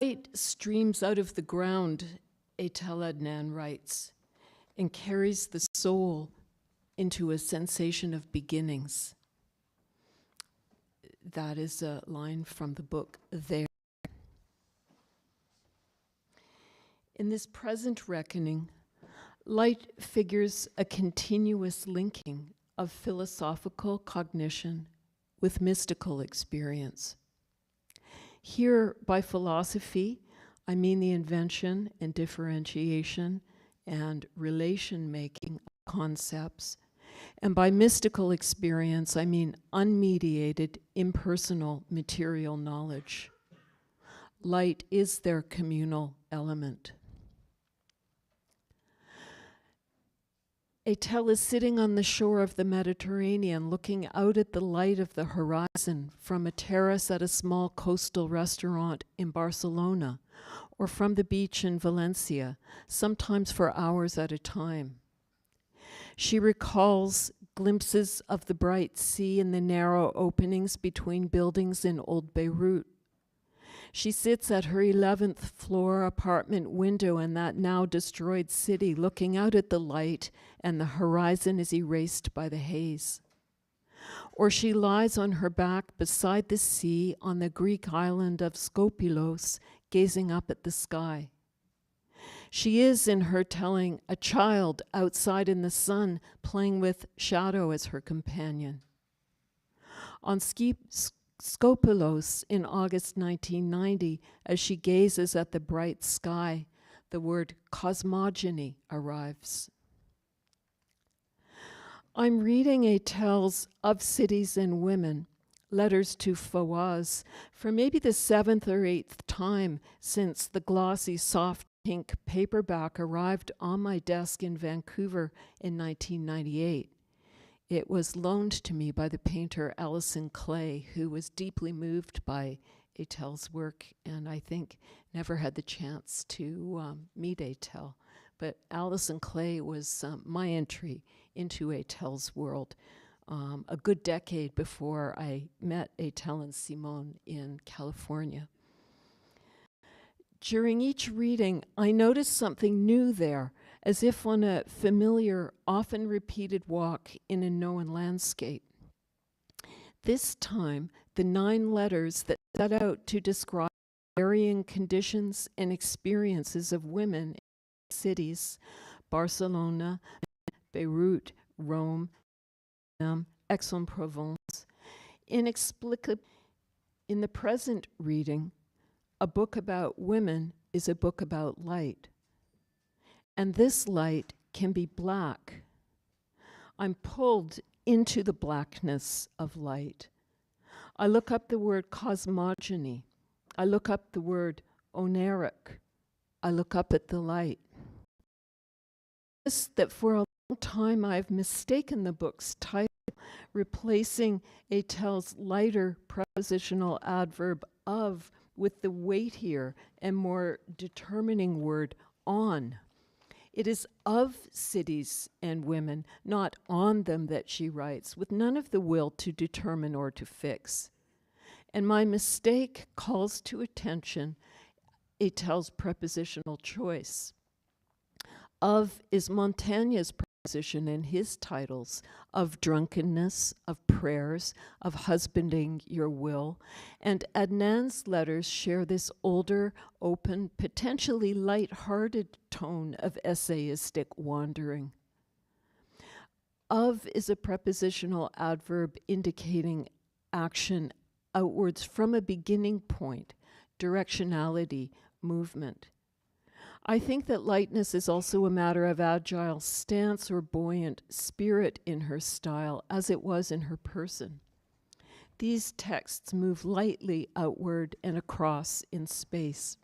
Light streams out of the ground, Etel Adnan writes, and carries the soul into a sensation of beginnings. That is a line from the book There. In this present reckoning, light figures a continuous linking of philosophical cognition with mystical experience. Here, by philosophy, I mean the invention and differentiation and relation-making of concepts. And by mystical experience, I mean unmediated, impersonal material knowledge. Light is their communal element. Etel is sitting on the shore of the Mediterranean, looking out at the light of the horizon from a terrace at a small coastal restaurant in Barcelona, or from the beach in Valencia, sometimes for hours at a time. She recalls glimpses of the bright sea in the narrow openings between buildings in old Beirut. She sits at her 11th floor apartment window in that now destroyed city, looking out at the light, and the horizon is erased by the haze. Or she lies on her back beside the sea on the Greek island of Skopilos, gazing up at the sky. She is, in her telling, a child outside in the sun, playing with shadow as her companion. On Skopilos in August 1990, as she gazes at the bright sky, the word cosmogony arrives. I'm reading Etel's Of Cities and Women, Letters to Fawaz, for maybe the 7th or 8th time since the glossy, soft pink paperback arrived on my desk in Vancouver in 1998. It was loaned to me by the painter Alison Clay, who was deeply moved by Etel's work, and I think never had the chance to meet Etel. But Alison Clay was my entry into Etel's world a good decade before I met Etel and Simone in California. During each reading, I noticed something new there, as if on a familiar, often repeated walk in a known landscape. This time, the 9 letters that set out to describe varying conditions and experiences of women in cities, Barcelona, Beirut, Rome, Aix-en-Provence, inexplicably. In the present reading, a book about women is a book about light. And this light can be black. I'm pulled into the blackness of light. I look up the word cosmogony. I look up the word oneric. I look up at the light. That for a long time I've mistaken the book's title, replacing Etel's lighter prepositional adverb of with the weightier and more determining word on. It is of cities and women, not on them, that she writes, with none of the will to determine or to fix. And my mistake calls to attention Etel's prepositional choice. Of is Montaigne's composition in his titles of drunkenness, of prayers, of husbanding your will, and Adnan's letters share this older, open, potentially light-hearted tone of essayistic wandering. Of is a prepositional adverb indicating action outwards from a beginning point, directionality, movement. I think that lightness is also a matter of agile stance or buoyant spirit in her style, as it was in her person. These texts move lightly outward and across in space.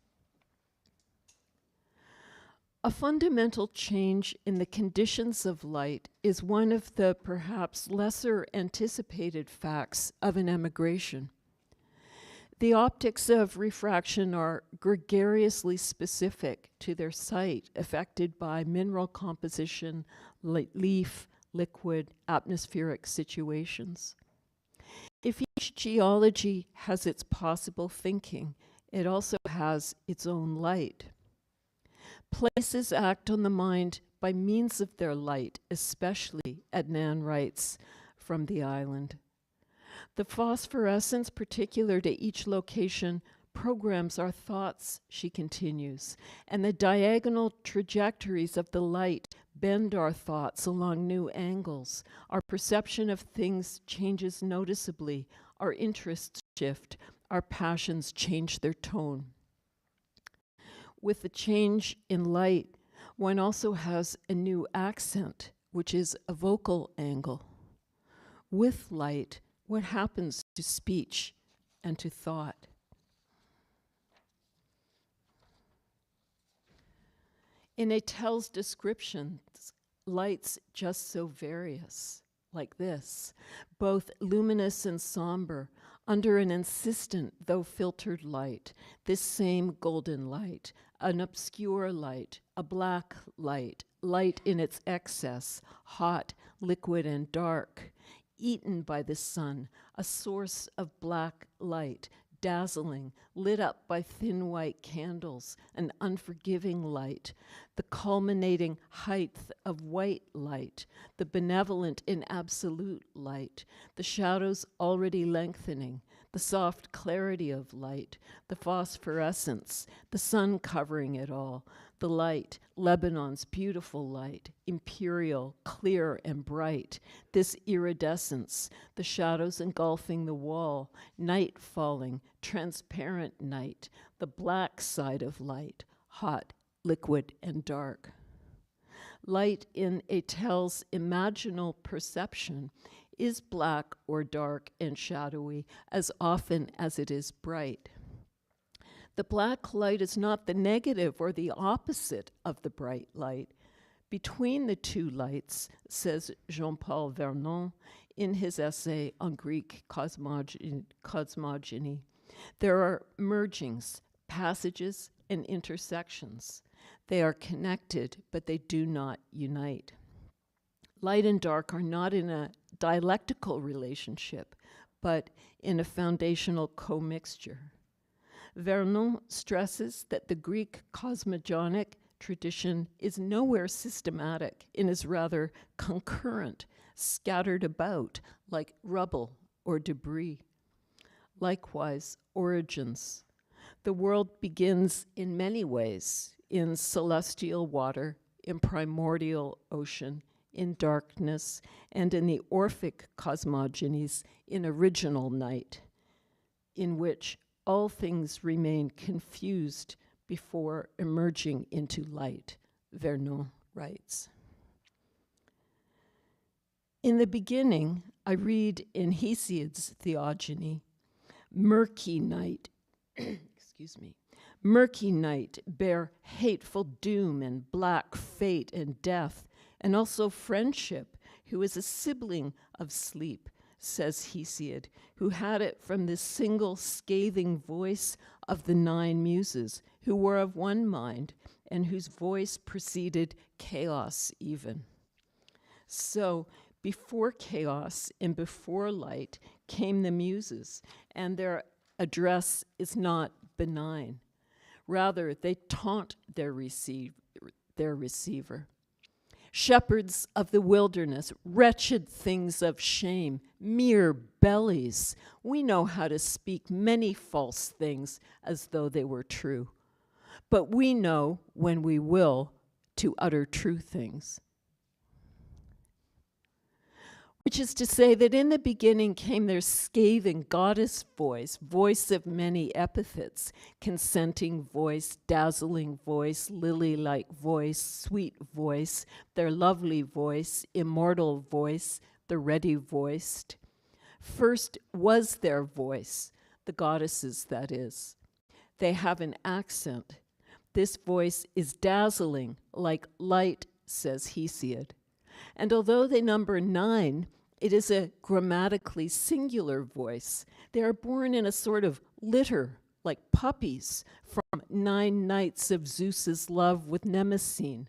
A fundamental change in the conditions of light is one of the perhaps lesser anticipated facts of an emigration. The optics of refraction are gregariously specific to their site, affected by mineral composition, leaf, liquid, atmospheric situations. If each geology has its possible thinking, it also has its own light. Places act on the mind by means of their light, especially, Adnan writes, from the island. The phosphorescence particular to each location programs our thoughts, she continues, and the diagonal trajectories of the light bend our thoughts along new angles. Our perception of things changes noticeably, our interests shift, our passions change their tone. With the change in light, one also has a new accent, which is a vocal angle. With light, what happens to speech and to thought? In Etel's descriptions, lights just so various, like this, both luminous and somber, under an insistent though filtered light, this same golden light, an obscure light, a black light, light in its excess, hot, liquid, and dark, eaten by the sun, a source of black light, dazzling, lit up by thin white candles, an unforgiving light, the culminating height of white light, the benevolent in absolute light, the shadows already lengthening, the soft clarity of light, the phosphorescence, the sun covering it all, the light, Lebanon's beautiful light, imperial, clear, and bright, this iridescence, the shadows engulfing the wall, night falling, transparent night, the black side of light, hot, liquid, and dark. Light in Etel's imaginal perception is black or dark and shadowy as often as it is bright. The black light is not the negative or the opposite of the bright light. Between the two lights, says Jean-Paul Vernon in his essay on Greek cosmogony, there are mergings, passages, and intersections. They are connected, but they do not unite. Light and dark are not in a dialectical relationship, but in a foundational commixture. Vernon stresses that the Greek cosmogonic tradition is nowhere systematic and is rather concurrent, scattered about like rubble or debris. Likewise, origins. The world begins in many ways, in celestial water, in primordial ocean, in darkness, and in the Orphic cosmogonies, in original night, in which all things remain confused before emerging into light, Vernon writes. In the beginning, I read in Hesiod's Theogony, murky night, excuse me, murky night bear hateful doom and black fate and death, and also friendship, who is a sibling of sleep, says Hesiod, who had it from the single scathing voice of the 9 muses, who were of one mind, and whose voice preceded chaos even. So before chaos and before light came the muses, and their address is not benign. Rather, they taunt their receiver. Shepherds of the wilderness, wretched things of shame, mere bellies. We know how to speak many false things as though they were true. But we know, when we will, to utter true things. Which is to say that in the beginning came their scathing goddess voice, voice of many epithets, consenting voice, dazzling voice, lily-like voice, sweet voice, their lovely voice, immortal voice, the ready-voiced. First was their voice, the goddesses, that is. They have an accent. This voice is dazzling, like light, says Hesiod. And although they number 9, it is a grammatically singular voice. They are born in a sort of litter, like puppies, from 9 nights of Zeus's love with Mnemosyne,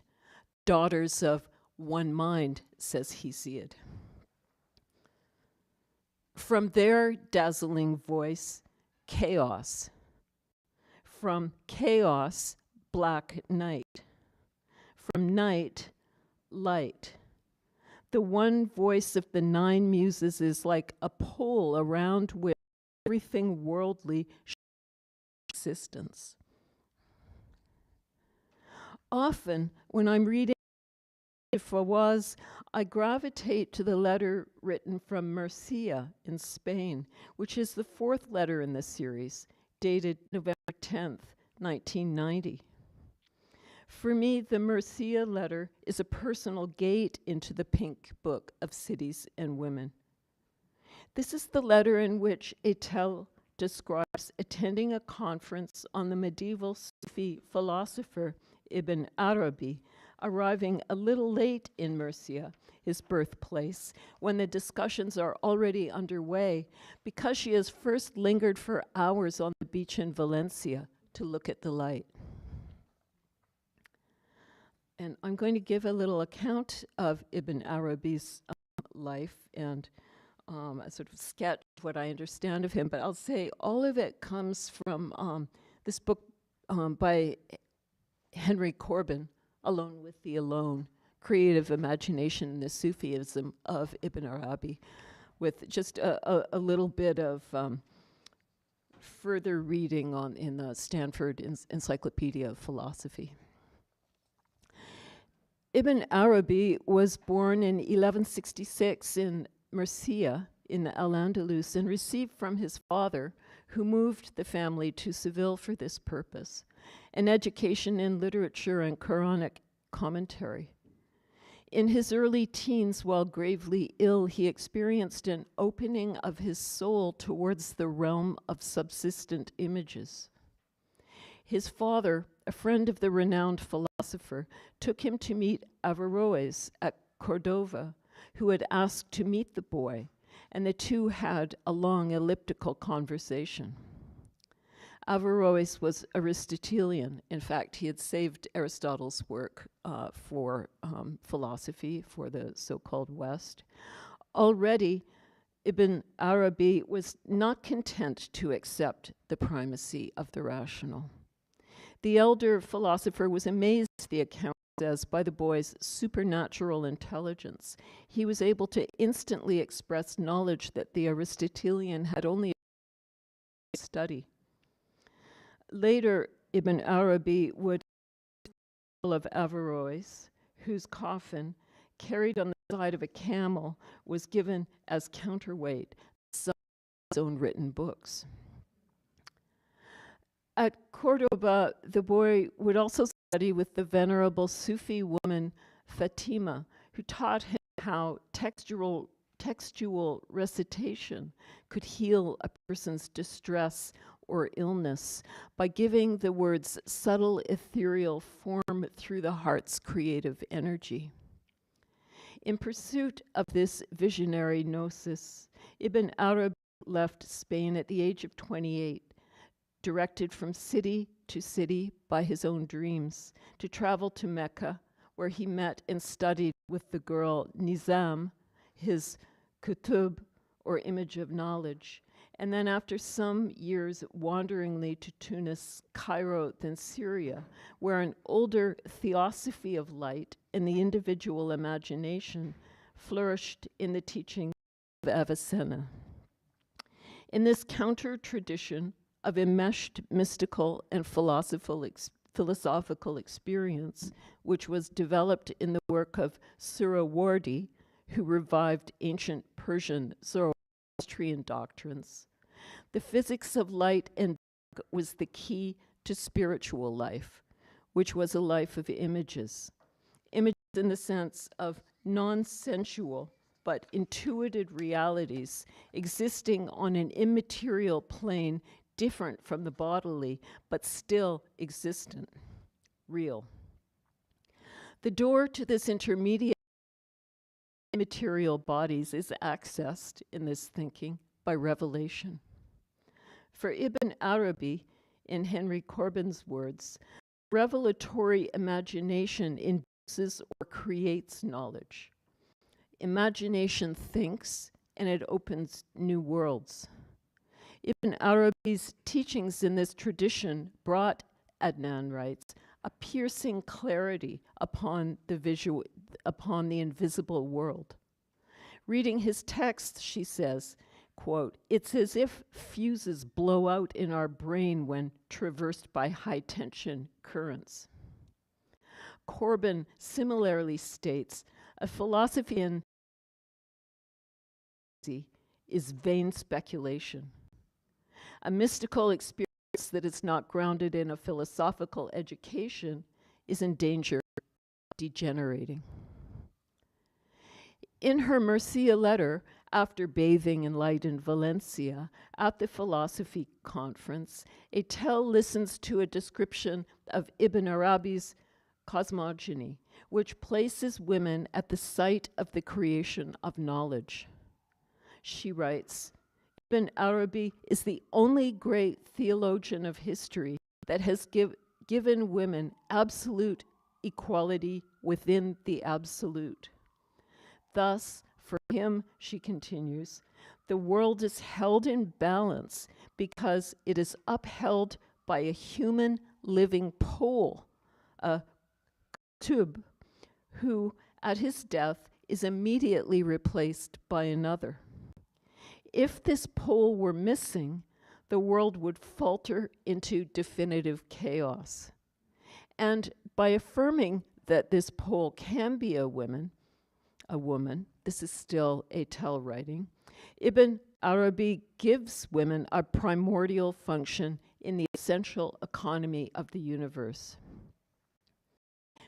daughters of one mind, says Hesiod. From their dazzling voice, chaos. From chaos, black night. From night, light. The one voice of the 9 muses is like a pole around which everything worldly existence. Often, when I'm reading Fawaz, I gravitate to the letter written from Murcia in Spain, which is the 4th letter in the series, dated November 10th, 1990. For me, the Murcia letter is a personal gate into the pink book of cities and women. This is the letter in which Etel describes attending a conference on the medieval Sufi philosopher Ibn Arabi, arriving a little late in Murcia, his birthplace, when the discussions are already underway, because she has first lingered for hours on the beach in Valencia to look at the light. And I'm going to give a little account of Ibn Arabi's life and a sort of sketch of what I understand of him, but I'll say all of it comes from this book by Henry Corbin, Alone with the Alone, Creative Imagination and the Sufism of Ibn Arabi, with just a little bit of further reading in the Stanford Encyclopedia of Philosophy. Ibn Arabi was born in 1166 in Murcia in Al-Andalus and received from his father, who moved the family to Seville for this purpose, an education in literature and Quranic commentary. In his early teens, while gravely ill, he experienced an opening of his soul towards the realm of subsistent images. His father, a friend of the renowned philosopher, took him to meet Averroes at Cordova, who had asked to meet the boy, and the two had a long elliptical conversation. Averroes was Aristotelian. In fact, he had saved Aristotle's work for philosophy, for the so-called West. Already, Ibn Arabi was not content to accept the primacy of the rational. The elder philosopher was amazed, the account says, by the boy's supernatural intelligence. He was able to instantly express knowledge that the Aristotelian had only studied. Later, Ibn Arabi would of Averroes, whose coffin, carried on the side of a camel, was given as counterweight some of his own written books. At Cordoba, the boy would also study with the venerable Sufi woman Fatima, who taught him how textual recitation could heal a person's distress or illness by giving the words subtle ethereal form through the heart's creative energy. In pursuit of this visionary gnosis, Ibn Arabi left Spain at the age of 28, directed from city to city by his own dreams, to travel to Mecca, where he met and studied with the girl Nizam, his kutub, or image of knowledge, And then after some years wanderingly to Tunis, Cairo, then Syria, where an older theosophy of light and the individual imagination flourished in the teaching of Avicenna. In this counter-tradition of enmeshed mystical and philosophical experience, which was developed in the work of Suhrawardi, who revived ancient Persian Zoroastrian doctrines, the physics of light and dark was the key to spiritual life, which was a life of images. Images in the sense of non-sensual but intuitive realities existing on an immaterial plane different from the bodily, but still existent, real. The door to this intermediate immaterial bodies is accessed in this thinking by revelation. For Ibn Arabi, in Henry Corbin's words, revelatory imagination induces or creates knowledge. Imagination thinks, and it opens new worlds. Ibn Arabi's teachings in this tradition brought, Adnan writes, a piercing clarity upon the invisible world. Reading his text, she says, quote, "It's as if fuses blow out in our brain when traversed by high-tension currents." Corbin similarly states, "A philosophy in is vain speculation. A mystical experience that is not grounded in a philosophical education is in danger of degenerating." In her Murcia letter, after bathing in light in Valencia at the philosophy conference, Etel listens to a description of Ibn Arabi's cosmogony, which places women at the site of the creation of knowledge. She writes, Ibn Arabi is the only great theologian of history that has given women absolute equality within the absolute. Thus, for him, she continues, the world is held in balance because it is upheld by a human living pole, a tub, who at his death is immediately replaced by another. If this pole were missing, the world would falter into definitive chaos. And by affirming that this pole can be a woman, this is still Etel writing, Ibn Arabi gives women a primordial function in the essential economy of the universe.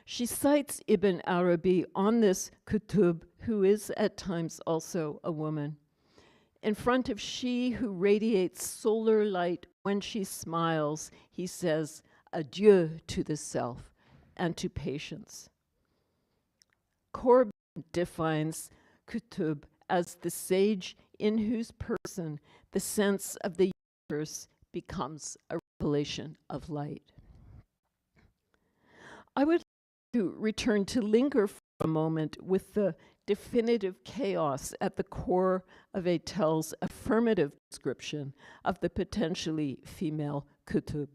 She cites Ibn Arabi on this kutub, who is at times also a woman. In front of she who radiates solar light when she smiles, he says, adieu to the self and to patience. Corbin defines kutub as the sage in whose person the sense of the universe becomes a revelation of light. I would like to return to linger for a moment with the definitive chaos at the core of Etel's affirmative description of the potentially female kutub.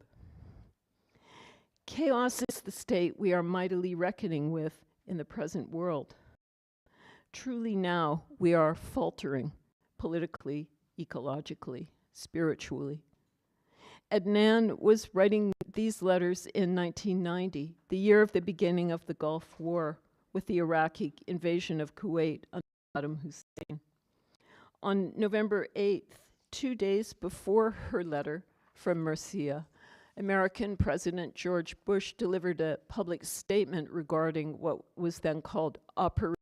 Chaos is the state we are mightily reckoning with in the present world. Truly now we are faltering politically, ecologically, spiritually. Adnan was writing these letters in 1990, the year of the beginning of the Gulf War, with the Iraqi invasion of Kuwait under Saddam Hussein. On November 8th, 2 days before her letter from Murcia, American President George Bush delivered a public statement regarding what was then called Operation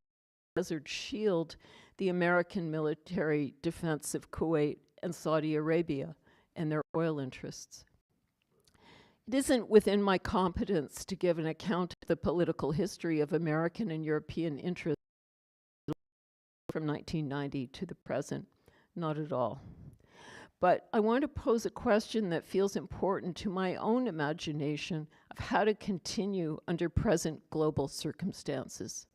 Desert Shield, the American military defense of Kuwait and Saudi Arabia and their oil interests. It isn't within my competence to give an account of the political history of American and European interests from 1990 to the present, not at all. But I want to pose a question that feels important to my own imagination of how to continue under present global circumstances.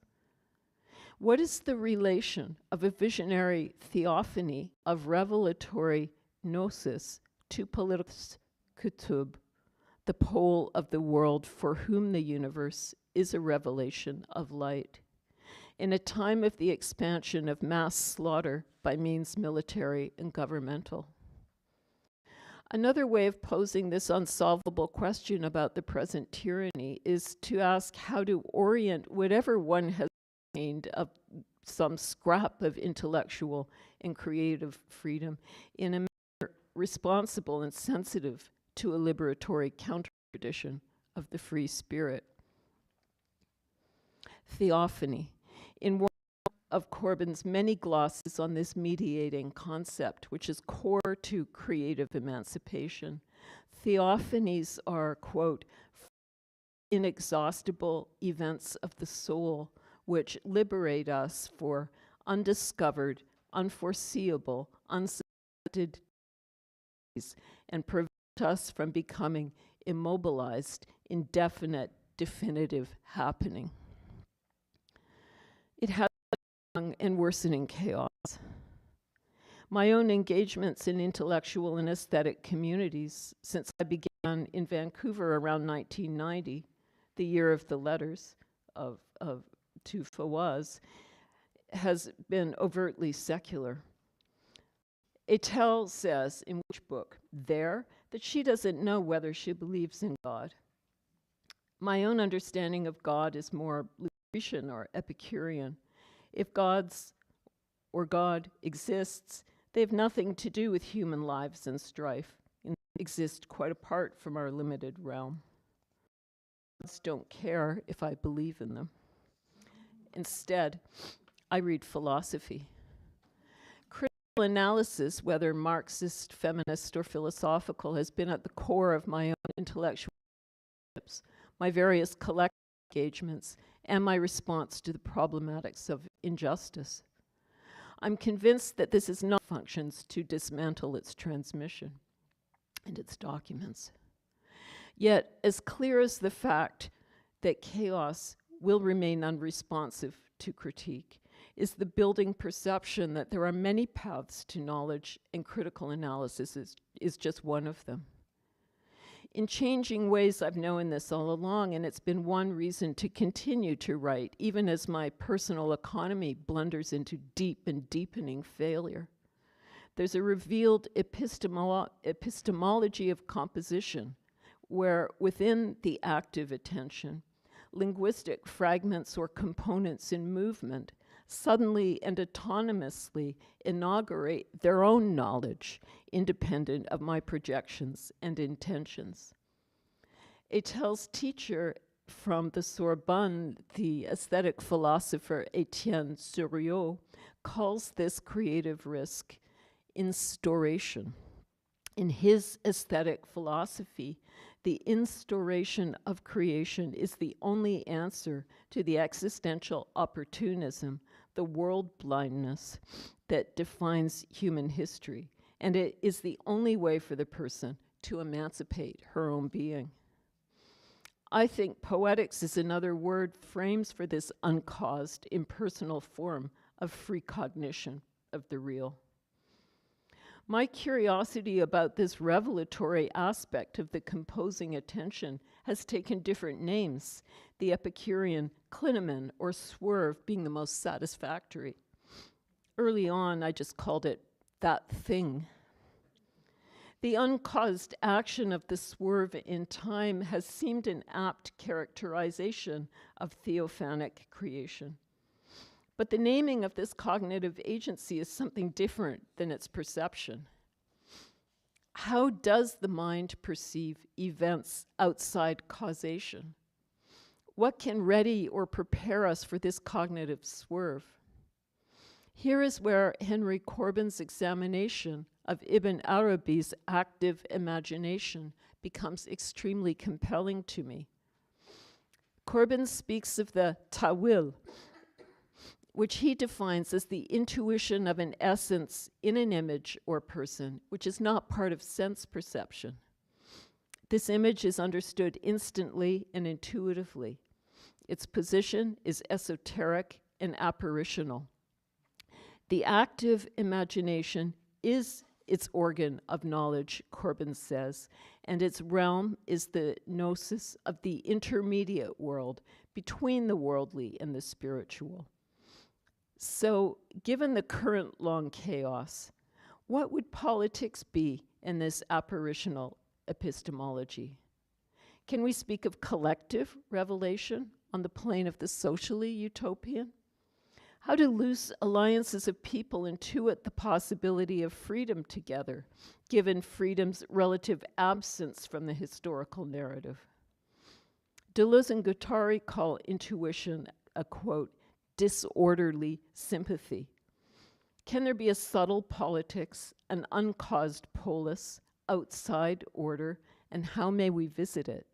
What is the relation of a visionary theophany of revelatory gnosis, to politis kutub, the pole of the world for whom the universe is a revelation of light. In a time of the expansion of mass slaughter by means military and governmental. Another way of posing this unsolvable question about the present tyranny is to ask how to orient whatever one has gained of some scrap of intellectual and creative freedom in a manner responsible and sensitive to a liberatory counter-tradition of the free spirit. Theophany. In one of Corbyn's many glosses on this mediating concept, which is core to creative emancipation, theophanies are, quote, inexhaustible events of the soul which liberate us for undiscovered, unforeseeable, unsuspected and prevent us from becoming immobilized, indefinite, definitive happening. It has young and worsening chaos. My own engagements in intellectual and aesthetic communities since I began in Vancouver around 1990, the year of the letters to Fawaz, has been overtly secular. Etel says, in which book? There, that she doesn't know whether she believes in God. My own understanding of God is more Lucretian or Epicurean. If God exists, they have nothing to do with human lives and strife, and exist quite apart from our limited realm. Gods don't care if I believe in them. Instead, I read philosophy. Critical analysis, whether Marxist, feminist, or philosophical, has been at the core of my own intellectual relationships, my various collective engagements, and my response to the problematics of injustice. I'm convinced that this is not functions to dismantle its transmission and its documents. Yet, as clear as the fact that chaos will remain unresponsive to critique is the building perception that there are many paths to knowledge, and critical analysis is just one of them. In changing ways, I've known this all along, and it's been one reason to continue to write, even as my personal economy blunders into deep and deepening failure. There's a revealed epistemology of composition, where within the active attention, linguistic fragments or components in movement suddenly and autonomously inaugurate their own knowledge, independent of my projections and intentions. Etel's teacher from the Sorbonne, the aesthetic philosopher Etienne Suriot, calls this creative risk instauration. In his aesthetic philosophy, the instauration of creation is the only answer to the existential opportunism, the world blindness that defines human history, and it is the only way for the person to emancipate her own being. I think poetics is another word frames for this uncaused, impersonal form of free cognition of the real. My curiosity about this revelatory aspect of the composing attention has taken different names, the Epicurean clinamen or swerve being the most satisfactory. Early on, I just called it that thing. The uncaused action of the swerve in time has seemed an apt characterization of theophanic creation. But the naming of this cognitive agency is something different than its perception. How does the mind perceive events outside causation? What can ready or prepare us for this cognitive swerve? Here is where Henry Corbyn's examination of Ibn Arabi's active imagination becomes extremely compelling to me. Corbyn speaks of the tawil, which he defines as the intuition of an essence in an image or person, which is not part of sense perception. This image is understood instantly and intuitively. Its position is esoteric and apparitional. The active imagination is its organ of knowledge, Corbin says, and its realm is the gnosis of the intermediate world between the worldly and the spiritual. So, given the current long chaos, what would politics be in this apparitional epistemology? Can we speak of collective revelation on the plane of the socially utopian? How do loose alliances of people intuit the possibility of freedom together, given freedom's relative absence from the historical narrative? Deleuze and Guattari call intuition a, quote, disorderly sympathy. Can there be a subtle politics, an uncaused polis, outside order, and how may we visit it?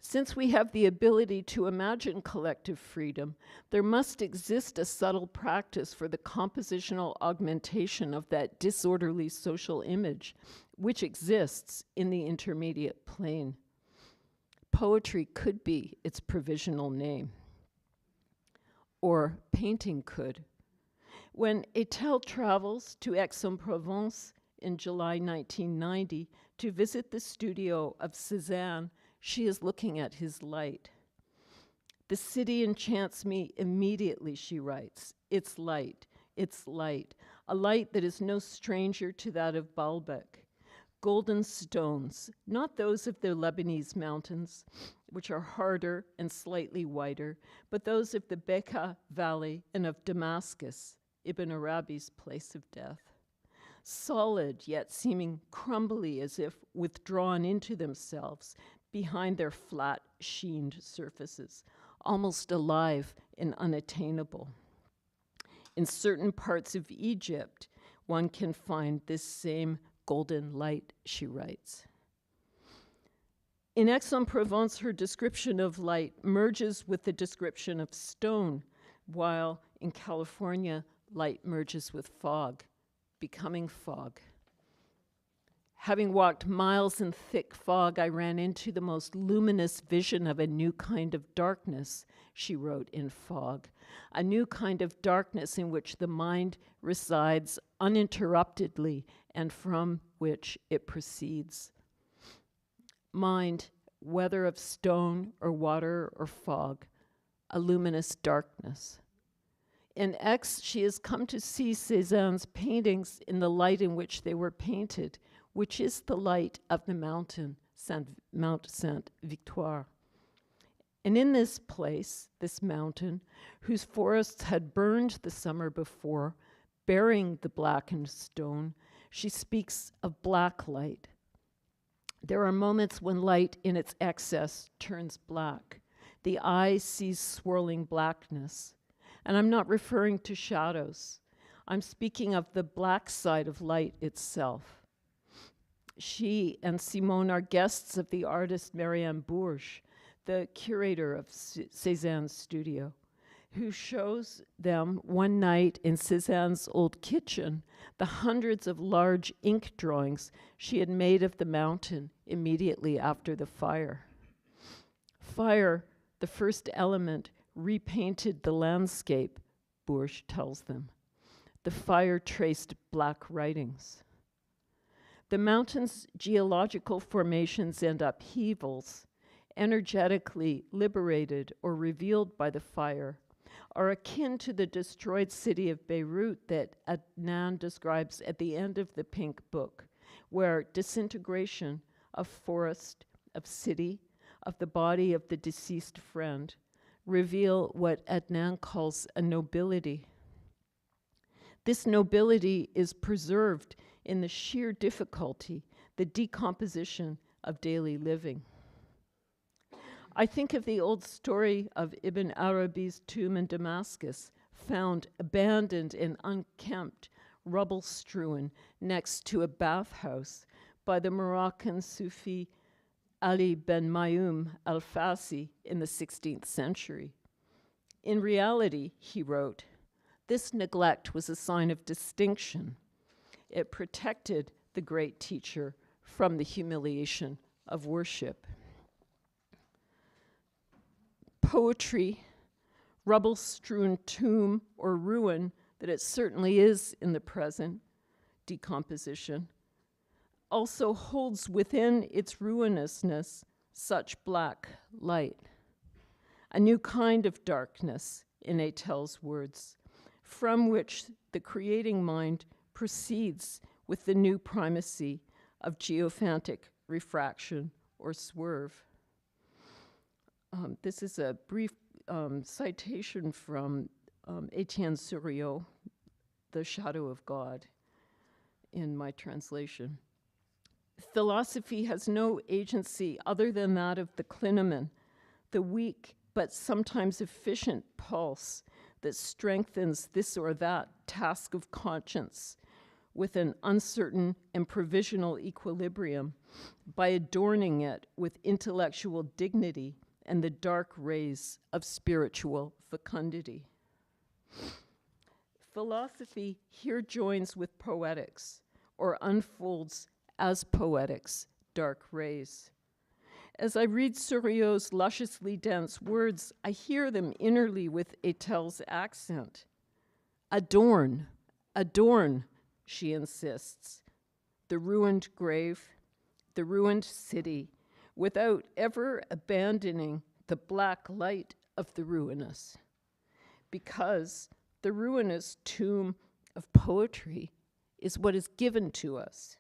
Since we have the ability to imagine collective freedom, there must exist a subtle practice for the compositional augmentation of that disorderly social image, which exists in the intermediate plane. Poetry could be its provisional name, or painting could. When Etel travels to Aix-en-Provence in July 1990 to visit the studio of Cézanne, she is looking at his light. The city enchants me immediately, she writes. It's light, a light that is no stranger to that of Baalbek. Golden stones, not those of the Lebanese mountains, which are harder and slightly whiter, but those of the Bekaa Valley and of Damascus, Ibn Arabi's place of death. Solid, yet seeming crumbly as if withdrawn into themselves, behind their flat, sheened surfaces, almost alive and unattainable. In certain parts of Egypt, one can find this same golden light, she writes. In Aix-en-Provence, her description of light merges with the description of stone, while in California, light merges with fog, becoming fog. Having walked miles in thick fog, I ran into the most luminous vision of a new kind of darkness, she wrote in Fog, a new kind of darkness in which the mind resides uninterruptedly and from which it proceeds. Mind, whether of stone or water or fog, a luminous darkness. In Aix, she has come to see Cézanne's paintings in the light in which they were painted, which is the light of the mountain, Mount Sainte-Victoire. And in this place, this mountain, whose forests had burned the summer before, bearing the blackened stone, she speaks of black light. There are moments when light in its excess turns black. The eye sees swirling blackness. And I'm not referring to shadows. I'm speaking of the black side of light itself. She and Simone are guests of the artist Marianne Bourges, the curator of Cézanne's studio, who shows them one night in Cézanne's old kitchen the hundreds of large ink drawings she had made of the mountain immediately after the fire. Fire, the first element, repainted the landscape, Bourges tells them. The fire traced black writings. The mountain's geological formations and upheavals, energetically liberated or revealed by the fire, are akin to the destroyed city of Beirut that Adnan describes at the end of the Pink Book, where disintegration of forest, of city, of the body of the deceased friend, reveal what Adnan calls a nobility. This nobility is preserved in the sheer difficulty, the decomposition of daily living. I think of the old story of Ibn Arabi's tomb in Damascus, found abandoned and unkempt, rubble-strewn next to a bathhouse by the Moroccan Sufi Ali ben Mayum al-Fassi in the 16th century. In reality, he wrote, this neglect was a sign of distinction. It protected the great teacher from the humiliation of worship. Poetry, rubble-strewn tomb or ruin that it certainly is in the present, decomposition, also holds within its ruinousness such black light, a new kind of darkness, in Etel's words, from which the creating mind proceeds with the new primacy of geophantic refraction or swerve. This is a brief citation from Etienne Suriot, The Shadow of God, in my translation. Philosophy has no agency other than that of the clinamen, the weak but sometimes efficient pulse that strengthens this or that task of conscience with an uncertain and provisional equilibrium by adorning it with intellectual dignity and the dark rays of spiritual fecundity. Philosophy here joins with poetics, or unfolds as poetics dark rays. As I read Suriot's lusciously dense words, I hear them innerly with Etel's accent. Adorn, adorn, she insists, the ruined grave, the ruined city, without ever abandoning the black light of the ruinous. Because the ruinous tomb of poetry is what is given to us,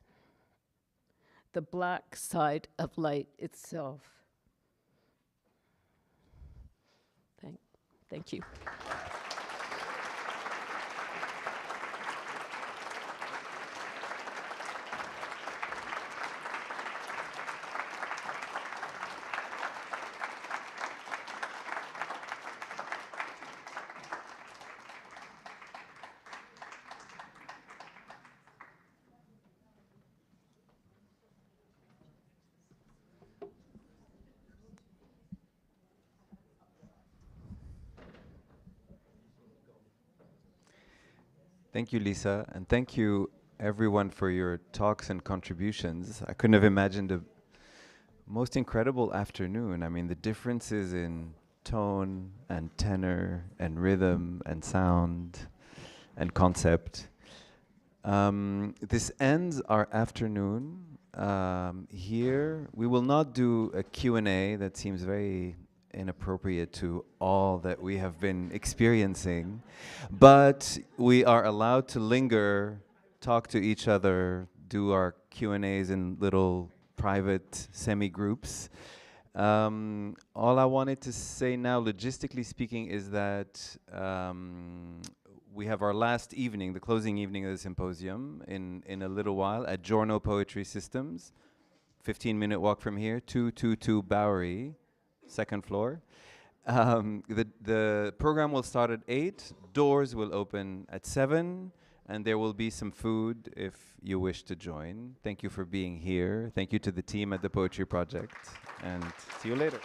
the black side of light itself. Thank you. Thank you, Lisa, and thank you everyone for your talks and contributions. I couldn't have imagined a most incredible afternoon. I mean, the differences in tone and tenor and rhythm and sound and concept. This ends our afternoon here. We will not do a Q&A. That seems very inappropriate to all that we have been experiencing, but we are allowed to linger, talk to each other, do our Q&As in little private semi-groups. All I wanted to say now, logistically speaking, is that we have our last evening, the closing evening of the symposium, in a little while at Giorno Poetry Systems, 15-minute walk from here, 222 Bowery, second floor. The program will start at 8, doors will open at 7, and there will be some food if you wish to join. Thank you for being here. Thank you to the team at the Poetry Project, and see you later.